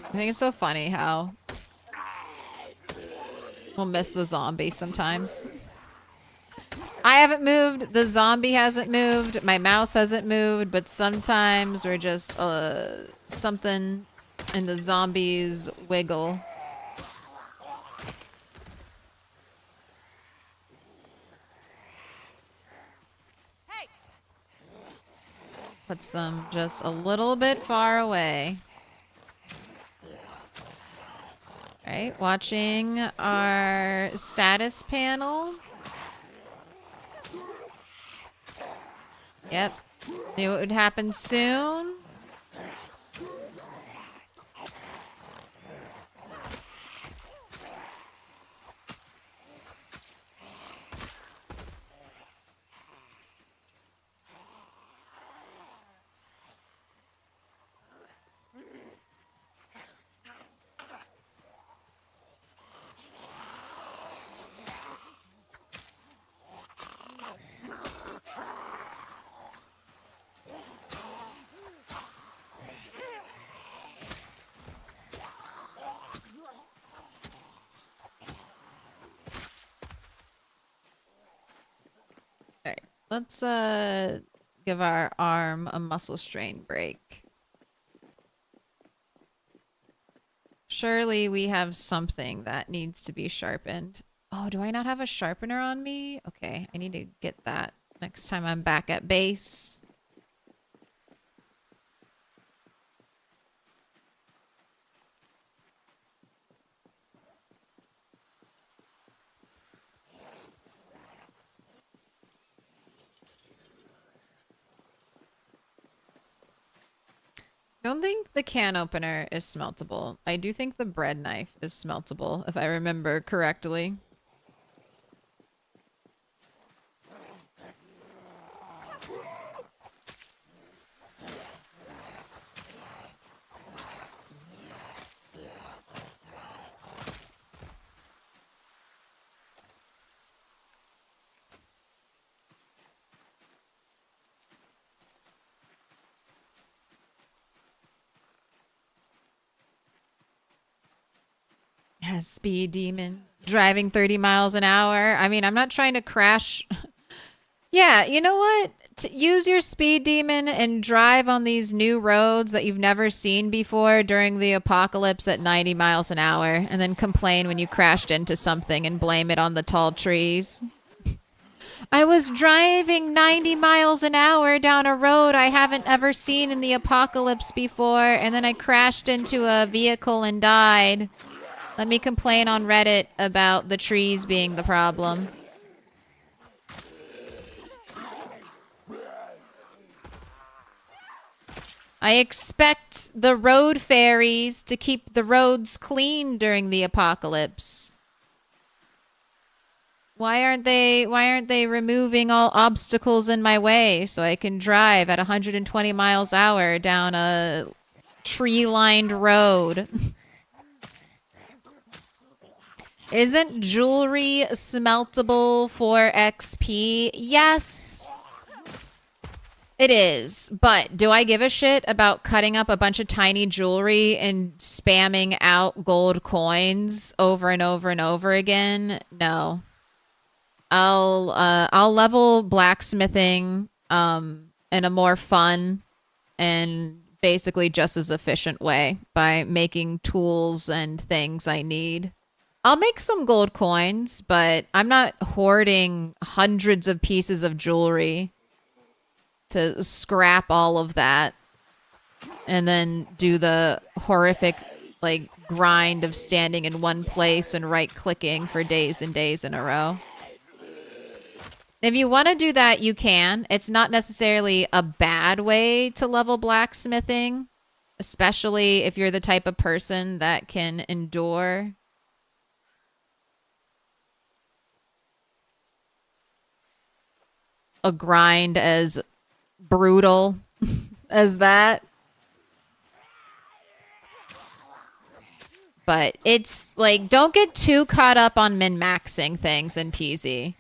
[SPEAKER 1] I think it's so funny how we'll miss the zombie sometimes. I haven't moved. The zombie hasn't moved. My mouse hasn't moved. But sometimes we're just something in the zombies wiggle. Puts them just a little bit far away. Right, watching our status panel. Yep, knew it would happen soon. Let's give our arm a muscle strain break. Surely we have something that needs to be sharpened. Oh, do I not have a sharpener on me? Okay, I need to get that next time I'm back at base. I don't think the can opener is smeltable. I do think the bread knife is smeltable, if I remember correctly. Speed demon. Driving 30 miles an hour. I mean, I'm not trying to crash. Yeah, you know what? use your speed demon and drive on these new roads that you've never seen before during the apocalypse at 90 miles an hour, and then complain when you crashed into something and blame it on the tall trees. I was driving 90 miles an hour down a road I haven't ever seen in the apocalypse before, and then I crashed into a vehicle and died. Let me complain on Reddit about the trees being the problem. I expect the road fairies to keep the roads clean during the apocalypse. Why aren't they removing all obstacles in my way so I can drive at 120 miles an hour down a tree-lined road? Isn't jewelry smeltable for XP? Yes. It is, but do I give a shit about cutting up a bunch of tiny jewelry and spamming out gold coins over and over and over again? No. I'll level blacksmithing in a more fun and basically just as efficient way by making tools and things I need. I'll make some gold coins, but I'm not hoarding hundreds of pieces of jewelry to scrap all of that and then do the horrific like grind of standing in one place and right clicking for days and days in a row. If you want to do that, you can. It's not necessarily a bad way to level blacksmithing, especially if you're the type of person that can endure a grind as brutal as that. But it's like, don't get too caught up on min-maxing things in PZ.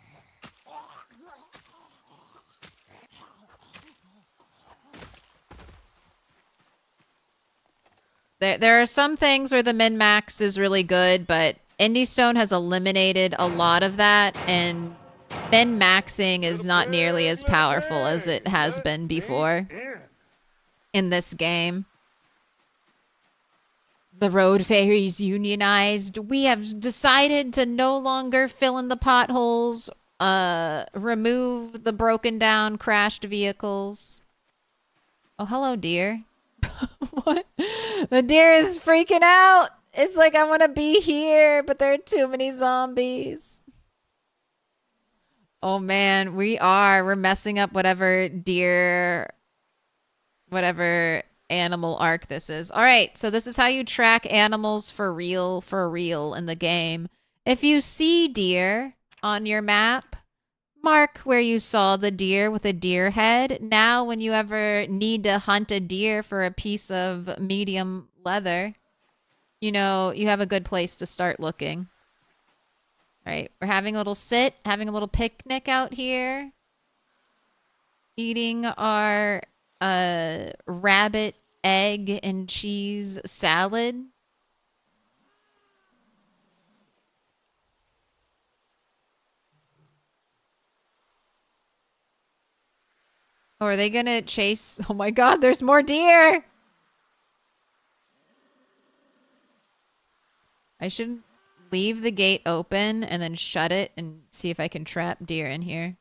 [SPEAKER 1] There are some things where the min-max is really good, but Indie Stone has eliminated a lot of that, and min-maxing is not nearly as powerful as it has been before in this game. The road fairies unionized. We have decided to no longer fill in the potholes, remove the broken down crashed vehicles. Oh, hello, deer. What? The deer is freaking out. It's like, I want to be here, but there are too many zombies. Oh man, we're messing up whatever deer, whatever animal arc this is. All right, so this is how you track animals for real in the game. If you see deer on your map, mark where you saw the deer with a deer head. Now, when you ever need to hunt a deer for a piece of medium leather, you know, you have a good place to start looking. All right, we're having a little having a little picnic out here. Eating our rabbit, egg, and cheese salad. Or are they gonna chase? Oh my god, there's more deer! I should leave the gate open and then shut it and see if I can trap deer in here.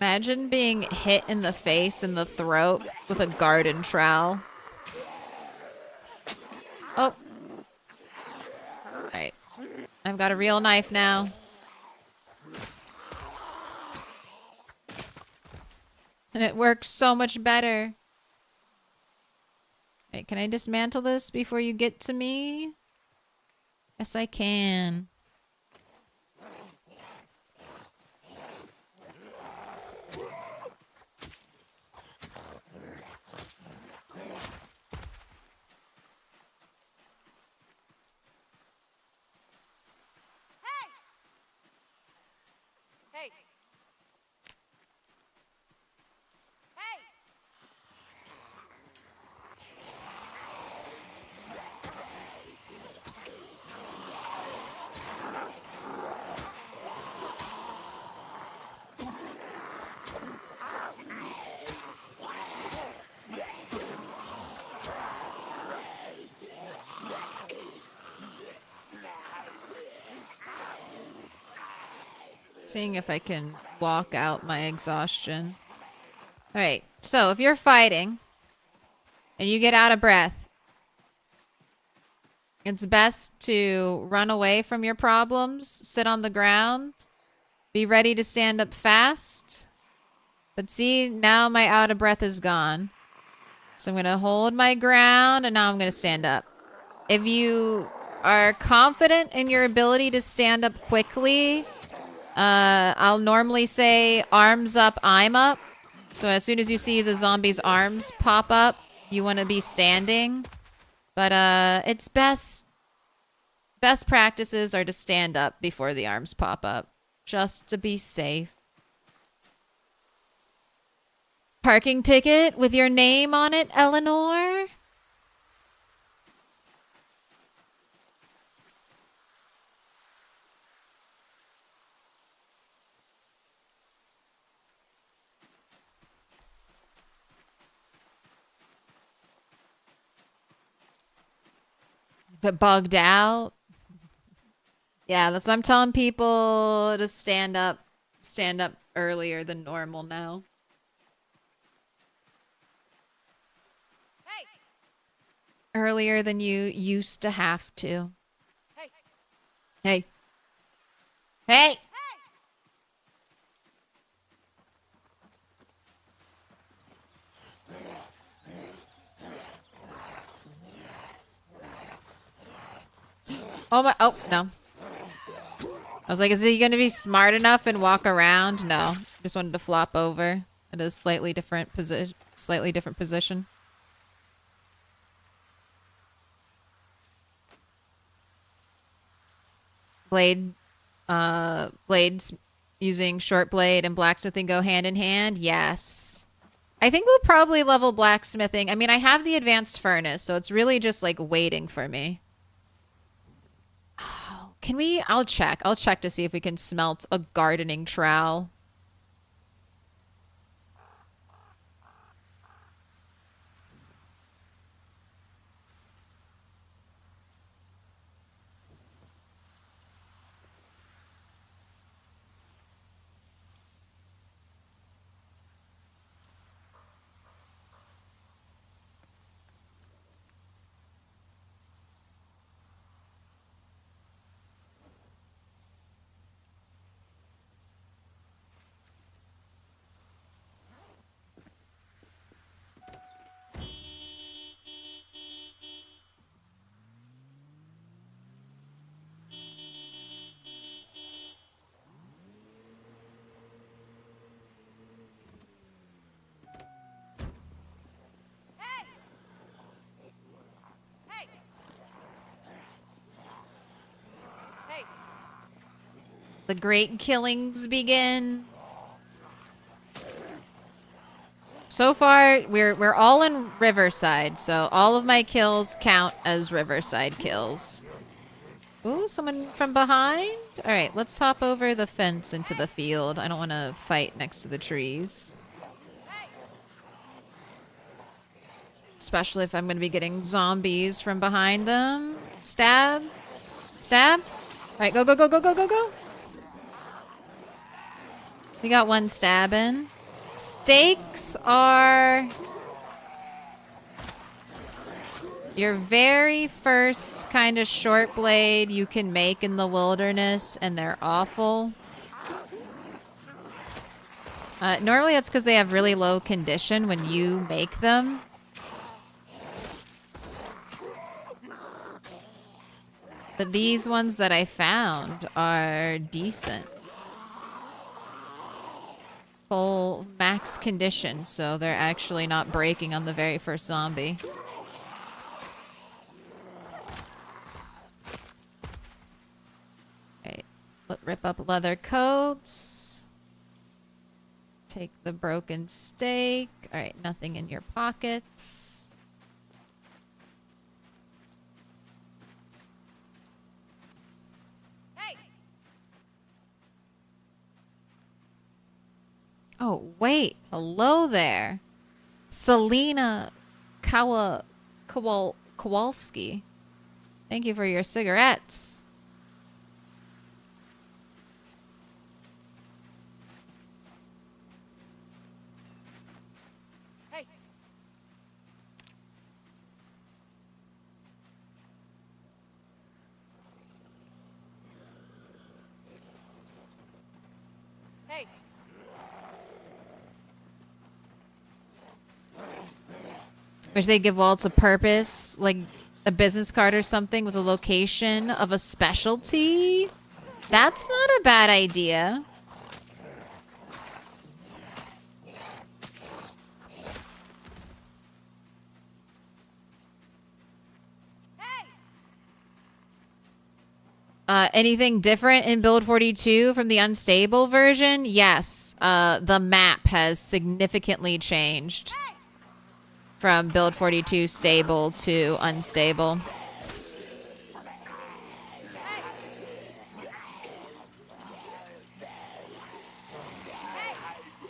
[SPEAKER 1] Imagine being hit in the face and the throat with a garden trowel. Oh. Right. I've got a real knife now. And it works so much better. Wait, can I dismantle this before you get to me? Yes, I can. Seeing if I can walk out my exhaustion. Alright, so if you're fighting and you get out of breath, it's best to run away from your problems, sit on the ground, be ready to stand up fast. But see, now my out of breath is gone. So I'm going to hold my ground and now I'm going to stand up. If you are confident in your ability to stand up quickly, I'll normally say arms up, I'm up. So as soon as you see the zombie's arms pop up, you want to be standing. But it's best practices are to stand up before the arms pop up, just to be safe. Parking ticket with your name on it, Eleanor? But bugged out. Yeah, that's what I'm telling people, to stand up earlier than normal now. Hey. Earlier than you used to have to. Hey. Hey. Hey. Oh my, oh, no. I was like, is he going to be smart enough and walk around? No. Just wanted to flop over at a slightly different position. Blades using short blade and blacksmithing go hand in hand? Yes. I think we'll probably level blacksmithing. I mean, I have the advanced furnace, so it's really just like waiting for me. Can we? I'll check. I'll check to see if we can smelt a gardening trowel. The great killings begin. So far, we're all in Riverside, so all of my kills count as Riverside kills. Ooh, someone from behind? Alright, let's hop over the fence into the field. I don't want to fight next to the trees. Especially if I'm going to be getting zombies from behind them. Stab. Stab. Alright, go, go, go, go, go, go, go. We got one stabbing. Stakes are your very first kind of short blade you can make in the wilderness, and they're awful. Normally that's because they have really low condition when you make them. But these ones that I found are decent. Full max condition, so they're actually not breaking on the very first zombie. Alright, rip up leather coats. Take the broken steak. Alright, nothing in your pockets. Oh, wait. Hello there. Selena Kowalski. Thank you for your cigarettes.
[SPEAKER 7] Hey. Hey.
[SPEAKER 1] Wish they give Waltz a purpose, like a business card or something with a location of a specialty. That's not a bad idea. Anything different in Build 42 from the unstable version? Yes. The map has significantly changed. From Build 42 stable to unstable.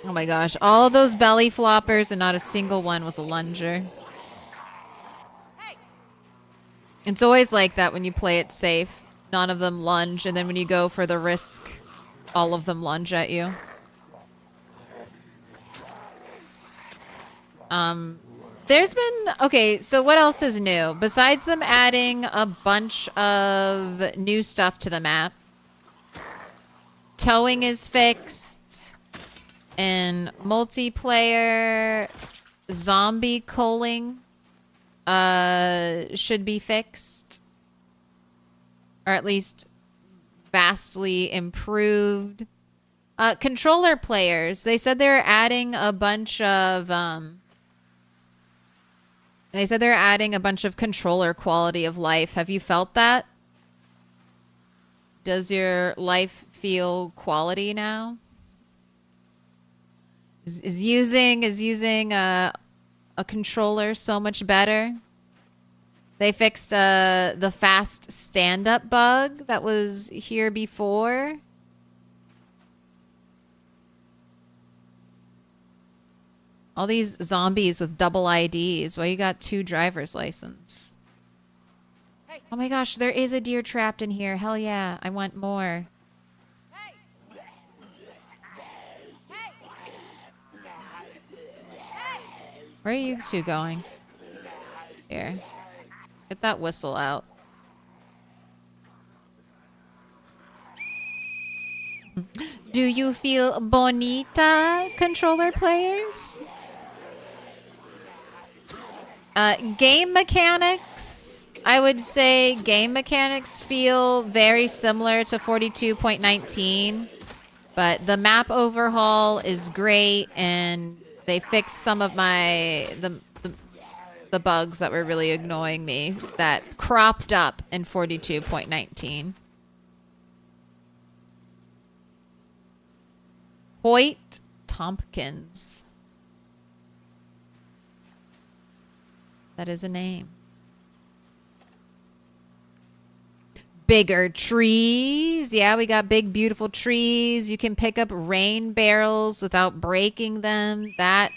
[SPEAKER 1] Oh my gosh. All of those belly floppers and not a single one was a lunger. It's always like that when you play it safe. None of them lunge, and then when you go for the risk, all of them lunge at you. There's been... Okay, so what else is new? Besides them adding a bunch of new stuff to the map. Towing is fixed. And multiplayer zombie culling should be fixed. Or at least vastly improved. Controller players. They said they're adding a bunch of... They said they're adding a bunch of controller quality of life. Have you felt that? Does your life feel quality now? Is using a controller so much better? They fixed the fast stand-up bug that was here before. All these zombies with double IDs. Why you got 2 driver's license? Hey. Oh my gosh, there is a deer trapped in here. Hell yeah, I want more. Hey. Where are you two going? Here. Get that whistle out. Do you feel bonita, controller players? Game mechanics. I would say game mechanics feel very similar to 42.19. But the map overhaul is great, and they fixed some of the bugs that were really annoying me that cropped up in 42.19. Hoyt Tompkins. That is a name. Bigger trees. Yeah, we got big, beautiful trees. You can pick up rain barrels without breaking them. That,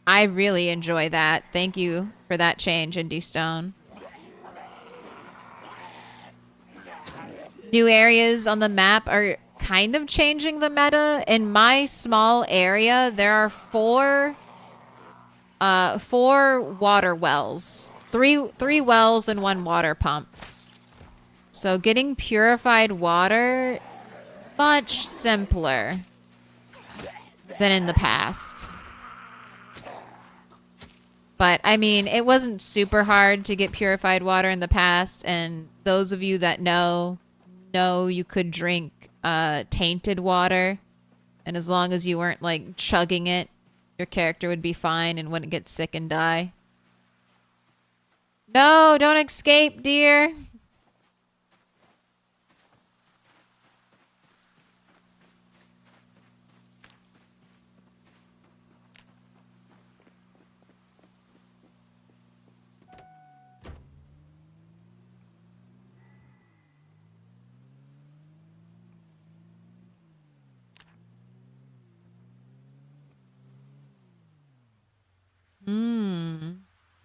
[SPEAKER 1] I really enjoy that. Thank you for that change, Indie Stone. New areas on the map are kind of changing the meta. In my small area, there are four water wells. Three wells and 1 water pump. So getting purified water, much simpler. than in the past. But, I mean, it wasn't super hard to get purified water in the past, and those of you that know you could drink tainted water, and as long as you weren't, like, chugging it, your character would be fine and wouldn't get sick and die. No, don't escape, dear.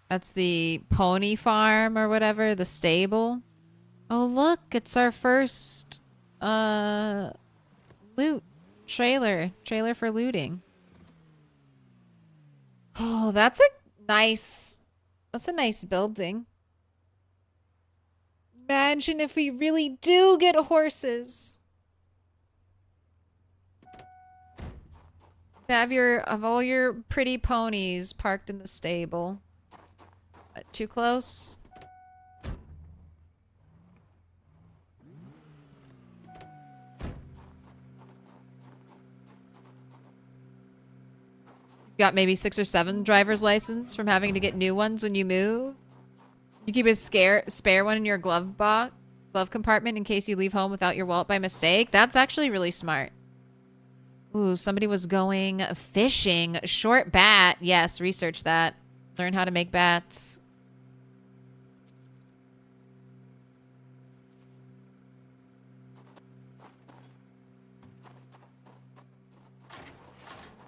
[SPEAKER 1] That's the pony farm or whatever, the stable. Oh, look, it's our first loot trailer for looting. Oh, that's a nice building. Imagine if we really do get horses. Have all your pretty ponies parked in the stable. Too close? Got maybe 6 or 7 driver's license from having to get new ones when you move. You keep a spare one in your glove compartment in case you leave home without your wallet by mistake. That's actually really smart. Ooh, somebody was going fishing. Short bat. Yes, research that. Learn how to make bats.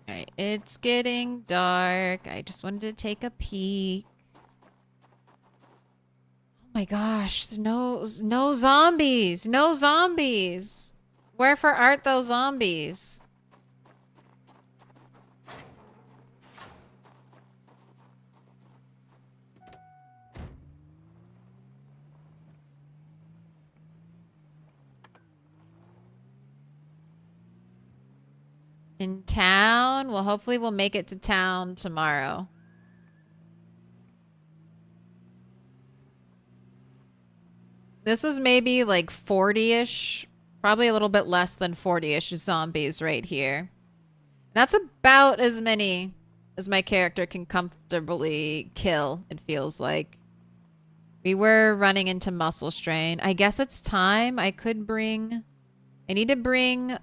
[SPEAKER 1] Alright, it's getting dark. I just wanted to take a peek. Oh my gosh, no zombies! No zombies! Wherefore art thou zombies? In town? Well, hopefully we'll make it to town tomorrow. This was maybe like 40-ish. Probably a little bit less than 40-ish zombies right here. That's about as many as my character can comfortably kill, it feels like. We were running into muscle strain. I guess it's time. I need to bring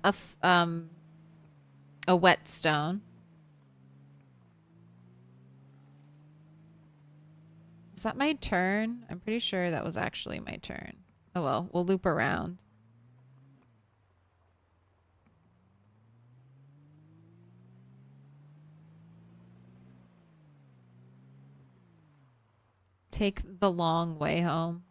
[SPEAKER 1] a whetstone. Is that my turn? I'm pretty sure that was actually my turn. Oh well, we'll loop around. Take the long way home.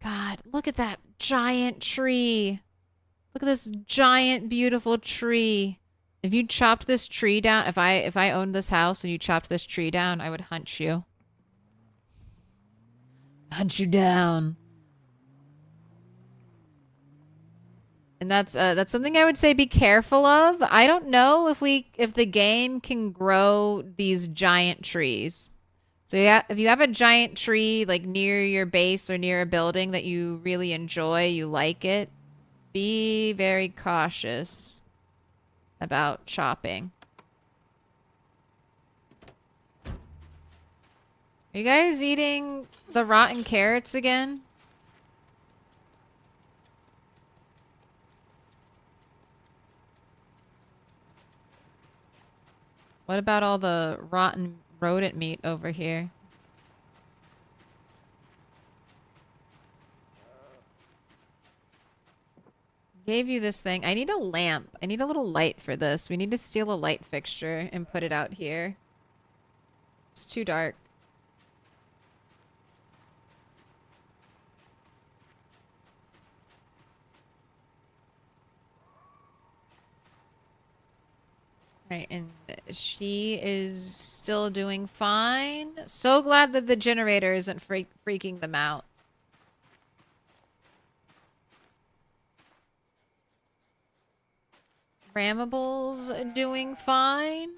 [SPEAKER 1] God, look at that giant tree. Look at this giant, beautiful tree. If you chopped this tree down, if I owned this house and you chopped this tree down, I would hunt you. Hunt you down. And that's something I would say be careful of. I don't know if the game can grow these giant trees. So yeah, if you have a giant tree like near your base or near a building that you really enjoy, you like it, be very cautious about chopping. Are you guys eating the rotten carrots again? What about all the rotten rodent meat over here? Gave you this thing. I need a lamp. I need a little light for this. We need to steal a light fixture and put it out here. It's too dark. Right, and she is still doing fine. So glad that the generator isn't freaking them out. Rammables doing fine.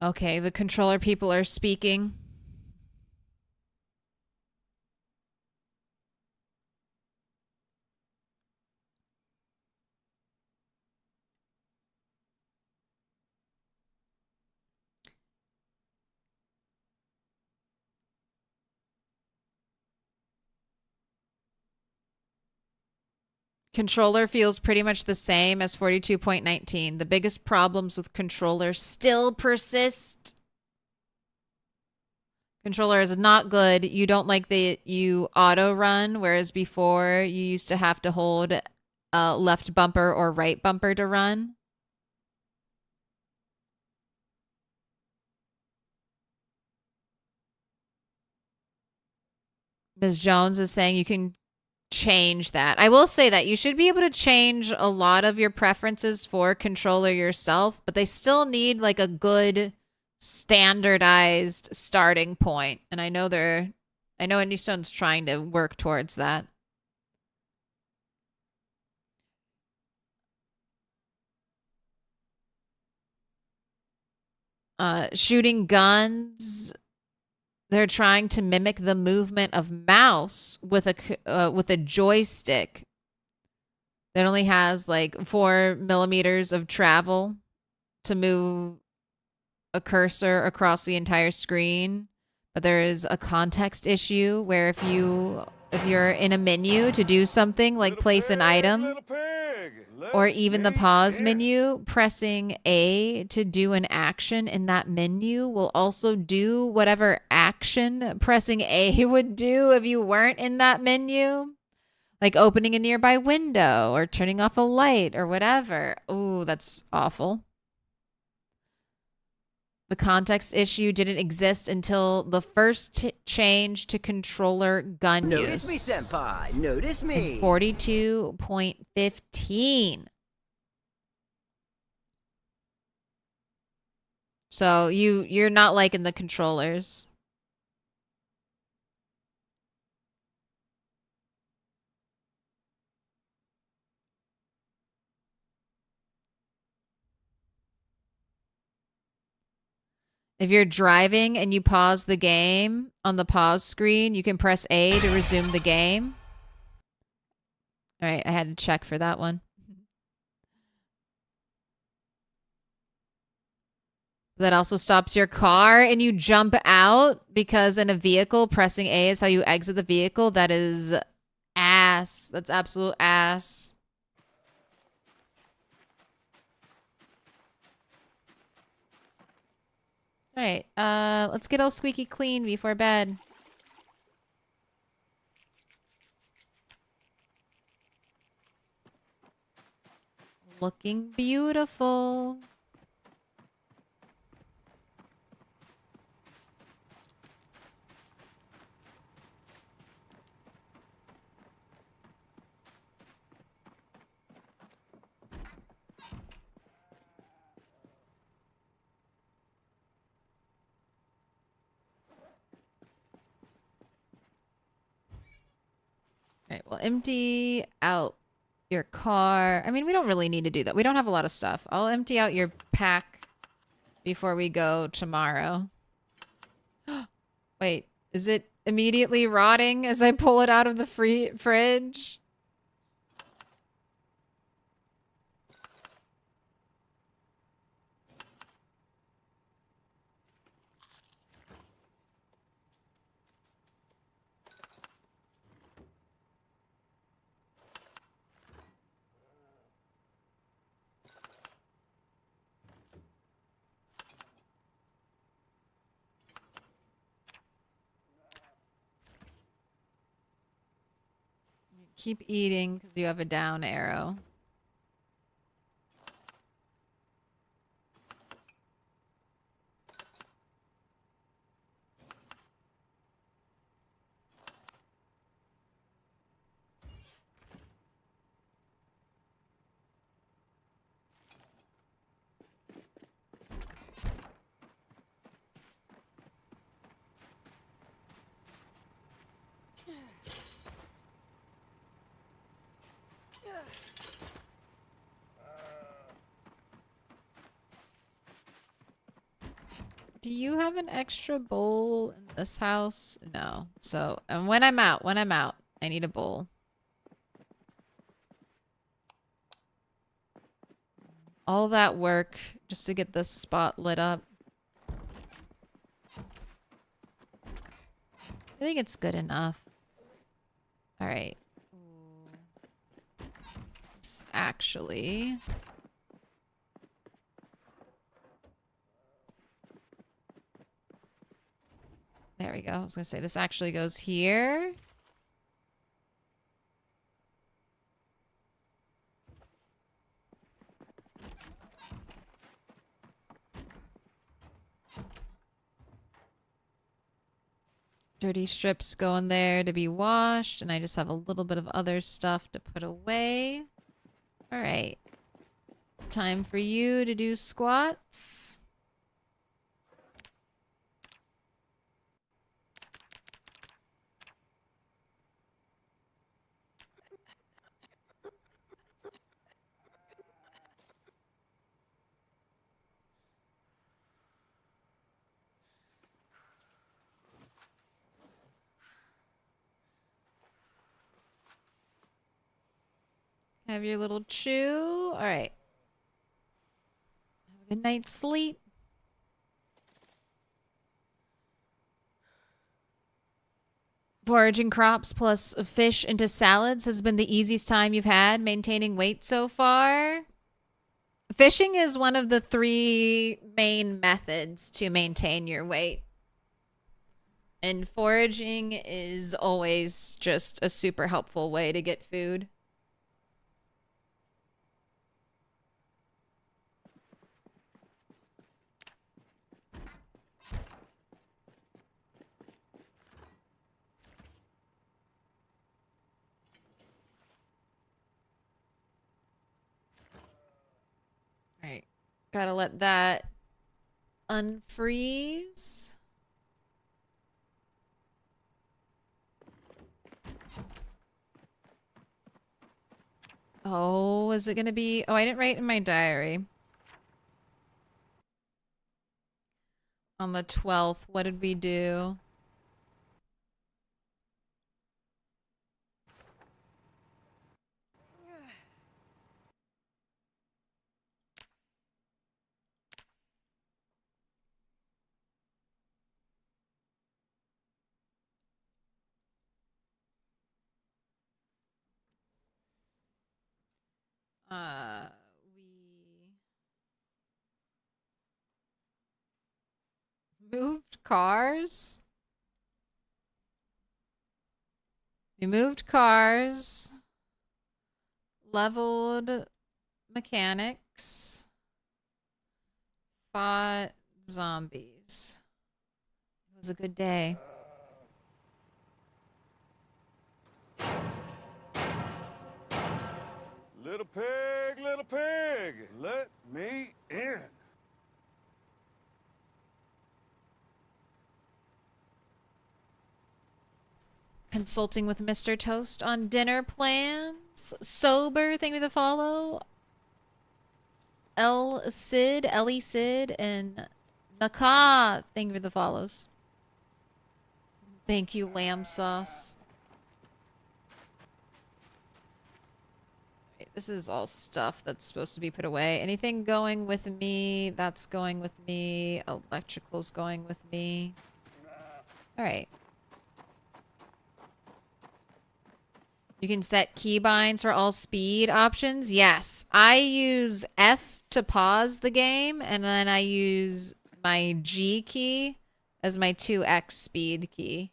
[SPEAKER 1] Okay, the controller people are speaking. Controller feels pretty much the same as 42.19. The biggest problems with controller still persist. Controller is not good. You don't like that you auto run, whereas before you used to have to hold left bumper or right bumper to run. Ms. Jones is saying you can change that. I will say that you should be able to change a lot of your preferences for controller yourself, but they still need like a good standardized starting point. And I know Anystone's trying to work towards that. Shooting guns, they're trying to mimic the movement of mouse with a joystick that only has like 4 millimeters of travel to move a cursor across the entire screen. But there is a context issue where if you're in a menu to do something like place an item, or even the pause menu, pressing A to do an action in that menu will also do whatever action pressing A would do if you weren't in that menu. Like opening a nearby window or turning off a light or whatever. Ooh, that's awful. The context issue didn't exist until the first change to controller gun use.
[SPEAKER 7] Notice me, senpai. Notice me.
[SPEAKER 1] 42.15. So you're not liking the controllers. If you're driving and you pause the game on the pause screen, you can press A to resume the game. All right, I had to check for that one. That also stops your car and you jump out because in a vehicle, pressing A is how you exit the vehicle. That is ass. That's absolute ass. All right, let's get all squeaky clean before bed. Looking beautiful. All right, well, empty out your car. I mean, we don't really need to do that. We don't have a lot of stuff. I'll empty out your pack before we go tomorrow. Wait, is it immediately rotting as I pull it out of the fridge? Keep eating because you have a down arrow. Do you have an extra bowl in this house? No. So, and when I'm out, I need a bowl. All that work just to get this spot lit up. I think it's good enough. All right. This actually... There we go. I was going to say, this actually goes here. Dirty strips go in there to be washed, and I just have a little bit of other stuff to put away. All right. Time for you to do squats. Have your little chew. All right. Have a good night's sleep. Foraging crops plus fish into salads has been the easiest time you've had maintaining weight so far. Fishing is one of the 3 main methods to maintain your weight. And foraging is always just a super helpful way to get food. All right. Gotta let that unfreeze. Oh, is it gonna be... Oh, I didn't write in my diary. On the 12th, what did we do? We moved cars. We moved cars. Leveled mechanics. Fought zombies. It was a good day.
[SPEAKER 5] Little pig, let me in.
[SPEAKER 1] Consulting with Mr. Toast on dinner plans. Sober, thank you for the follow. Ellie Sid, and Naka, thank you for the follows. Thank you, lamb sauce. This is all stuff that's supposed to be put away. Anything going with me, that's going with me. Electrical's going with me. All right. You can set keybinds for all speed options. Yes. I use F to pause the game, and then I use my G key as my 2x speed key.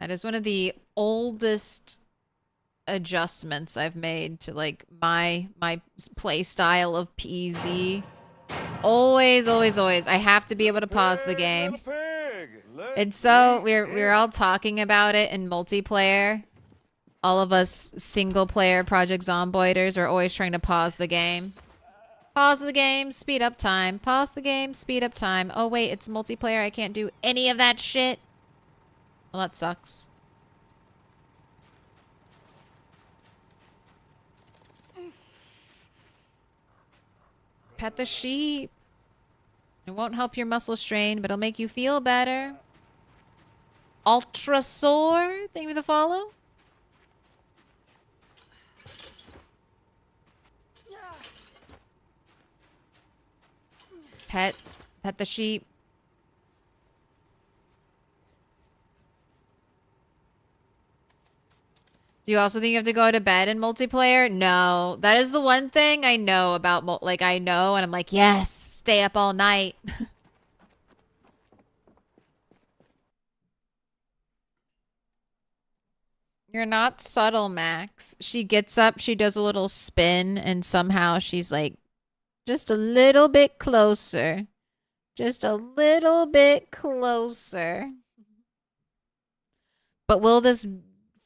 [SPEAKER 1] That is one of the oldest adjustments I've made to like my play style of PZ. Always, always, always. I have to be able to pause the game. And so we're all talking about it in multiplayer. All of us single player Project Zomboiders are always trying to pause the game. Pause the game, speed up time. Pause the game, speed up time. Oh wait, it's multiplayer. I can't do any of that shit. Well, that sucks. Pet the sheep. It won't help your muscle strain, but it'll make you feel better. Ultrasaur, thank you for the follow. Pet the sheep. Do you also think you have to go to bed in multiplayer? No. That is the one thing I know about, like, I know, and I'm like, yes, stay up all night. You're not subtle, Max. She gets up, she does a little spin, and somehow she's like, just a little bit closer. Just a little bit closer. But will this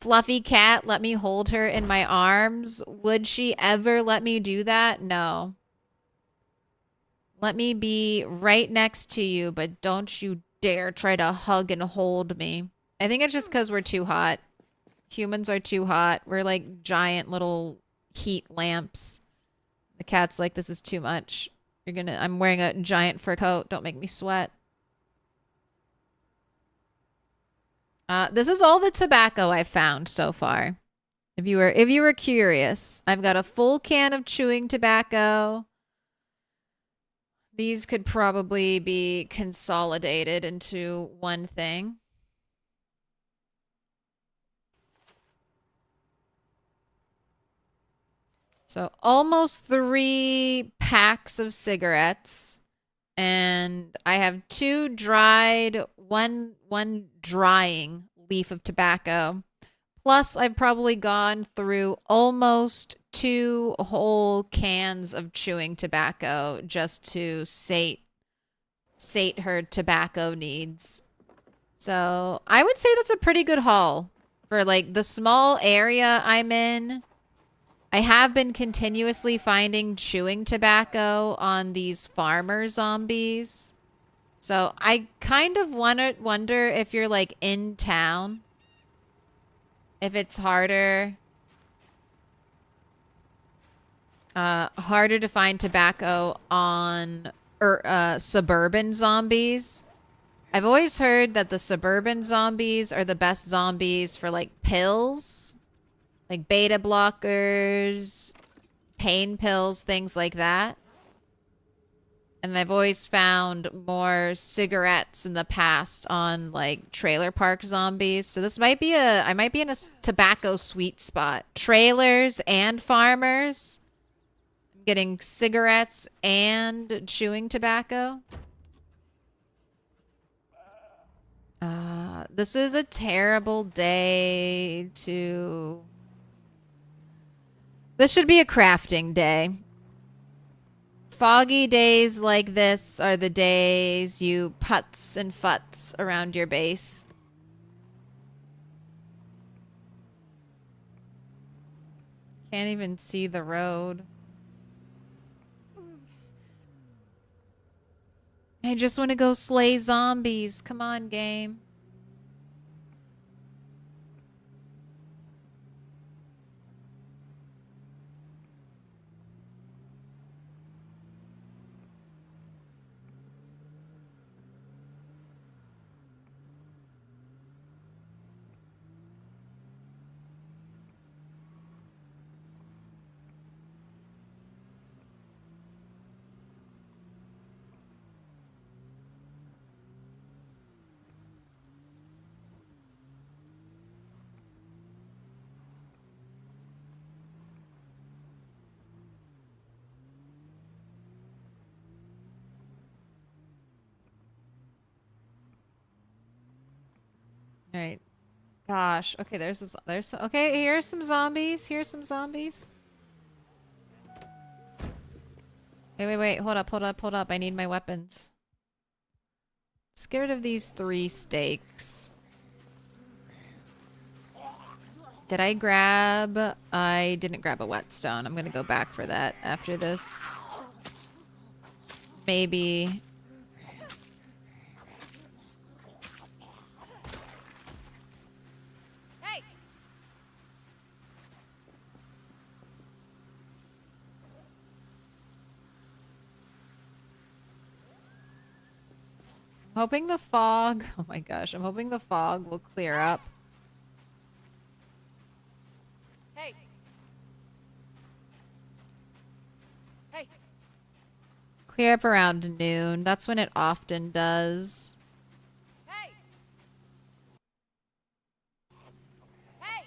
[SPEAKER 1] fluffy cat let me hold her in my arms? Would she ever let me do that? No. Let me be right next to you, but don't you dare try to hug and hold me. I think it's just because we're too hot. Humans are too hot. We're like giant little heat lamps. The cat's like, this is too much. I'm wearing a giant fur coat. Don't make me sweat. This is all the tobacco I've found so far. If you were curious, I've got a full can of chewing tobacco. These could probably be consolidated into one thing. So almost 3 packs of cigarettes. And I have 2 dried, one drying leaf of tobacco. Plus, I've probably gone through almost 2 whole cans of chewing tobacco just to sate her tobacco needs. So I would say that's a pretty good haul for like the small area I'm in. I have been continuously finding chewing tobacco on these farmer zombies. So I kind of wonder if you're like in town, if it's harder to find tobacco on suburban zombies. I've always heard that the suburban zombies are the best zombies for like pills. Like beta blockers, pain pills, things like that. And I've always found more cigarettes in the past on like trailer park zombies. So this might be I might be in a tobacco sweet spot. Trailers and farmers. I'm getting cigarettes and chewing tobacco. This is a terrible day to... This should be a crafting day. Foggy days like this are the days you putz and futz around your base. Can't even see the road. I just want to go slay zombies. Come on, game. All right. gosh. Okay, okay, here's some zombies. Here's some zombies. Wait. Hold up. I need my weapons. Scared of these 3 stakes. Did I grab? I didn't grab a whetstone. I'm gonna go back for that after this. Maybe.
[SPEAKER 8] Hey!
[SPEAKER 1] Hoping the fog. Oh my gosh, I'm hoping the fog will clear up.
[SPEAKER 8] Hey! Hey!
[SPEAKER 1] Clear up around noon. That's when it often does.
[SPEAKER 8] Hey! Hey!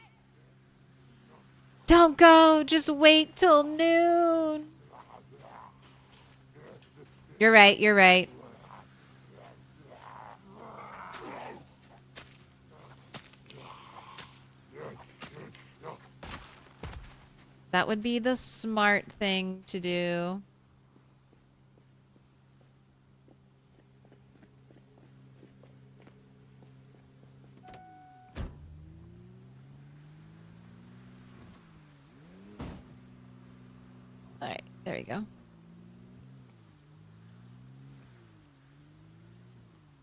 [SPEAKER 1] Don't go! Just wait till noon! You're right. That would be the smart thing to do. Alright, there we go.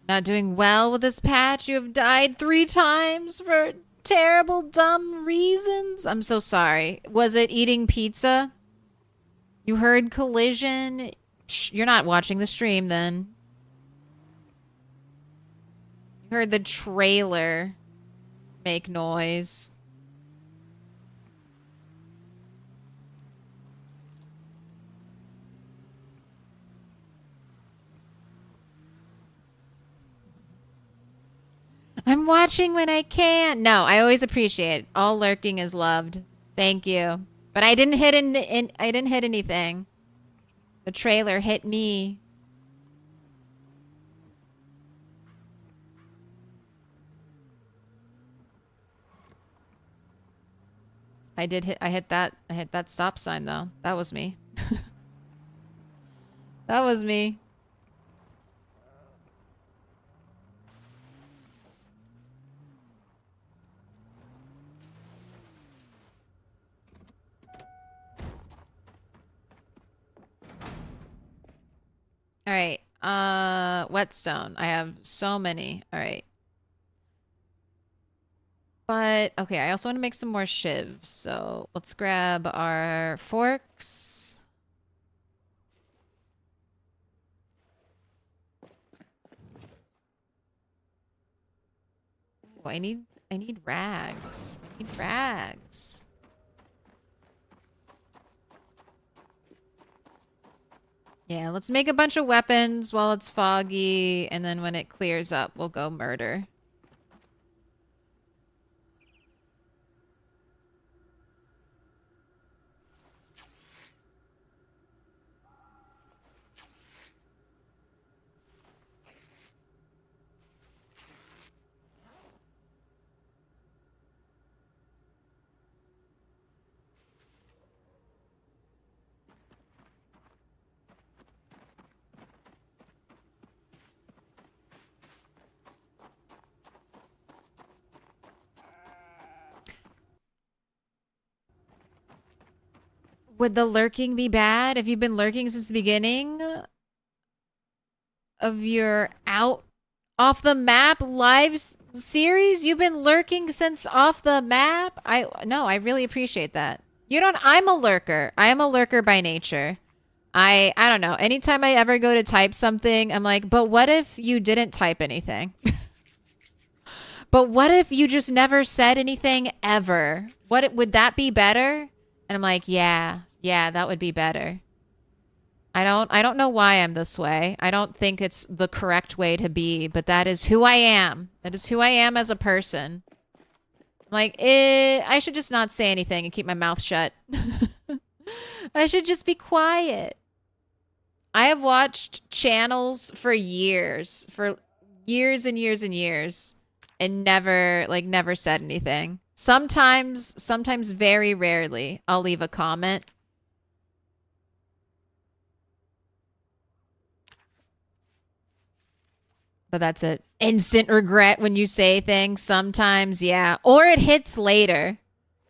[SPEAKER 1] Not doing well with this patch. You have died 3 times for terrible, dumb reasons. I'm so sorry. Was it eating pizza? You heard collision? Shh, you're not watching the stream then. You heard the trailer make noise. I'm watching when I can. No, I always appreciate it. All lurking is loved. Thank you. But I didn't hit I didn't hit anything. The trailer hit me. I hit that stop sign though. That was me. That was me. All right. Whetstone. I have so many. All right. But, okay, I also want to make some more shivs. So let's grab our forks. Oh, I need rags. I need rags. Yeah, let's make a bunch of weapons while it's foggy, and then when it clears up, we'll go murder. Would the lurking be bad if you've been lurking since the beginning of your off the map series? You've been lurking since off the map? No, I really appreciate that. I'm a lurker. I am a lurker by nature. I don't know. Anytime I ever go to type something, I'm like, but what if you didn't type anything? But what if you just never said anything ever? Would that be better? And I'm like, yeah, that would be better. I don't know why I'm this way. I don't think it's the correct way to be, but that is who I am. That is who I am as a person. I'm like, I should just not say anything and keep my mouth shut. I should just be quiet. I have watched channels for years and years and years. and never said anything. Sometimes very rarely, I'll leave a comment. But that's it. Instant regret when you say things sometimes, yeah. Or it hits later.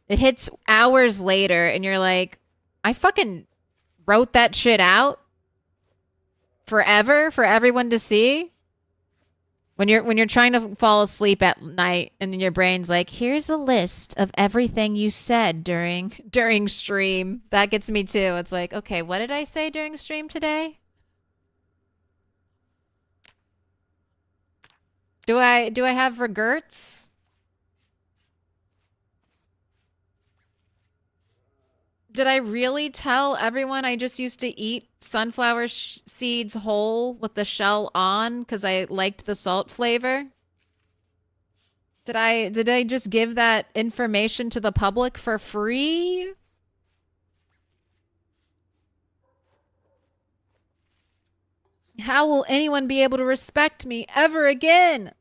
[SPEAKER 1] It hits hours later and you're like, I fucking wrote that shit out forever for everyone to see. When you're trying to fall asleep at night and then your brain's like, here's a list of everything you said during stream. That gets me too. It's like, okay, what did I say during stream today? Do I have regrets? Did I really tell everyone I just used to eat sunflower seeds whole with the shell on because I liked the salt flavor? Did I just give that information to the public for free? How will anyone be able to respect me ever again?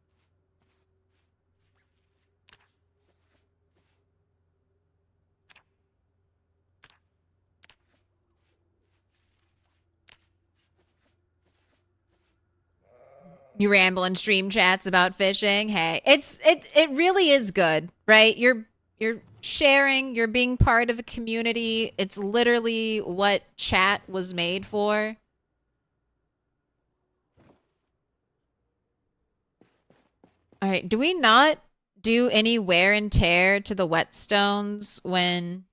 [SPEAKER 1] You ramble in stream chats about fishing. Hey, it really is good, right? You're sharing, you're being part of a community. It's literally what chat was made for. All right, do we not do any wear and tear to the whetstones when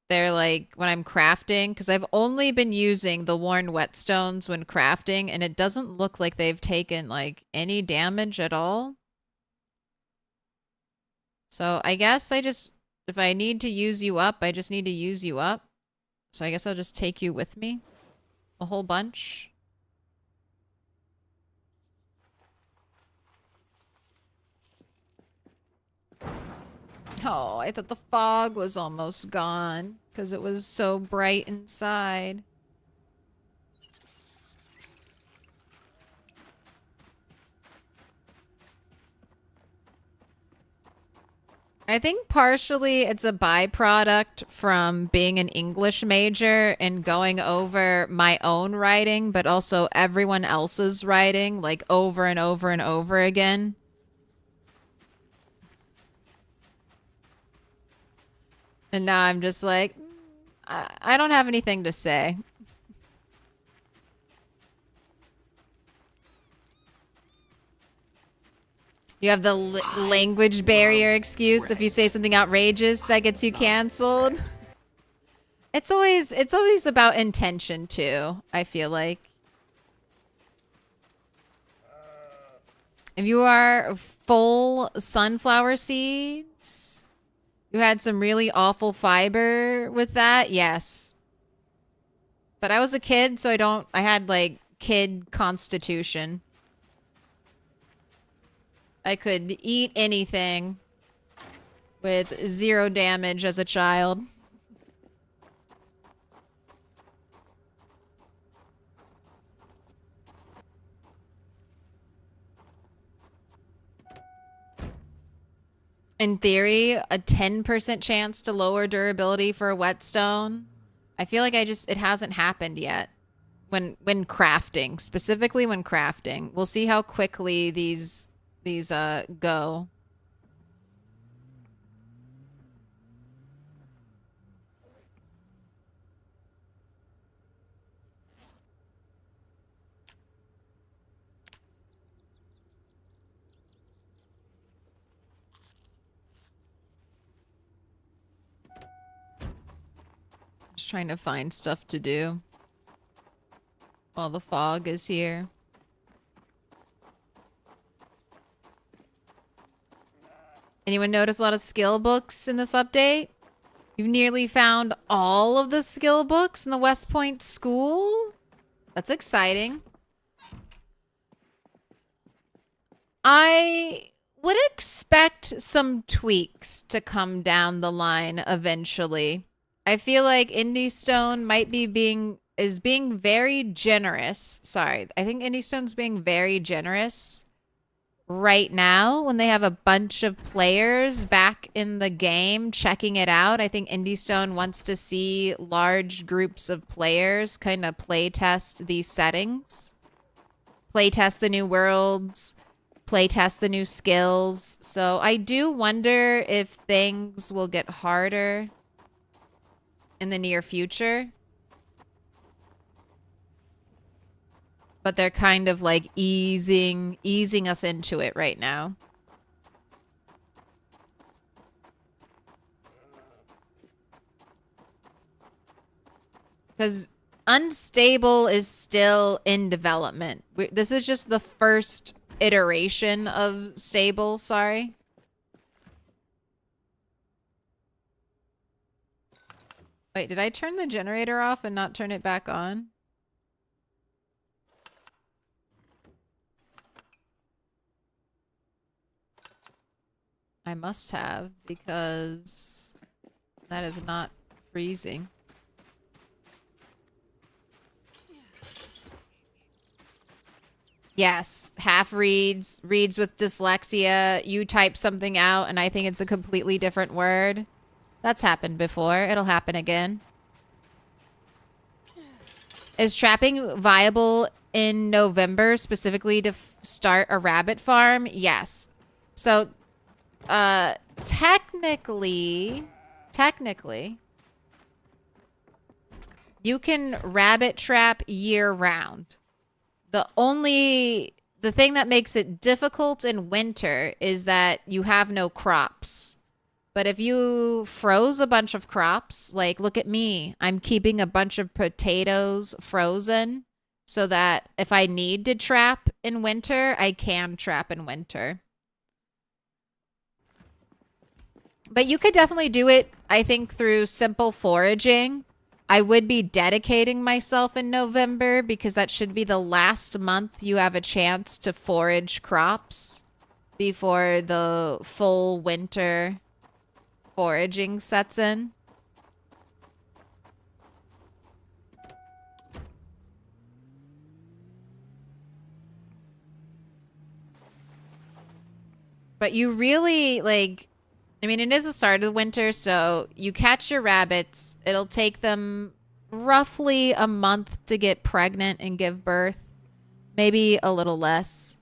[SPEAKER 1] they're like, when I'm crafting? Because I've only been using the worn whetstones when crafting, and it doesn't look like they've taken like any damage at all. So I guess if I need to use you up, I just need to use you up. So I guess I'll just take you with me. A whole bunch. Oh, I thought the fog was almost gone because it was so bright inside. I think partially it's a byproduct from being an English major and going over my own writing, but also everyone else's writing, like over and over and over again. And now I'm just like, I don't have anything to say. You have the language barrier excuse. If you say something outrageous, that gets you canceled. It's always about intention too, I feel like. If you are full sunflower seeds, you had some really awful fiber with that, yes. But I was a kid, so I had like kid constitution. I could eat anything with 0 damage as a child. In theory, a 10% chance to lower durability for a whetstone. I feel like it hasn't happened yet. When crafting, specifically when crafting. We'll see how quickly these go. Just trying to find stuff to do while the fog is here. Anyone notice a lot of skill books in this update? You've nearly found all of the skill books in the West Point school? That's exciting. I would expect some tweaks to come down the line eventually. I feel like Indie Stone might be being very generous. Sorry, I think Indie Stone's being very generous right now when they have a bunch of players back in the game checking it out. I think IndieStone wants to see large groups of players kind of play test these settings, play test the new worlds, play test the new skills. So I do wonder if things will get harder in the near future. But they're kind of like easing us into it right now. Because Unstable is still in development. This is just the first iteration of Stable, sorry. Wait, did I turn the generator off and not turn it back on? I must have, because that is not freezing. Yes, half reads with dyslexia. You type something out and I think it's a completely different word. That's happened before. It'll happen again. Is trapping viable in November specifically to start a rabbit farm? Yes. So, technically, you can rabbit trap year round. The thing that makes it difficult in winter is that you have no crops. But if you froze a bunch of crops, like look at me, I'm keeping a bunch of potatoes frozen so that if I need to trap in winter, I can trap in winter. But you could definitely do it, I think, through simple foraging. I would be dedicating myself in November because that should be the last month you have a chance to forage crops before the full winter foraging sets in. But you really, like, I mean, it is the start of the winter, so you catch your rabbits. It'll take them roughly a month to get pregnant and give birth. Maybe a little less.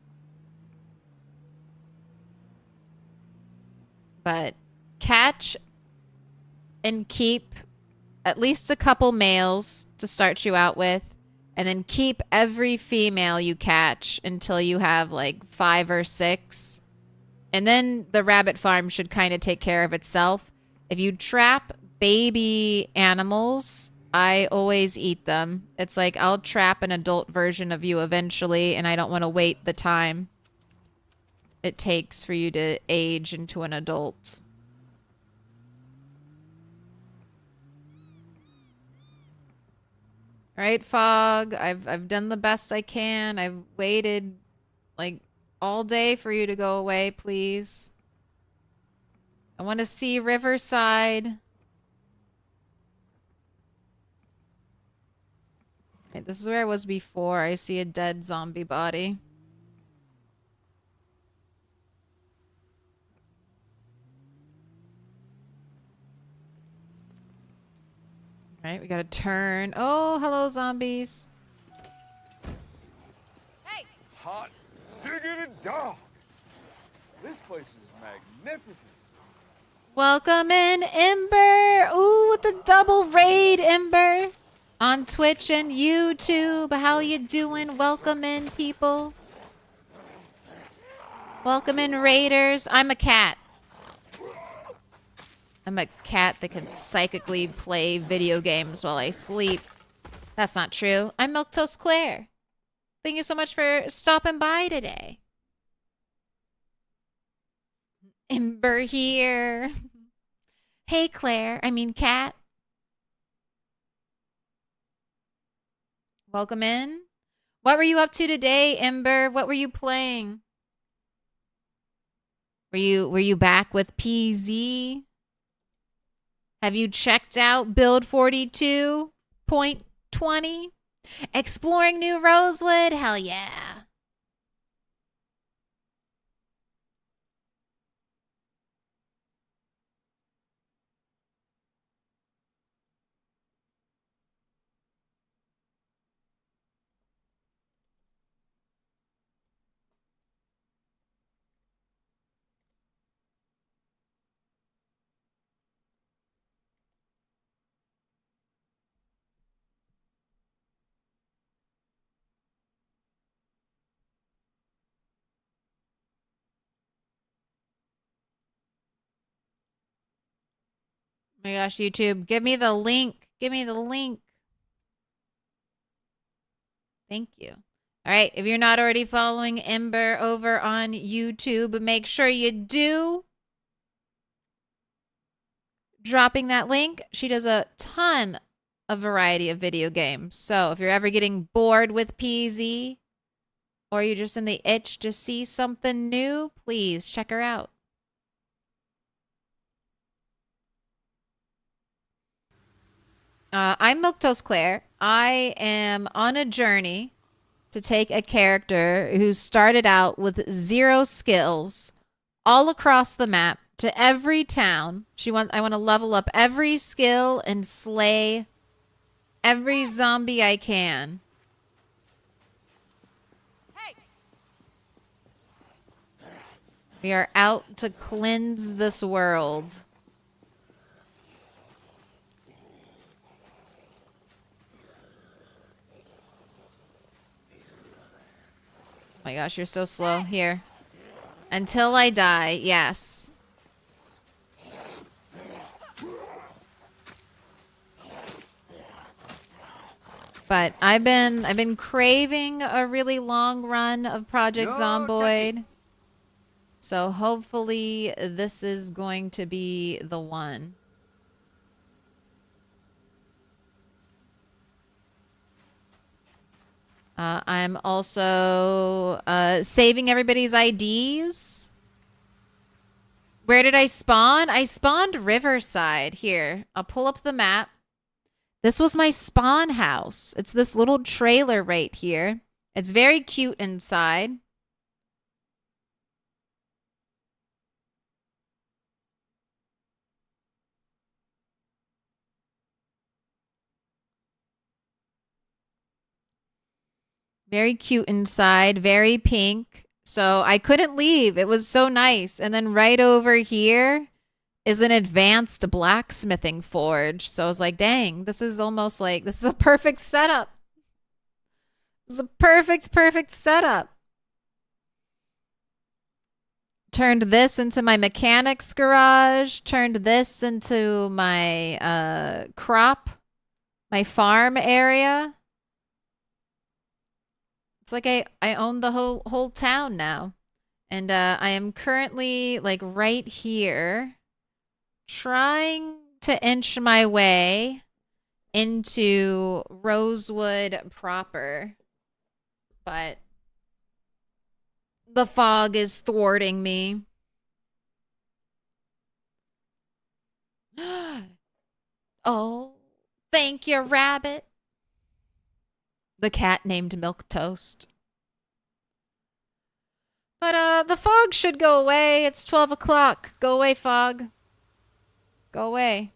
[SPEAKER 1] But catch and keep at least a couple males to start you out with. And then keep every female you catch until you have like 5 or 6. And then the rabbit farm should kind of take care of itself. If you trap baby animals, I always eat them. It's like I'll trap an adult version of you eventually, and I don't want to wait the time it takes for you to age into an adult. All right, Fog. I've done the best I can. I've waited like all day for you to go away, please. I want to see Riverside. Okay, this is where I was before. I see a dead zombie body. All right, we gotta turn. Oh, hello, zombies.
[SPEAKER 8] Hey!
[SPEAKER 5] Hot diggity dog. This place is magnificent.
[SPEAKER 1] Welcome in, Ember. Ooh, with the double raid, Ember. On Twitch and YouTube. How you doing? Welcome in, people. Welcome in, raiders. I'm a cat. I'm a cat that can psychically play video games while I sleep. That's not true. I'm Milquetoast Claire. Thank you so much for stopping by today. Ember here. Hey, Claire. I mean, Cat. Welcome in. What were you up to today, Ember? What were you playing? Were you back with PZ? Have you checked out Build 42.20? Exploring New Rosewood? Hell yeah. my gosh, YouTube, give me the link. Give me the link. Thank you. All right, if you're not already following Ember over on YouTube, make sure you do. Dropping that link. She does a ton of variety of video games. So if you're ever getting bored with PZ, or you're just in the itch to see something new, please check her out. I'm Milquetoast Claire. I am on a journey to take a character who started out with 0 skills all across the map to every town. I want to level up every skill and slay every zombie I can.
[SPEAKER 8] Hey!
[SPEAKER 1] We are out to cleanse this world. Oh my gosh, you're so slow. Here. Until I die, yes. But I've been craving a really long run of Project Zomboid. So hopefully this is going to be the one. I'm also saving everybody's IDs. Where did I spawn? I spawned Riverside. Here, I'll pull up the map. This was my spawn house. It's this little trailer right here. It's very cute inside. Very cute inside, very pink. So I couldn't leave. It was so nice. And then right over here is an advanced blacksmithing forge. So I was like, dang, this is almost like, this is a perfect setup. This is a perfect setup. Turned this into my mechanics garage. Turned this into my my farm area. It's like I own the whole town now. And I am currently like right here trying to inch my way into Rosewood proper. But the fog is thwarting me. Oh, thank you, rabbit. The cat named Milquetoast. But the fog should go away. It's 12 o'clock. Go away, fog. Go away.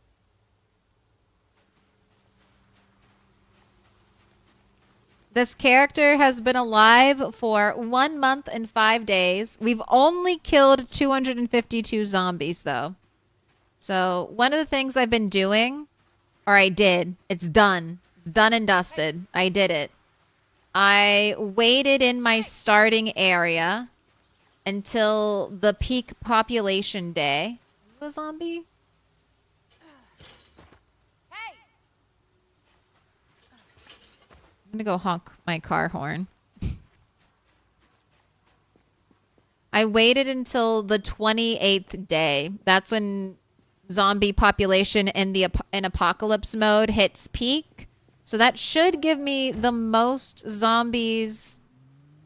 [SPEAKER 1] This character has been alive for 1 month and 5 days. We've only killed 252 zombies, though. So one of the things I've been doing, or I did, it's done. It's done and dusted. I did it. I waited in my starting area until the peak population day. A zombie?
[SPEAKER 8] Hey!
[SPEAKER 1] I'm gonna go honk my car horn. I waited until the 28th day. That's when zombie population in apocalypse mode hits peak. So that should give me the most zombies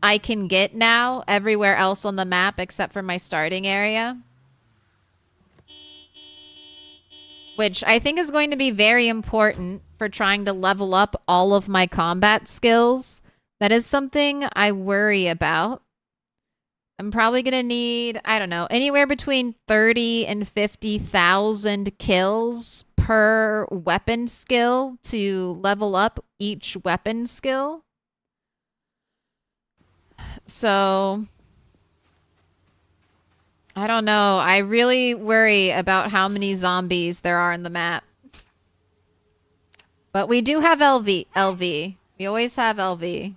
[SPEAKER 1] I can get now everywhere else on the map except for my starting area. Which I think is going to be very important for trying to level up all of my combat skills. That is something I worry about. I'm probably going to need, I don't know, anywhere between 30 and 50,000 kills per weapon skill to level up each weapon skill. So, I don't know. I really worry about how many zombies there are in the map. But we do have LV. We always have LV.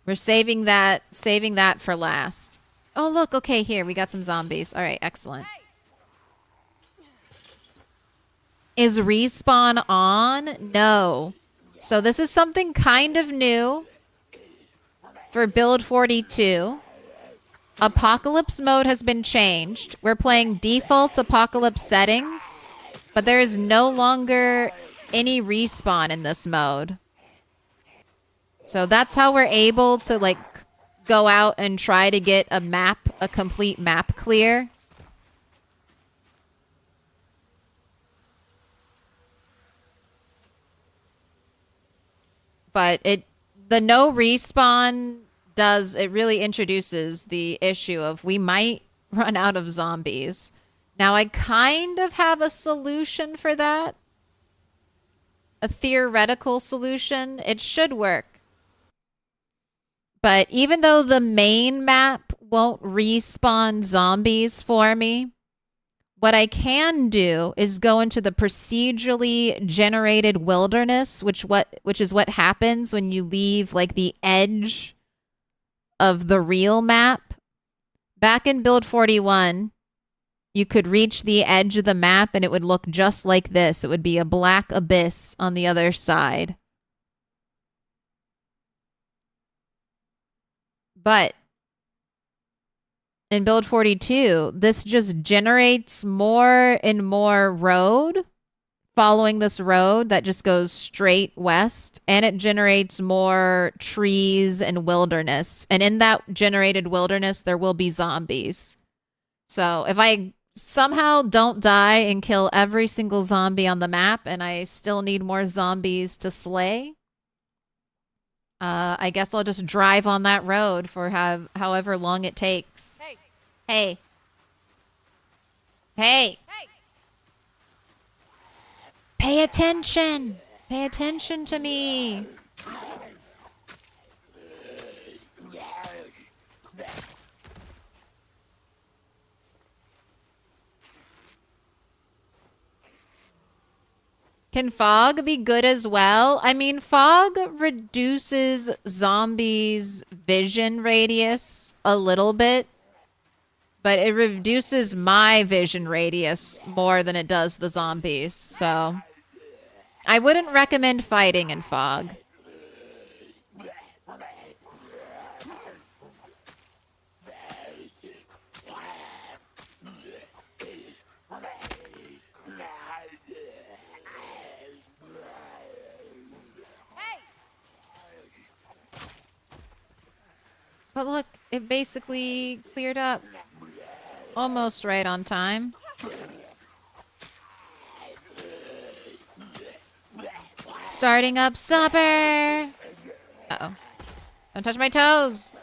[SPEAKER 1] We're saving that for last. Oh, look. Okay, here. We got some zombies. All right, excellent. Is respawn on? No. So this is something kind of new for build 42. Apocalypse mode has been changed. We're playing default apocalypse settings, but there is no longer any respawn in this mode. So that's how we're able to like go out and try to get a complete map clear. But the no respawn it really introduces the issue of we might run out of zombies. Now I kind of have a solution for that. A theoretical solution. It should work. But even though the main map won't respawn zombies for me, what I can do is go into the procedurally generated wilderness, which is what happens when you leave like the edge of the real map. Back in build 41, you could reach the edge of the map and it would look just like this. It would be a black abyss on the other side. But in build 42, this just generates more and more road, following this road that just goes straight west, and it generates more trees and wilderness. And in that generated wilderness, there will be zombies. So if I somehow don't die and kill every single zombie on the map, and I still need more zombies to slay, I guess I'll just drive on that road for however long it takes.
[SPEAKER 8] Hey.
[SPEAKER 1] Hey. Hey.
[SPEAKER 8] Hey.
[SPEAKER 1] Pay attention. Pay attention to me. Can fog be good as well? I mean, fog reduces zombies' vision radius a little bit, but it reduces my vision radius more than it does the zombies. So I wouldn't recommend fighting in fog. But look, it basically cleared up almost right on time. Starting up supper. Uh-oh. Don't touch my toes.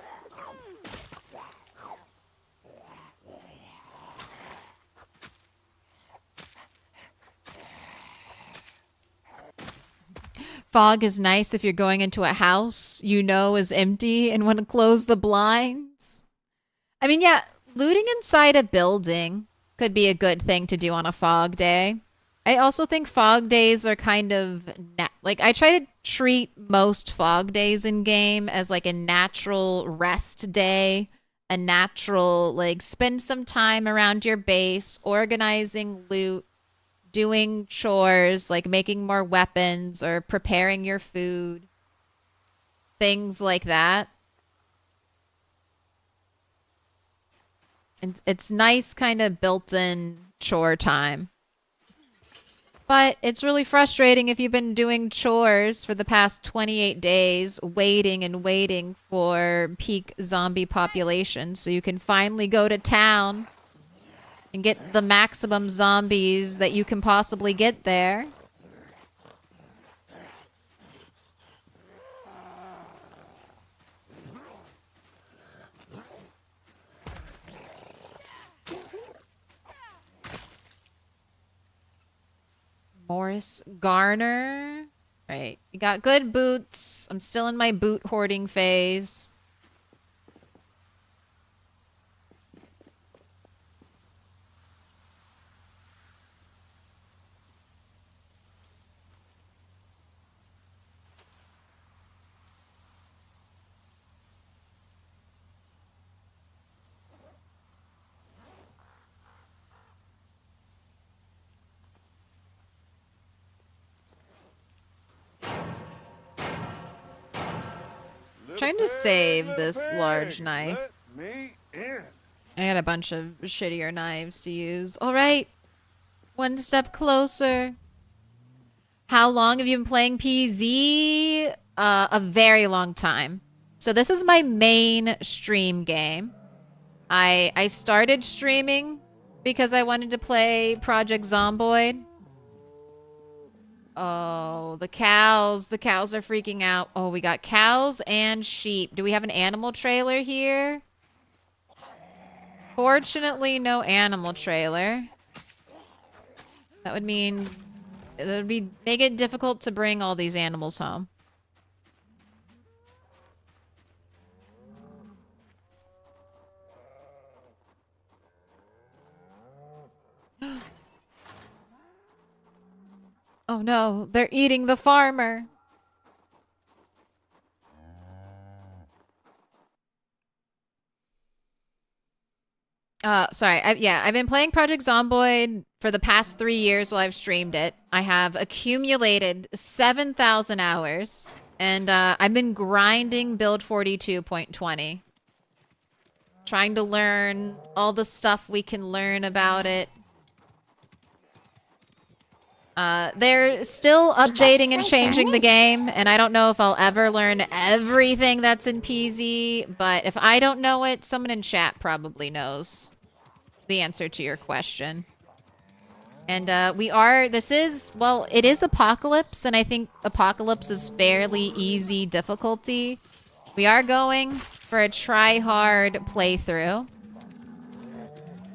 [SPEAKER 1] Fog is nice if you're going into a house you know is empty and want to close the blinds. I mean, yeah, looting inside a building could be a good thing to do on a fog day. I also think fog days are kind of like I try to treat most fog days in game as like a natural rest day, a natural like spend some time around your base, organizing loot, doing chores like making more weapons or preparing your food, things like that. And it's nice kind of built-in chore time. But it's really frustrating if you've been doing chores for the past 28 days, waiting and waiting for peak zombie population so you can finally go to town and get the maximum zombies that you can possibly get there. Morris Garner. Right. You got good boots. I'm still in my boot hoarding phase. Trying to save this large knife.
[SPEAKER 5] Let me in.
[SPEAKER 1] I got a bunch of shittier knives to use. All right. One step closer. How long have you been playing PZ? A very long time. So this is my main stream game. I started streaming because I wanted to play Project Zomboid. Oh, the cows. The cows are freaking out. Oh, we got cows and sheep. Do we have an animal trailer here? Fortunately, no animal trailer. That would mean it would make it difficult to bring all these animals home. Oh no, they're eating the farmer. Sorry. I've been playing Project Zomboid for the past 3 years while I've streamed it. I have accumulated 7,000 hours, and I've been grinding build 42.20. Trying to learn all the stuff we can learn about it. They're still updating and changing the game, and I don't know if I'll ever learn everything that's in PZ, but if I don't know it, someone in chat probably knows the answer to your question. And it is Apocalypse, and I think Apocalypse is fairly easy difficulty. We are going for a try-hard playthrough.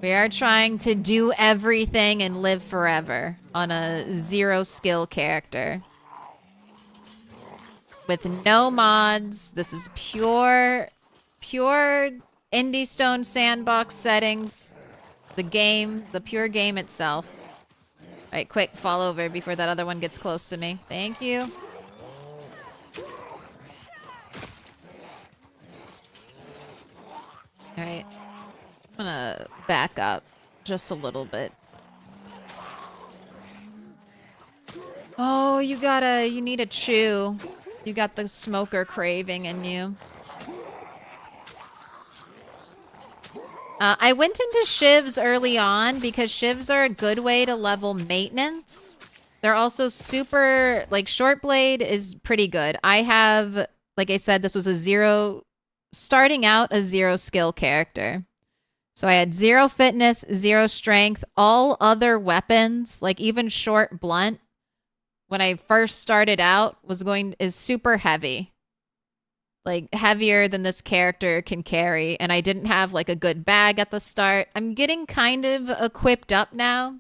[SPEAKER 1] We are trying to do everything and live forever on a 0 skill character. With no mods. This is pure Indie Stone sandbox settings. The pure game itself. Alright, quick, fall over before that other one gets close to me. Thank you. Alright. I'm gonna back up just a little bit. Oh, you need a chew. You got the smoker craving in you. I went into shivs early on because shivs are a good way to level maintenance. They're also super, like, short blade is pretty good. I have, like I said, this was starting out a 0 skill character. So I had 0 fitness, 0 strength, all other weapons, like even short blunt, when I first started out, is super heavy. Like, heavier than this character can carry, and I didn't have, like, a good bag at the start. I'm getting kind of equipped up now.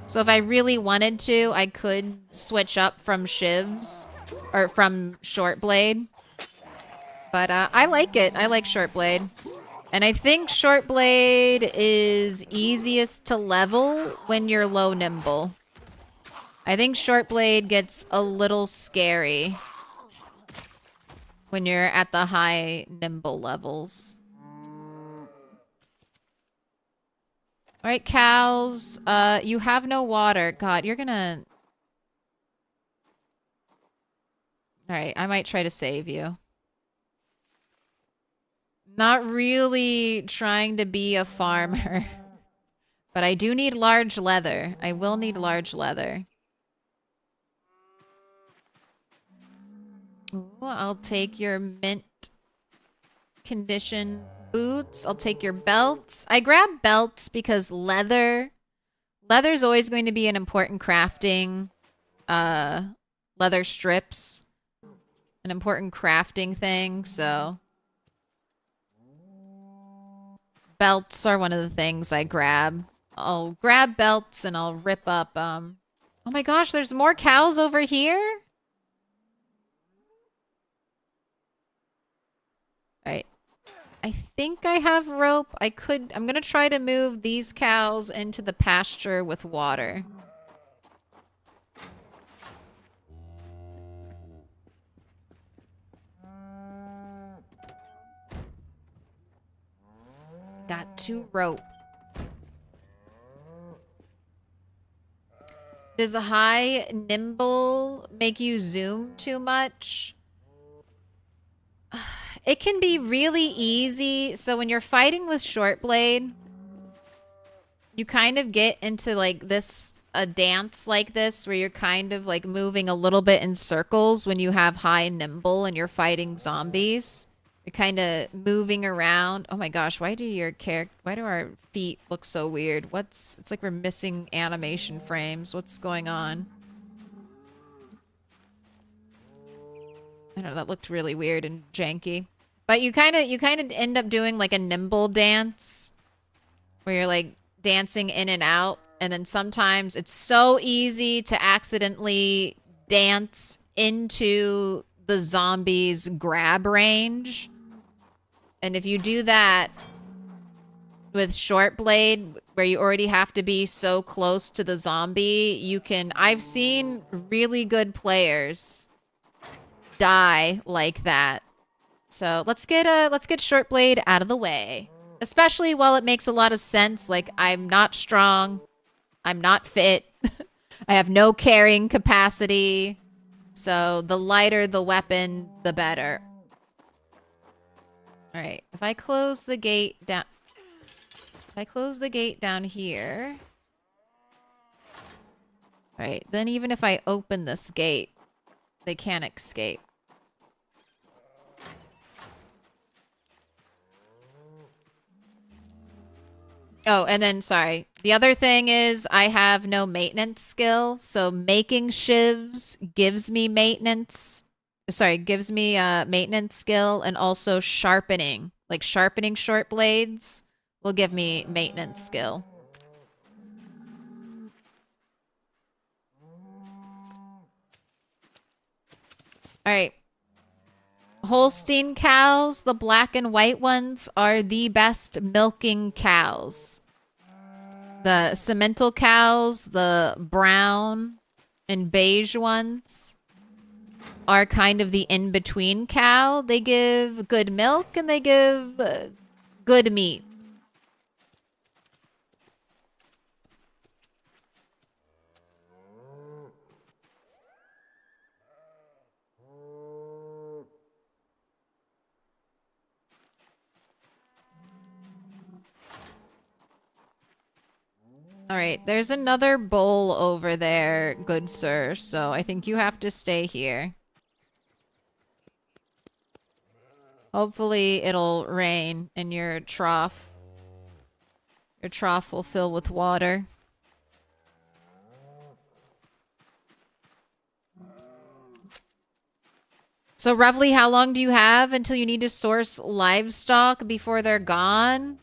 [SPEAKER 1] So if I really wanted to, I could switch up from shivs, or from short blade. But I like it. I like short blade. And I think short blade is easiest to level when you're low nimble. I think short blade gets a little scary when you're at the high nimble levels. All right, cows. You have no water. God, you're gonna... All right, I might try to save you. Not really trying to be a farmer. But I do need large leather. I will need large leather. Ooh, I'll take your mint condition boots. I'll take your belts. I grab belts because leather's always going to be an important crafting. Leather strips. An important crafting thing, so... Belts are one of the things I grab. I'll grab belts and I'll rip up, Oh my gosh, there's more cows over here? Alright. I think I have rope. I'm gonna try to move these cows into the pasture with water. Got 2 rope. Does a high nimble make you zoom too much? it can be really easy. So when you're fighting with short blade, you kind of get into like a dance like this where you're kind of like moving a little bit in circles when you have high nimble and you're fighting zombies. You're kind of moving around. Oh my gosh, why do our feet look so weird? It's like we're missing animation frames. What's going on? I don't know, that looked really weird and janky. But you kind of end up doing like a nimble dance where you're like dancing in and out, and then sometimes it's so easy to accidentally dance into the zombie's grab range. And if you do that with short blade, where you already have to be so close to the zombie, I've seen really good players die like that. So let's get short blade out of the way. Especially while it makes a lot of sense. Like, I'm not strong. I'm not fit. I have no carrying capacity. So the lighter the weapon, the better. All right. If I close the gate down... If I close the gate down here... All right. Then even if I open this gate, they can't escape. Oh, and then, sorry. The other thing is I have no maintenance skill, so making shivs gives me maintenance. Sorry, gives me maintenance skill, and also sharpening. Like sharpening short blades will give me maintenance skill. Alright. Holstein cows, the black and white ones, are the best milking cows. The Simmental cows, the brown and beige ones, are kind of the in-between cow. They give good milk and they give good meat. All right, there's another bowl over there, good sir, so I think you have to stay here. Hopefully it'll rain and your trough will fill with water. So roughly how long do you have until you need to source livestock before they're gone?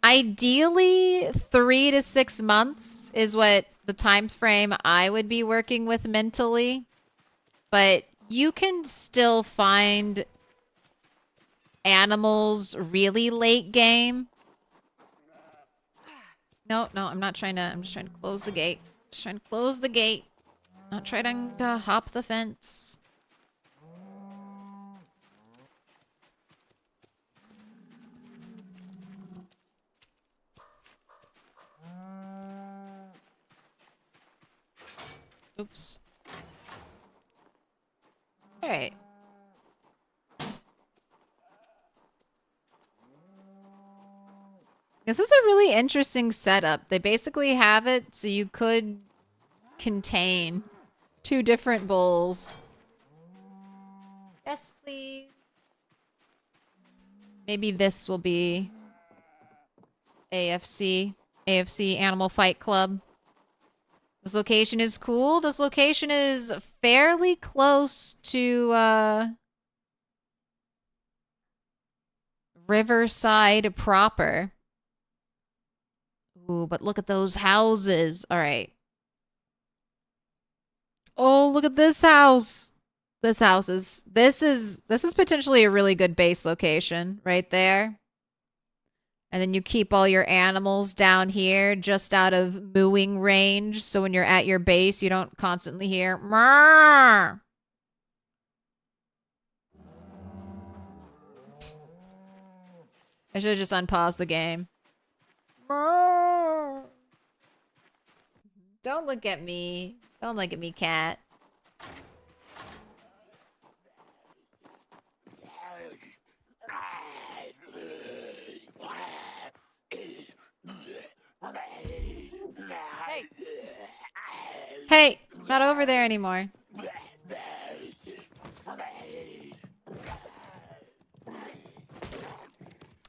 [SPEAKER 1] Ideally, 3 to 6 months is what the time frame I would be working with mentally. But you can still find animals really late game. No, I'm not trying to. I'm just trying to close the gate. Just trying to close the gate. Not trying to hop the fence. Oops. Alright. This is a really interesting setup. They basically have it so you could contain 2 different bowls. Yes, please. Maybe this will be AFC Animal Fight Club. This location is cool. This location is fairly close to Riverside proper. Ooh, but look at those houses. All right. Oh, look at this house. This is potentially a really good base location right there. And then you keep all your animals down here just out of mooing range. So when you're at your base, you don't constantly hear "Mrrr." I should have just unpaused the game. Mrrr. Don't look at me. Don't look at me, cat. Not over there anymore.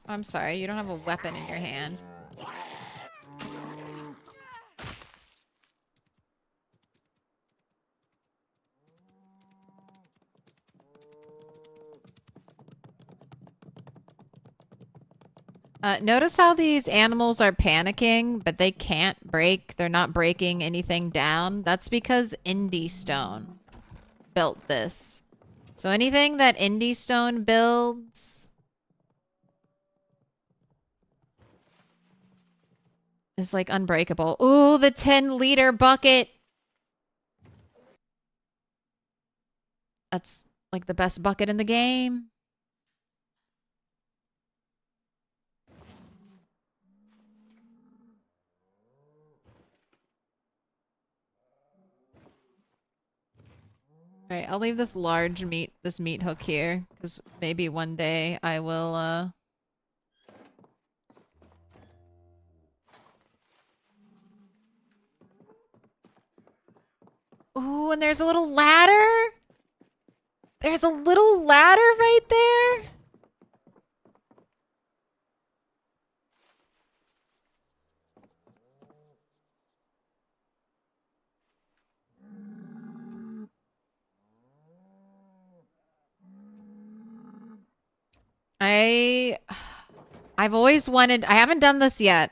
[SPEAKER 1] I'm sorry, you don't have a weapon in your hand. Notice how these animals are panicking, but they can't break. They're not breaking anything down. That's because Indie Stone built this. So anything that Indie Stone builds is like unbreakable. Ooh, the 10-liter bucket. That's like the best bucket in the game. Alright, I'll leave this meat hook here, because maybe one day I will, Ooh, and there's a little ladder! There's a little ladder right there! I've always wanted, I haven't done this yet.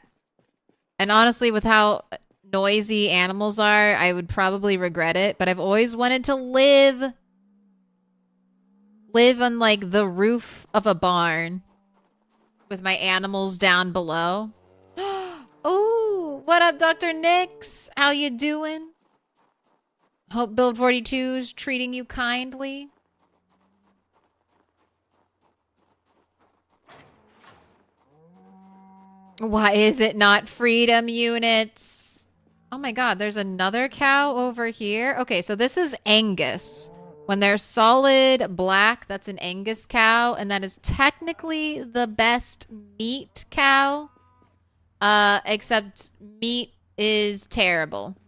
[SPEAKER 1] And honestly, with how noisy animals are, I would probably regret it, but I've always wanted to live on like the roof of a barn with my animals down below. Ooh, what up, Dr. Nix? How you doing? Hope Build 42's treating you kindly. Why is it not freedom units? Oh my god, there's another cow over here. Okay, so this is Angus. When they're solid black, that's an Angus cow, and that is technically the best meat cow. Except meat is terrible.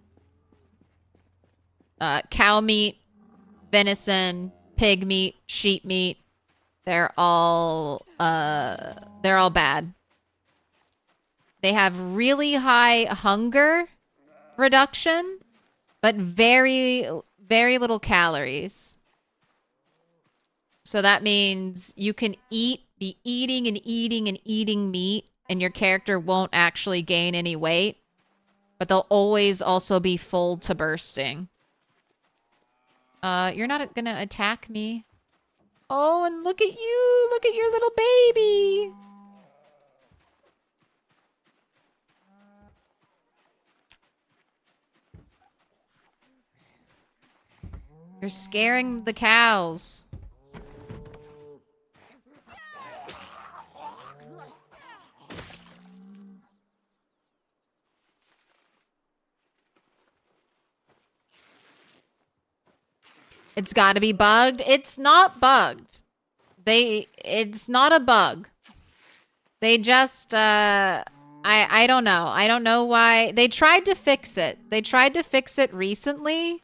[SPEAKER 1] Cow meat, venison, pig meat, sheep meat, they're all bad. They have really high hunger reduction, but very, very little calories. So that means you can be eating and eating and eating meat, and your character won't actually gain any weight, but they'll always also be full to bursting. You're not gonna attack me. Oh, and look at you! Look at your little baby! You're scaring the cows. It's got to be bugged. It's not bugged. It's not a bug. They just, I don't know. I don't know why. They tried to fix it. They tried to fix it recently.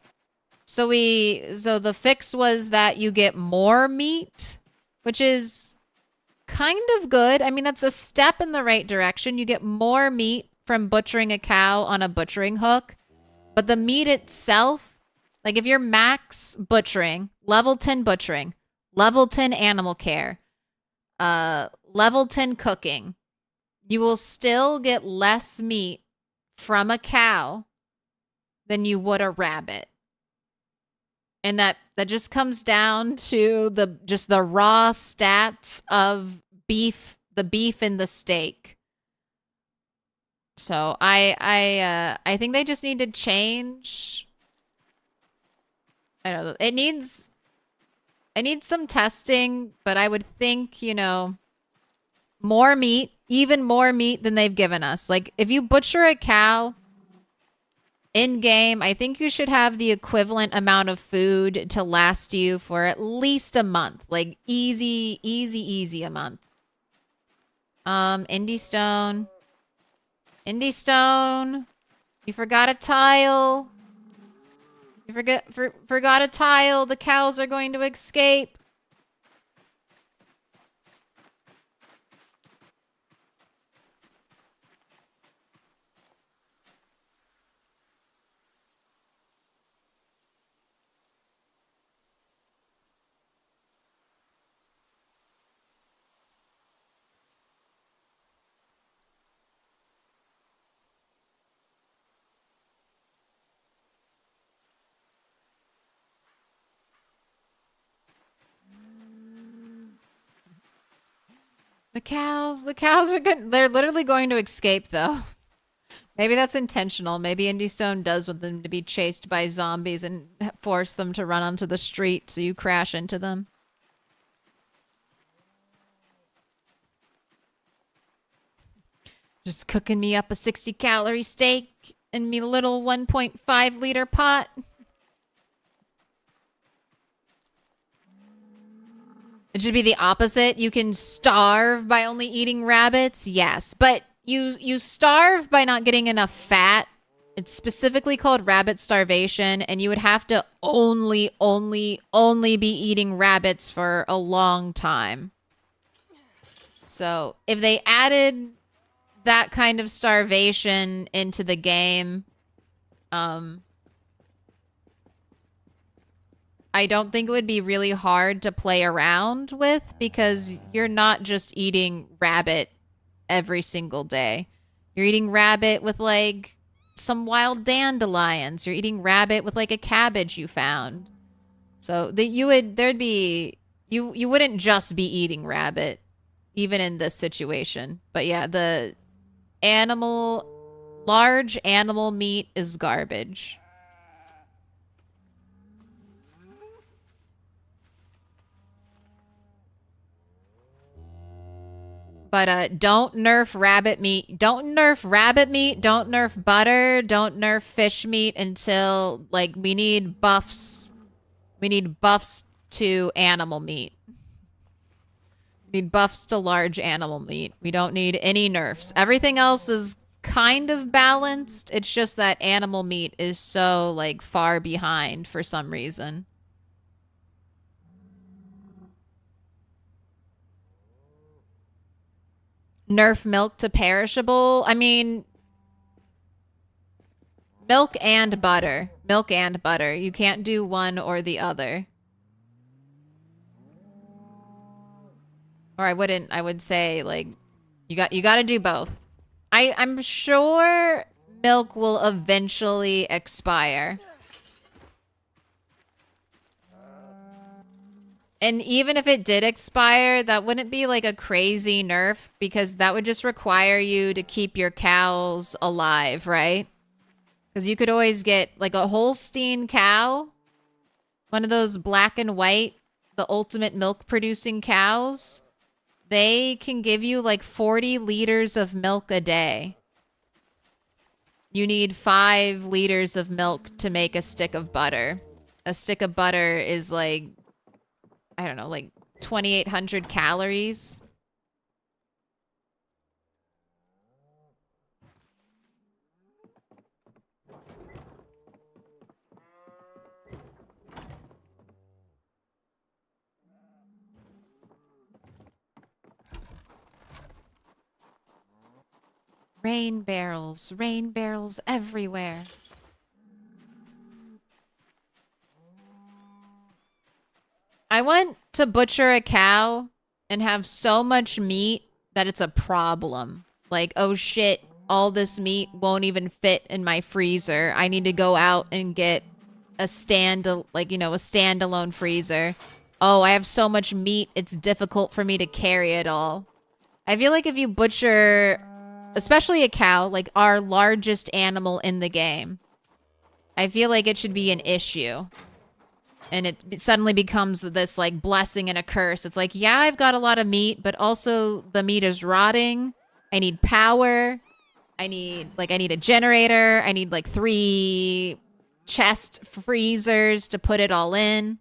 [SPEAKER 1] So the fix was that you get more meat, which is kind of good. I mean, that's a step in the right direction. You get more meat from butchering a cow on a butchering hook. But the meat itself, like if you're max butchering, level 10 butchering, level 10 animal care, level 10 cooking, you will still get less meat from a cow than you would a rabbit. And that just comes down to the raw stats of beef, the beef and the steak. So I think they just need to change. I don't know. It needs some testing, but I would think, you know, more meat, even more meat than they've given us. Like if you butcher a cow in game, I think you should have the equivalent amount of food to last you for at least a month. Like easy a month. Indie Stone. Indie Stone. You forgot a tile. You forgot a tile. The cows are going to escape. The cows are good. They're literally going to escape though. Maybe that's intentional. Maybe Indie Stone does want them to be chased by zombies and force them to run onto the street so you crash into them. Just cooking me up a 60-calorie steak in me little 1.5 liter pot. It should be the opposite. You can starve by only eating rabbits. Yes, but you starve by not getting enough fat. It's specifically called rabbit starvation, and you would have to only be eating rabbits for a long time. So if they added that kind of starvation into the game, I don't think it would be really hard to play around with, because you're not just eating rabbit every single day. You're eating rabbit with like some wild dandelions. You're eating rabbit with like a cabbage you found. So that you wouldn't just be eating rabbit even in this situation. But yeah, the large animal meat is garbage. But don't nerf rabbit meat. Don't nerf rabbit meat. Don't nerf butter. Don't nerf fish meat until, like, we need buffs. We need buffs to animal meat. We need buffs to large animal meat. We don't need any nerfs. Everything else is kind of balanced. It's just that animal meat is so, like, far behind for some reason. Nerf milk to perishable. I mean, milk and butter. Milk and butter. You can't do one or the other. Or I would say, like, you got to do both. I'm sure milk will eventually expire. And even if it did expire, that wouldn't be like a crazy nerf, because that would just require you to keep your cows alive, right? Because you could always get like a Holstein cow, one of those black and white, the ultimate milk producing cows. They can give you like 40 liters of milk a day. You need 5 liters of milk to make a stick of butter. A stick of butter is like, I don't know, like 2,800 calories. Rain barrels everywhere. I want to butcher a cow and have so much meat that it's a problem. Like, oh shit, all this meat won't even fit in my freezer. I need to go out and get a standalone freezer. Oh, I have so much meat, it's difficult for me to carry it all. I feel like if you butcher, especially a cow, like our largest animal in the game, I feel like it should be an issue. And it suddenly becomes this like blessing and a curse. It's like, yeah, I've got a lot of meat, but also the meat is rotting. I need power. I need a generator. I need like 3 chest freezers to put it all in.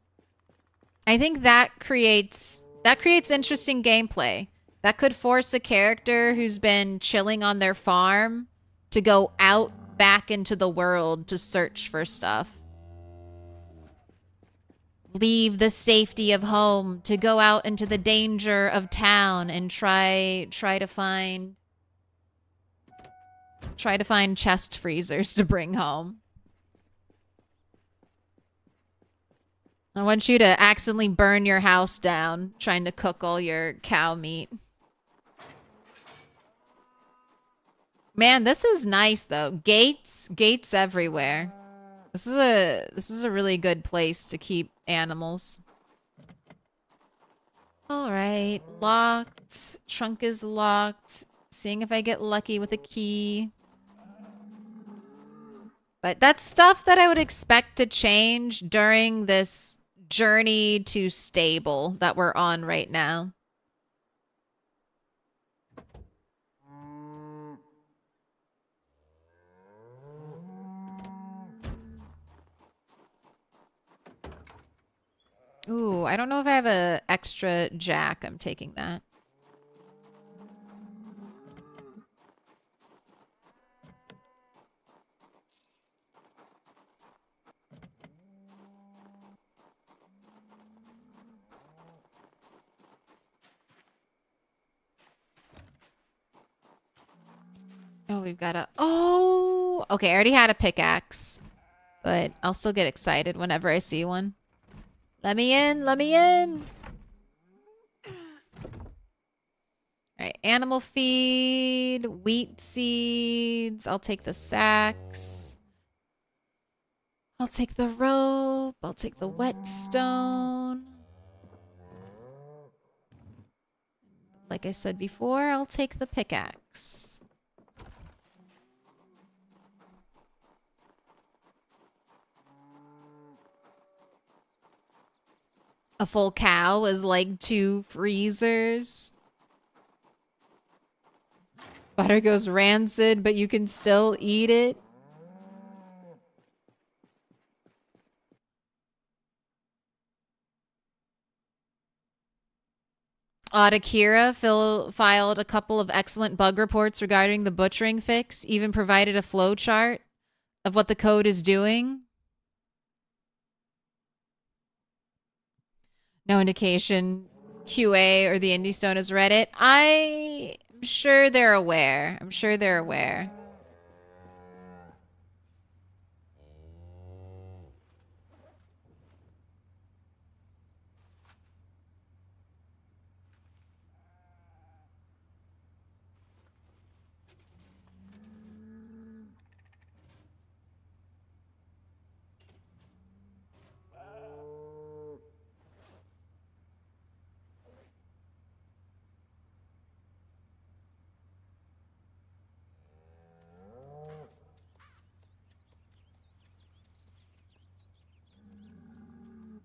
[SPEAKER 1] I think that creates interesting gameplay. That could force a character who's been chilling on their farm to go out back into the world to search for stuff. leave the safety of home to go out into the danger of town and try to find chest freezers to bring home. I want you to accidentally burn your house down trying to cook all your cow meat. Man, this is nice though. Gates everywhere. This is a really good place to keep animals. All right, locked. Trunk is locked. Seeing if I get lucky with a key. But that's stuff that I would expect to change during this journey to stable that we're on right now. Ooh, I don't know if I have a extra jack. I'm taking that. Oh, we've got a... Oh! Okay, I already had a pickaxe. But I'll still get excited whenever I see one. Let me in! Let me in! Alright, animal feed, wheat seeds. I'll take the sacks. I'll take the rope. I'll take the whetstone. Like I said before, I'll take the pickaxe. A full cow is like 2 freezers. Butter goes rancid, but you can still eat it. Akira filed a couple of excellent bug reports regarding the butchering fix, even provided a flow chart of what the code is doing. No indication QA or the Indie Stone has read it. I'm sure they're aware. I'm sure they're aware.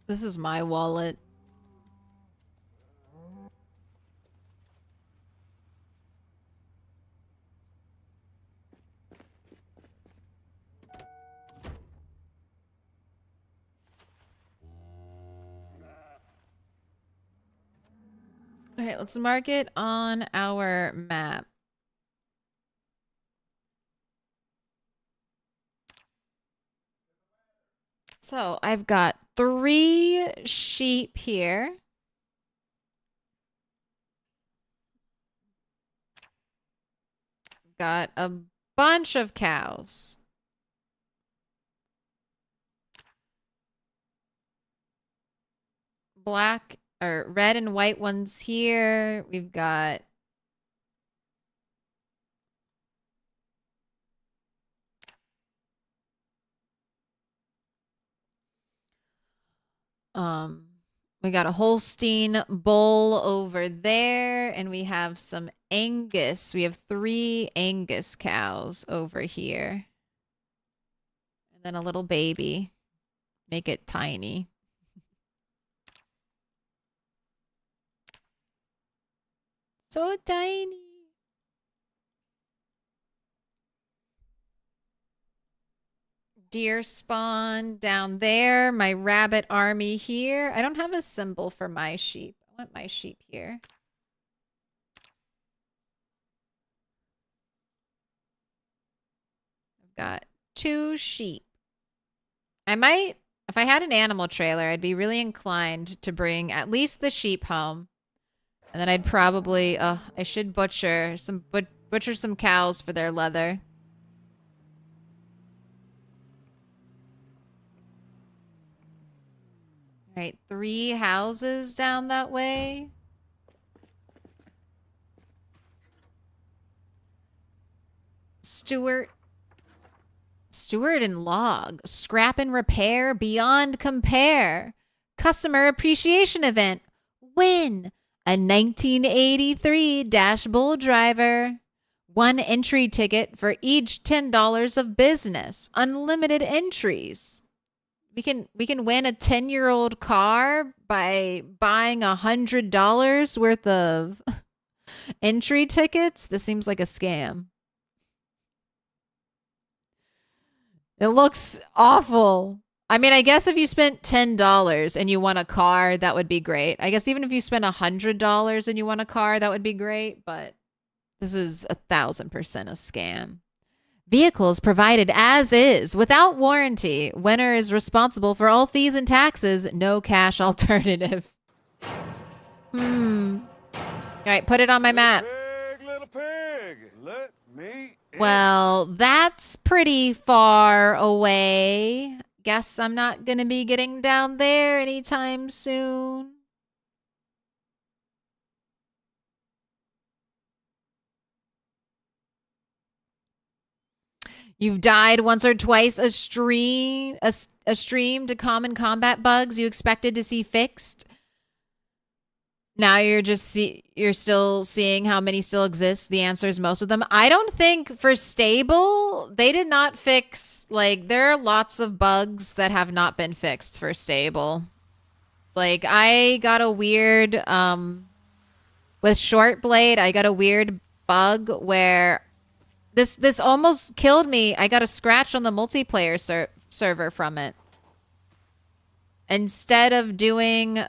[SPEAKER 1] This is my wallet. All right, let's mark it on our map. So I've got 3 sheep here. Got a bunch of cows. Black or red and white ones here. We've got we got a Holstein bull over there, and we have some Angus. We have 3 Angus cows over here. And then a little baby. Make it tiny. So tiny. Deer spawn down there. My rabbit army here. I don't have a symbol for my sheep. I want my sheep here. I've got 2 sheep. I might If I had an animal trailer, I'd be really inclined to bring at least the sheep home. And then I'd probably, I should butcher some cows for their leather. All right, 3 houses down that way. Stewart and Log. Scrap and repair beyond compare. Customer appreciation event. Win a 1983 Dash Bull driver. 1 entry ticket for each $10 of business. Unlimited entries. We can win a 10-year-old car by buying $100 worth of entry tickets. This seems like a scam. It looks awful. I mean, I guess if you spent $10 and you won a car, that would be great. I guess even if you spent $100 and you won a car, that would be great. But this is 1,000% a scam. Vehicles provided as is, without warranty. Winner is responsible for all fees and taxes. No cash alternative. All right, put it on my map.
[SPEAKER 5] Little pig, let me in.
[SPEAKER 1] Well, that's pretty far away. Guess I'm not going to be getting down there anytime soon. You've died once or twice a stream to common combat bugs you expected to see fixed. Now you're still seeing how many still exist. The answer is most of them. I don't think for stable, they did not fix, like, there are lots of bugs that have not been fixed for stable. Like, I got a weird, with Short Blade, I got a weird bug where this almost killed me. I got a scratch on the multiplayer server from it. Instead of doing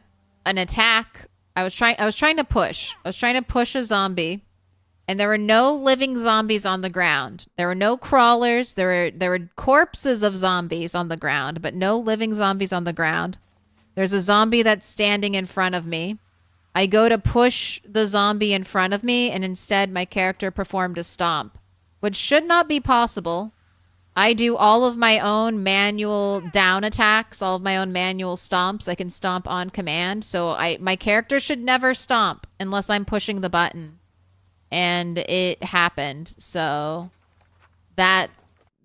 [SPEAKER 1] an attack, I was trying to push. I was trying to push a zombie, and there were no living zombies on the ground. There were no crawlers. There were corpses of zombies on the ground, but no living zombies on the ground. There's a zombie that's standing in front of me. I go to push the zombie in front of me, and instead my character performed a stomp, which should not be possible. I do all of my own manual down attacks, all of my own manual stomps. I can stomp on command. So my character should never stomp unless I'm pushing the button. And it happened. So that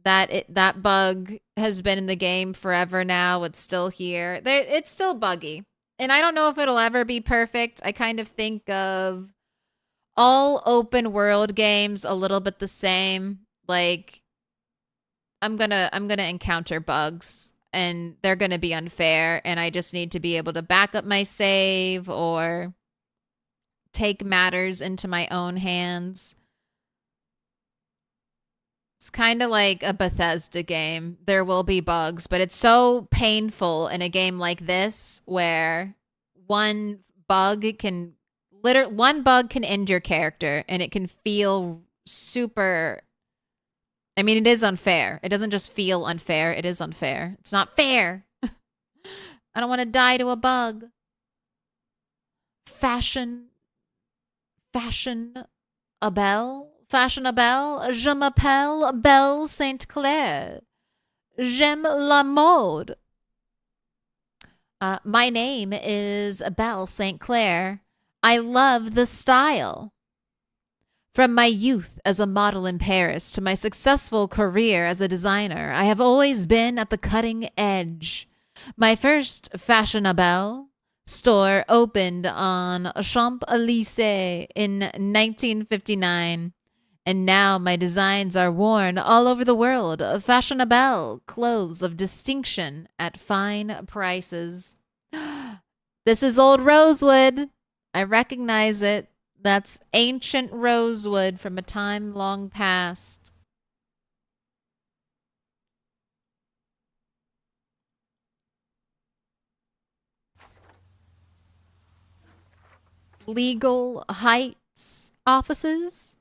[SPEAKER 1] bug has been in the game forever now. It's still here. It's still buggy. And I don't know if it'll ever be perfect. I kind of think of all open world games a little bit the same. Like, I'm gonna encounter bugs, and they're gonna be unfair, and I just need to be able to back up my save or take matters into my own hands. It's kind of like a Bethesda game. There will be bugs, but it's so painful in a game like this where one bug can end your character, and it can feel super... I mean, it is unfair. It doesn't just feel unfair. It is unfair. It's not fair. I don't want to die to a bug. Fashion a belle. Je m'appelle Belle Saint Clair. J'aime la mode. My name is Belle Saint Clair. I love the style. From my youth as a model in Paris to my successful career as a designer, I have always been at the cutting edge. My first fashionable store opened on Champs-Élysées in 1959, and now my designs are worn all over the world. Fashionable clothes of distinction at fine prices. This is old rosewood. I recognize it. That's ancient rosewood from a time long past. Legal Heights offices.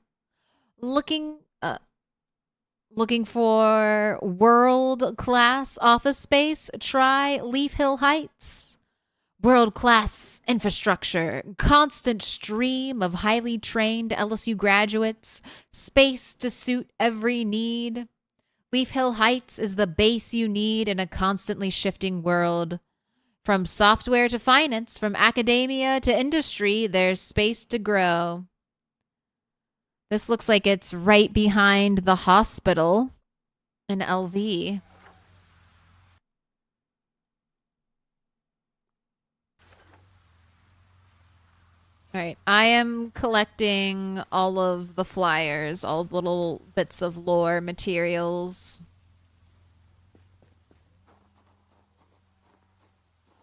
[SPEAKER 1] Looking Looking for world-class office space? Try Leaf Hill Heights. World-class infrastructure, constant stream of highly trained LSU graduates, space to suit every need. Leaf Hill Heights is the base you need in a constantly shifting world. From software to finance, from academia to industry, there's space to grow. This looks like it's right behind the hospital in LV. All right, I am collecting all of the flyers, all the little bits of lore materials.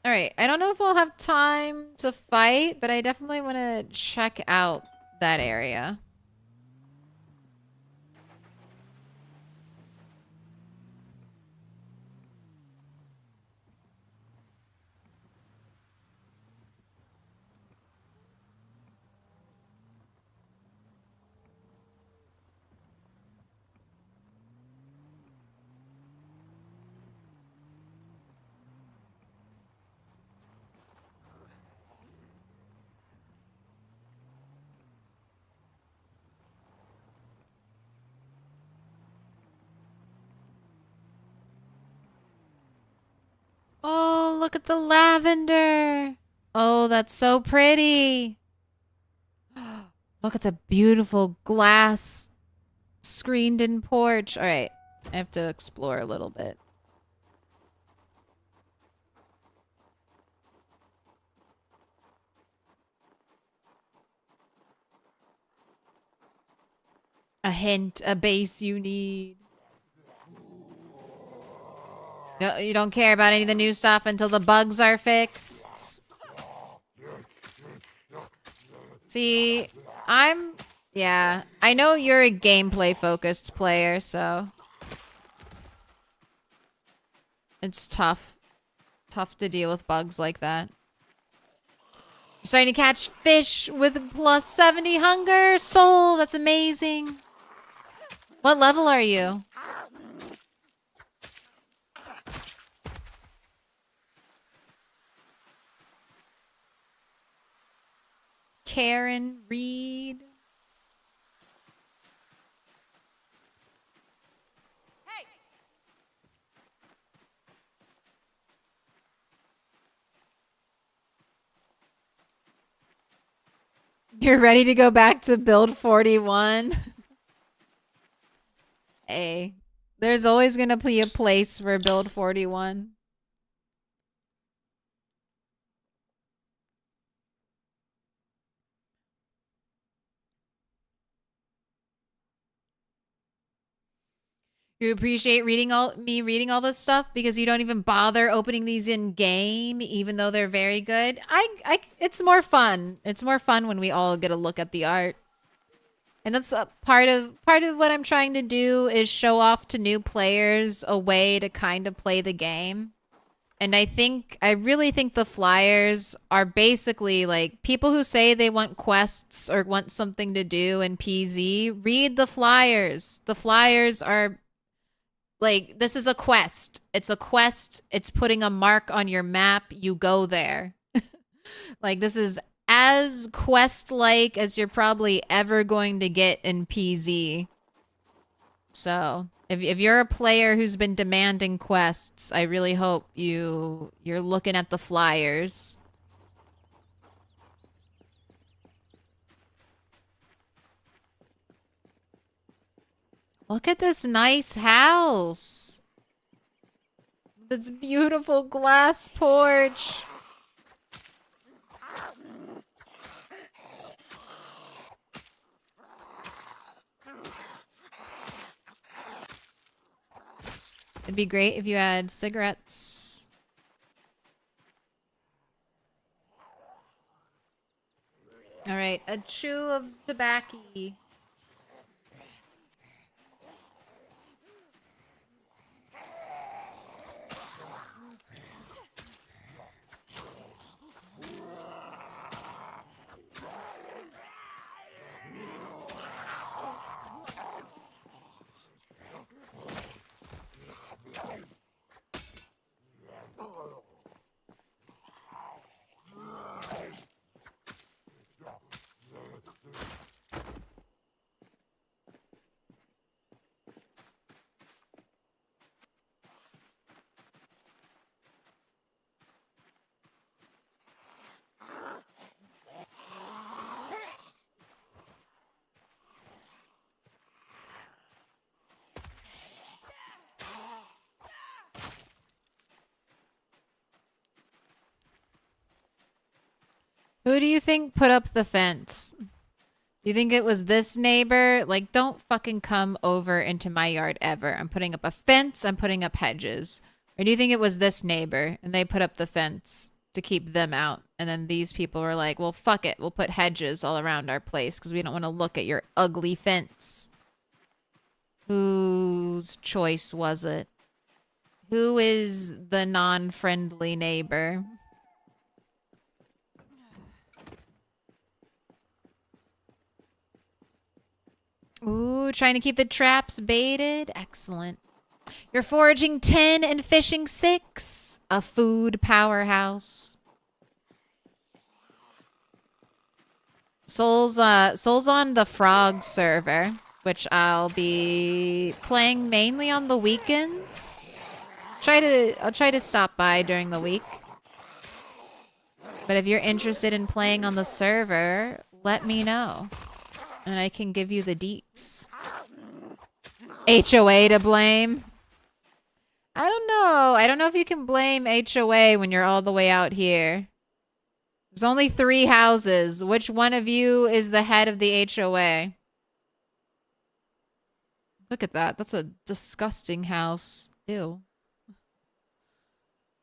[SPEAKER 1] All right, I don't know if I'll have time to fight, but I definitely want to check out that area. Oh, look at the lavender. Oh, that's so pretty. Look at the beautiful glass screened in porch. All right, I have to explore a little bit. A hint, a base you need. No, you don't care about any of the new stuff until the bugs are fixed. See, yeah, I know you're a gameplay focused player, so it's tough to deal with bugs like that. You're starting to catch fish with plus 70 hunger. Soul, that's amazing. What level are you? Karen Reed.
[SPEAKER 8] Hey!
[SPEAKER 1] You're ready to go back to build 41? Hey, there's always going to be a place for build 41. You appreciate reading all this stuff because you don't even bother opening these in game, even though they're very good. It's more fun. It's more fun when we all get a look at the art, and that's a part of what I'm trying to do is show off to new players a way to kind of play the game. And I really think the flyers are basically like people who say they want quests or want something to do in PZ. Read the flyers. The flyers are like, this is a quest. It's a quest. It's putting a mark on your map. You go there. Like, this is as quest-like as you're probably ever going to get in PZ. So, if you're a player who's been demanding quests, I really hope you're looking at the flyers. Look at this nice house. This beautiful glass porch. It'd be great if you had cigarettes. All right, a chew of tobacco. Who do you think put up the fence? Do you think it was this neighbor? Like, don't fucking come over into my yard ever. I'm putting up a fence. I'm putting up hedges. Or do you think it was this neighbor and they put up the fence to keep them out? And then these people were like, well, fuck it. We'll put hedges all around our place because we don't want to look at your ugly fence. Whose choice was it? Who is the non-friendly neighbor? Ooh, trying to keep the traps baited. Excellent. You're foraging 10 and fishing 6. A food powerhouse. Soul's on the frog server, which I'll be playing mainly on the weekends. I'll try to stop by during the week. But if you're interested in playing on the server, let me know. And I can give you the deets. HOA to blame. I don't know. I don't know if you can blame HOA when you're all the way out here. There's only 3 houses. Which one of you is the head of the HOA? Look at that. That's a disgusting house. Ew.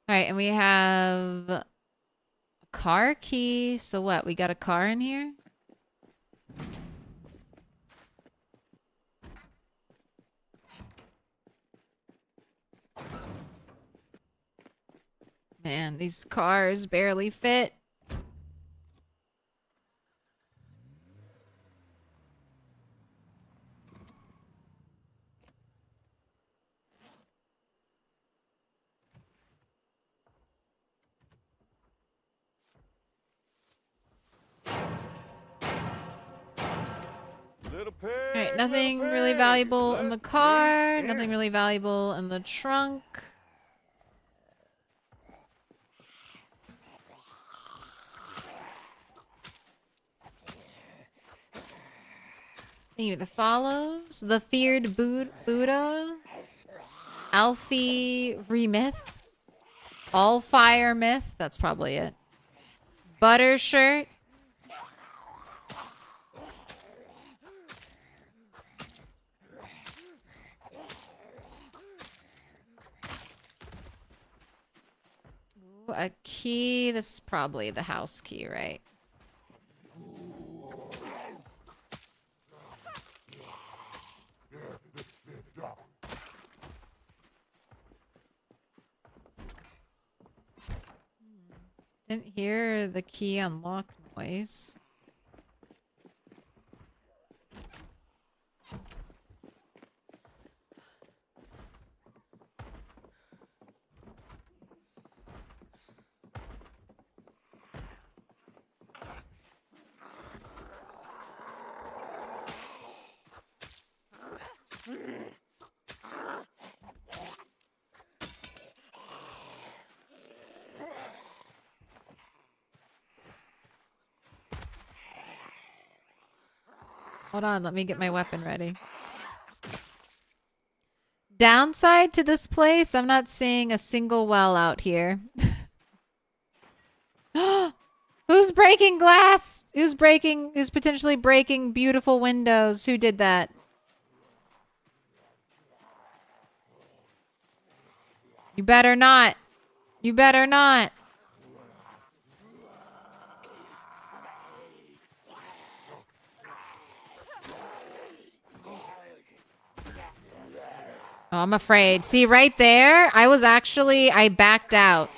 [SPEAKER 1] Alright, and we have a car key. So what? We got a car in here? Man, these cars barely fit. Alright, nothing really valuable in the car. Nothing really valuable in the trunk. Thank you. The follows. The feared Buddha. Alfie Remyth. All Fire Myth. That's probably it. Butter Shirt. Ooh, a key. This is probably the house key, right? Didn't hear the key unlock noise. Hold on, let me get my weapon ready. Downside to this place, I'm not seeing a single well out here. Who's breaking glass? Who's potentially breaking beautiful windows? Who did that? You better not. You better not. Oh, I'm afraid. See, right there, I backed out.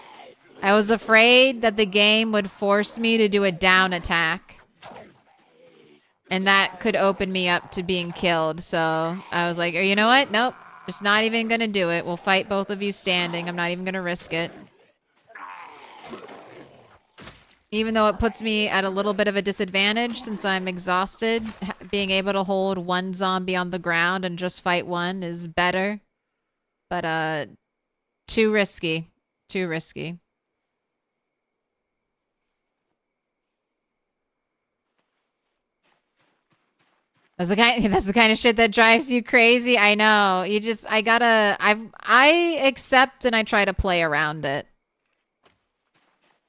[SPEAKER 1] I was afraid that the game would force me to do a down attack. And that could open me up to being killed. So I was like, oh, you know what? Nope. Just not even going to do it. We'll fight both of you standing. I'm not even going to risk it. Even though it puts me at a little bit of a disadvantage since I'm exhausted, being able to hold one zombie on the ground and just fight one is better. But, too risky. Too risky. That's the kind of shit that drives you crazy. I know. I accept and I try to play around it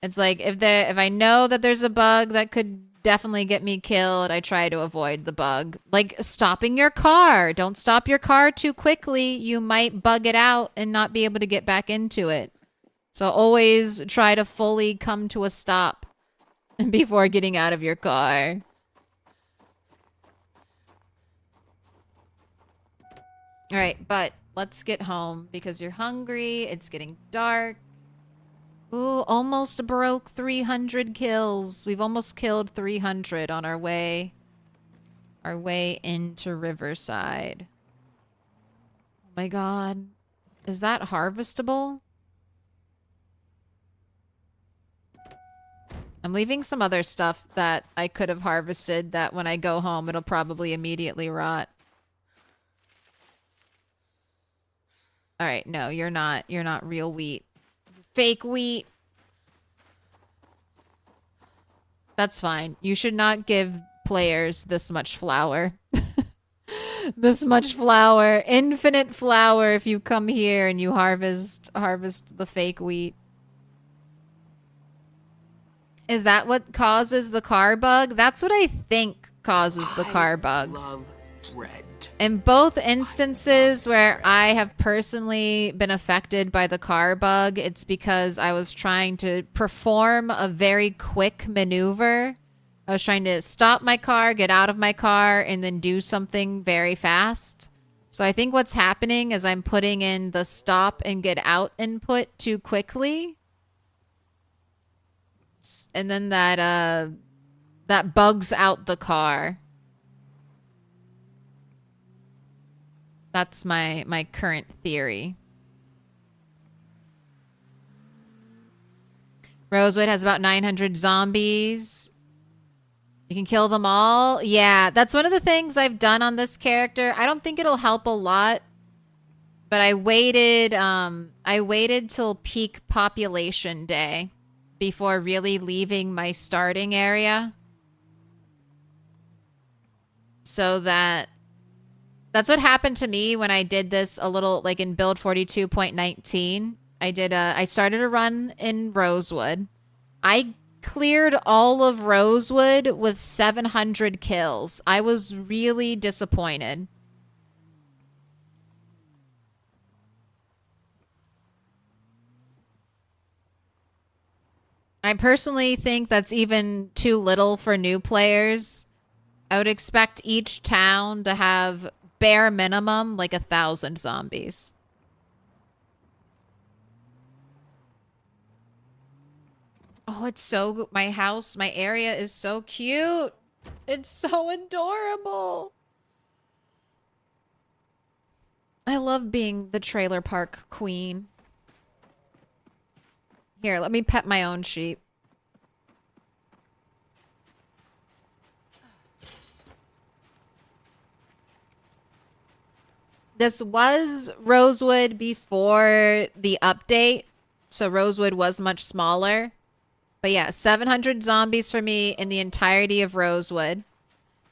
[SPEAKER 1] It's like if I know that there's a bug that could definitely get me killed, I try to avoid the bug. Like stopping your car. Don't stop your car too quickly. You might bug it out and not be able to get back into it. So always try to fully come to a stop before getting out of your car. All right, but let's get home because you're hungry. It's getting dark. Ooh, almost broke 300 kills. We've almost killed 300 on our way into Riverside. Oh my god. Is that harvestable? I'm leaving some other stuff that I could have harvested that when I go home it'll probably immediately rot. All right, no, you're not real wheat. Fake wheat. That's fine. You should not give players this much flour. This much flour. Infinite flour if you come here and you harvest the fake wheat. Is that what causes the car bug? That's what I think causes the car bug.
[SPEAKER 6] Love red.
[SPEAKER 1] In both instances where I have personally been affected by the car bug, it's because I was trying to perform a very quick maneuver. I was trying to stop my car, get out of my car, and then do something very fast. So I think what's happening is I'm putting in the stop and get out input too quickly. And then that bugs out the car. That's my current theory. Rosewood has about 900 zombies. You can kill them all. Yeah, that's one of the things I've done on this character. I don't think it'll help a lot, but I waited till peak population day before really leaving my starting area. So that's what happened to me when I did this a little, like in build 42.19. I started a run in Rosewood. I cleared all of Rosewood with 700 kills. I was really disappointed. I personally think that's even too little for new players. I would expect each town to have bare minimum like 1,000 zombies. Oh, it's so my house, my area is so cute. It's so adorable. I love being the trailer park queen. Here, let me pet my own sheep. This was Rosewood before the update, so Rosewood was much smaller. But yeah, 700 zombies for me in the entirety of Rosewood.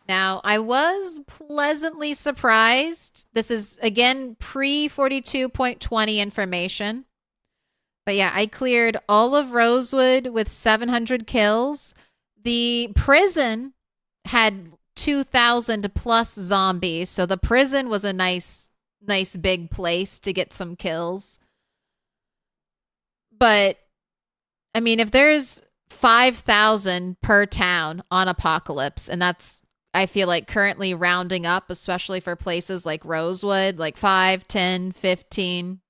[SPEAKER 1] Now, I was pleasantly surprised. This is, again, pre-42.20 information. But yeah, I cleared all of Rosewood with 700 kills. The prison had 2,000 plus zombies, so the prison was a nice big place to get some kills. But I mean, if there's 5,000 per town on Apocalypse, and that's, I feel like, currently rounding up, especially for places like Rosewood, like 5, 10, 15,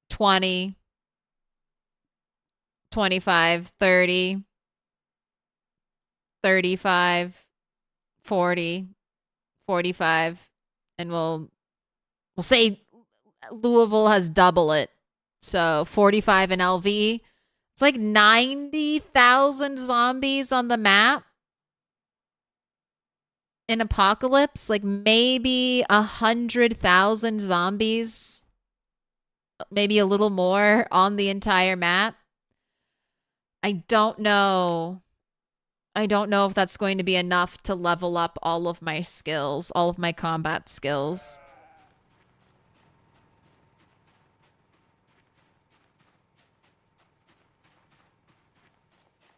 [SPEAKER 1] 20, 25, 30, 35, 40, 45, and we'll say Louisville has double it. So 45 in LV. It's like 90,000 zombies on the map. In Apocalypse, like maybe 100,000 zombies. Maybe a little more on the entire map. I don't know. I don't know if that's going to be enough to level up all of my skills, all of my combat skills.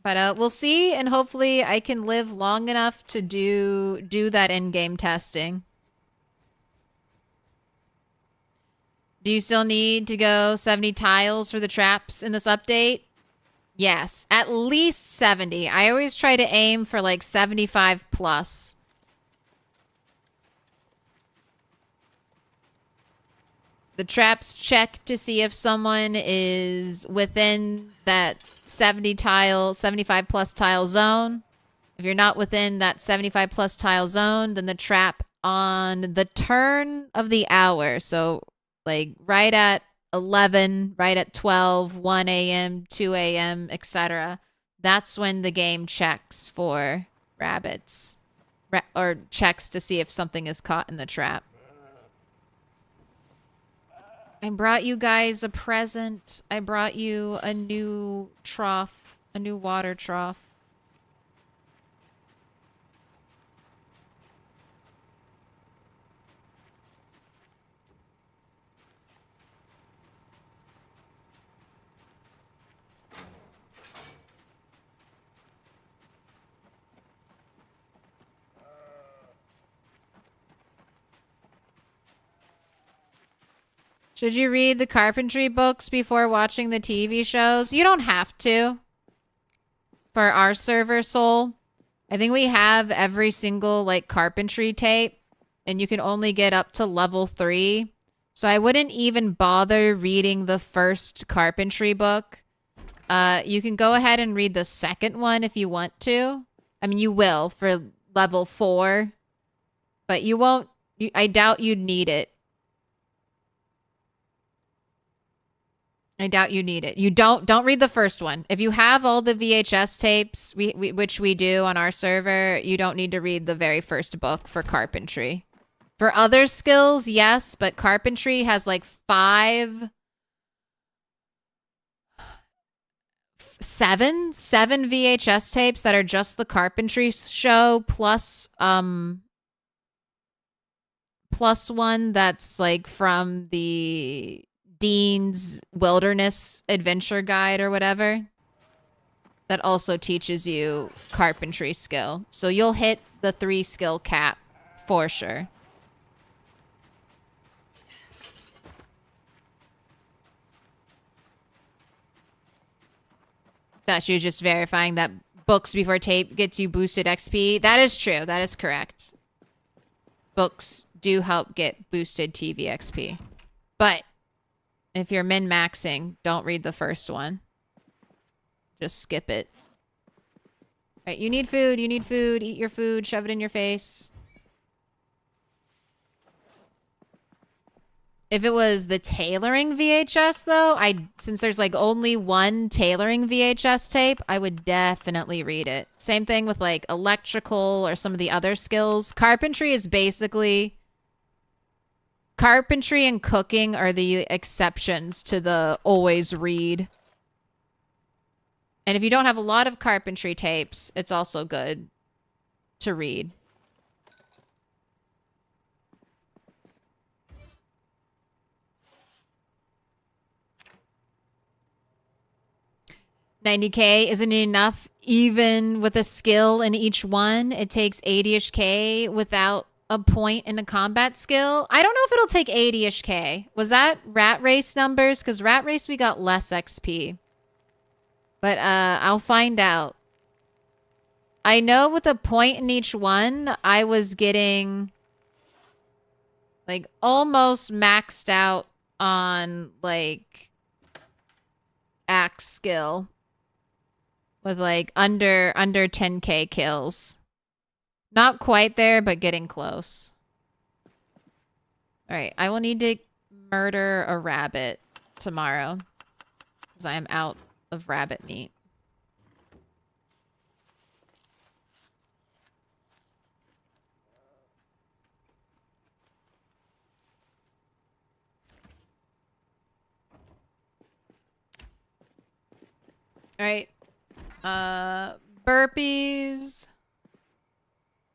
[SPEAKER 1] But we'll see, and hopefully I can live long enough to do that in-game testing. Do you still need to go 70 tiles for the traps in this update? Yes, at least 70. I always try to aim for like 75 plus. The traps check to see if someone is within that 75 plus tile zone. If you're not within that 75 plus tile zone, then the trap on the turn of the hour, so like right at 11, right at 12, 1 a.m., 2 a.m., etc. That's when the game checks for rabbits. Or checks to see if something is caught in the trap. I brought you guys a present. I brought you a new trough, a new water trough. Should you read the carpentry books before watching the TV shows? You don't have to. For our server, Soul. I think we have every single, like, carpentry tape. And you can only get up to level 3. So I wouldn't even bother reading the first carpentry book. You can go ahead and read the second one if you want to. I mean, you will for level 4. But you won't... I doubt you'd need it. I doubt you need it. You don't read the first one. If you have all the VHS tapes, which we do on our server, you don't need to read the very first book for carpentry. For other skills, yes, but carpentry has like 7 VHS tapes that are just the carpentry show plus one that's like from the Dean's Wilderness Adventure Guide or whatever. That also teaches you carpentry skill. So you'll hit the 3 skill cap for sure. That she was just verifying that books before tape gets you boosted XP. That is true. That is correct. Books do help get boosted TV XP. But if you're min-maxing, don't read the first one. Just skip it. Right, you need food. You need food. Eat your food. Shove it in your face. If it was the tailoring VHS, though, since there's like only one tailoring VHS tape, I would definitely read it. Same thing with like electrical or some of the other skills. Carpentry is basically... Carpentry and cooking are the exceptions to the always read. And if you don't have a lot of carpentry tapes, it's also good to read. $90K isn't enough even with a skill in each one. It takes 80-ish K without a point in a combat skill. I don't know if it'll take 80-ish K. Was that Rat Race numbers? Because Rat Race, we got less XP. But I'll find out. I know with a point in each one, I was getting like almost maxed out on like axe skill with like under 10K kills. Not quite there, but getting close. All right, I will need to murder a rabbit tomorrow because I am out of rabbit meat. All right. Burpees.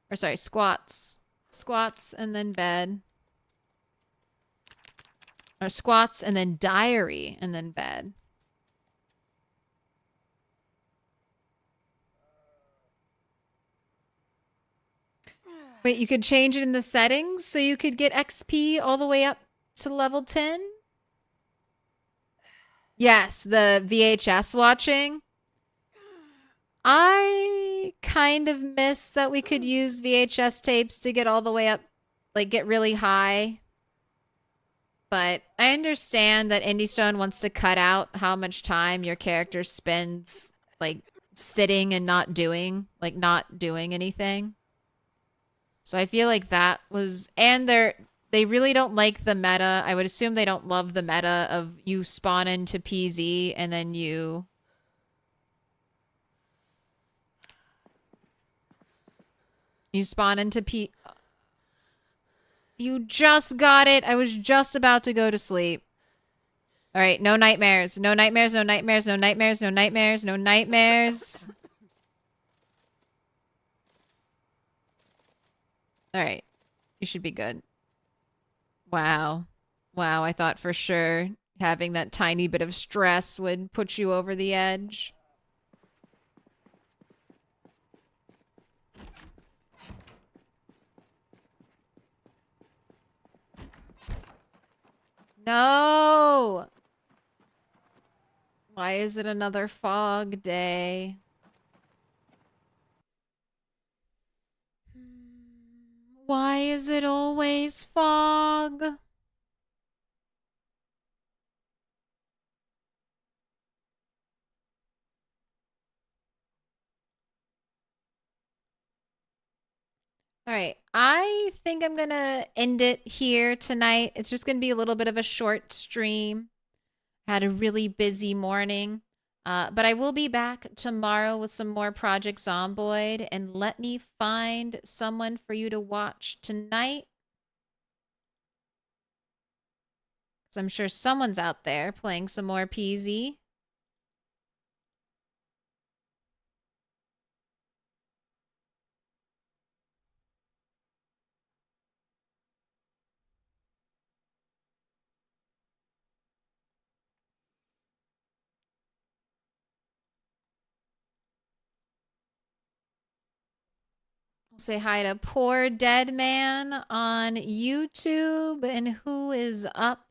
[SPEAKER 1] Or sorry, squats. Squats and then bed. Or squats and then diary and then bed. Wait, you could change it in the settings so you could get XP all the way up to level 10? Yes, the VHS watching. I kind of miss that we could use VHS tapes to get all the way up, like get really high. But I understand that Indie Stone wants to cut out how much time your character spends like sitting and not doing anything. So I feel like that was, and they really don't like the meta. I would assume they don't love the meta of you spawn into PZ and then you spawn into P. You just got it. I was just about to go to sleep. All right, no nightmares. No nightmares, no nightmares, no nightmares, no nightmares, no nightmares. All right. You should be good. Wow. Wow, I thought for sure having that tiny bit of stress would put you over the edge. No! Why is it another fog day? Why is it always fog? All right, I think I'm going to end it here tonight. It's just going to be a little bit of a short stream. Had a really busy morning. But I will be back tomorrow with some more Project Zomboid. And let me find someone for you to watch tonight. Because I'm sure someone's out there playing some more PZ. Say hi to Poor Dead Man on YouTube. And who is up?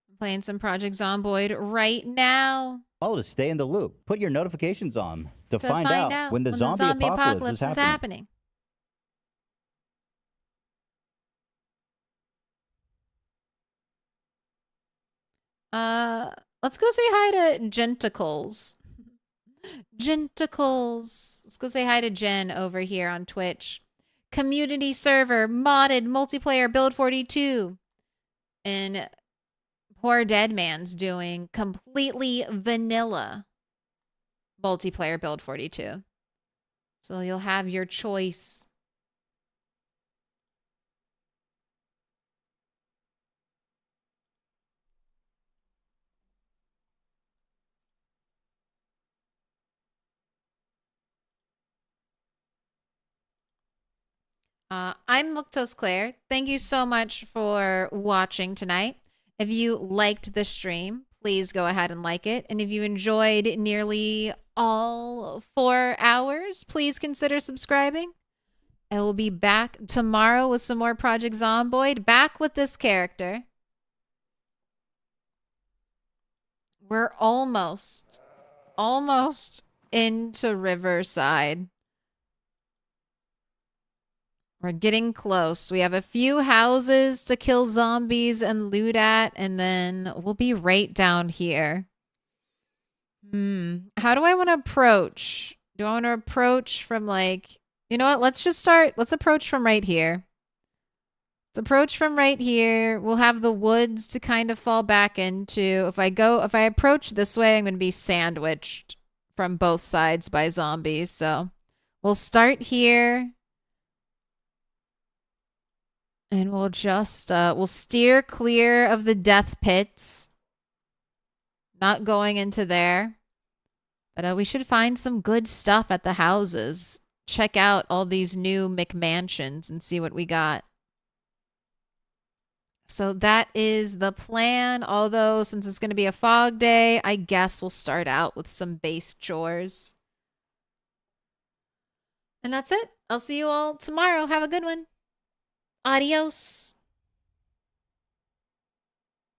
[SPEAKER 1] I'm playing some Project Zomboid right now.
[SPEAKER 9] Oh, to stay in the loop. Put your notifications on to find out when the zombie apocalypse is happening.
[SPEAKER 1] Let's go say hi to Genticles. Genticles. Let's go say hi to Jen over here on Twitch. Community server, modded, multiplayer, build 42. And Poor Dead Man's doing completely vanilla multiplayer build 42. So you'll have your choice. I'm Milquetoast Claire. Thank you so much for watching tonight. If you liked the stream, please go ahead and like it. And if you enjoyed nearly all 4 hours, please consider subscribing. I will be back tomorrow with some more Project Zomboid. Back with this character. We're almost into Riverside. We're getting close. We have a few houses to kill zombies and loot at, and then we'll be right down here. How do I want to approach? Do I want to approach from like, you know what? Let's approach from right here. Let's approach from right here. We'll have the woods to kind of fall back into. If I approach this way, I'm going to be sandwiched from both sides by zombies. So we'll start here. And we'll just, we'll steer clear of the death pits. Not going into there. But we should find some good stuff at the houses. Check out all these new McMansions and see what we got. So that is the plan. Although, since it's going to be a fog day, I guess we'll start out with some base chores. And that's it. I'll see you all tomorrow. Have a good one. Adios.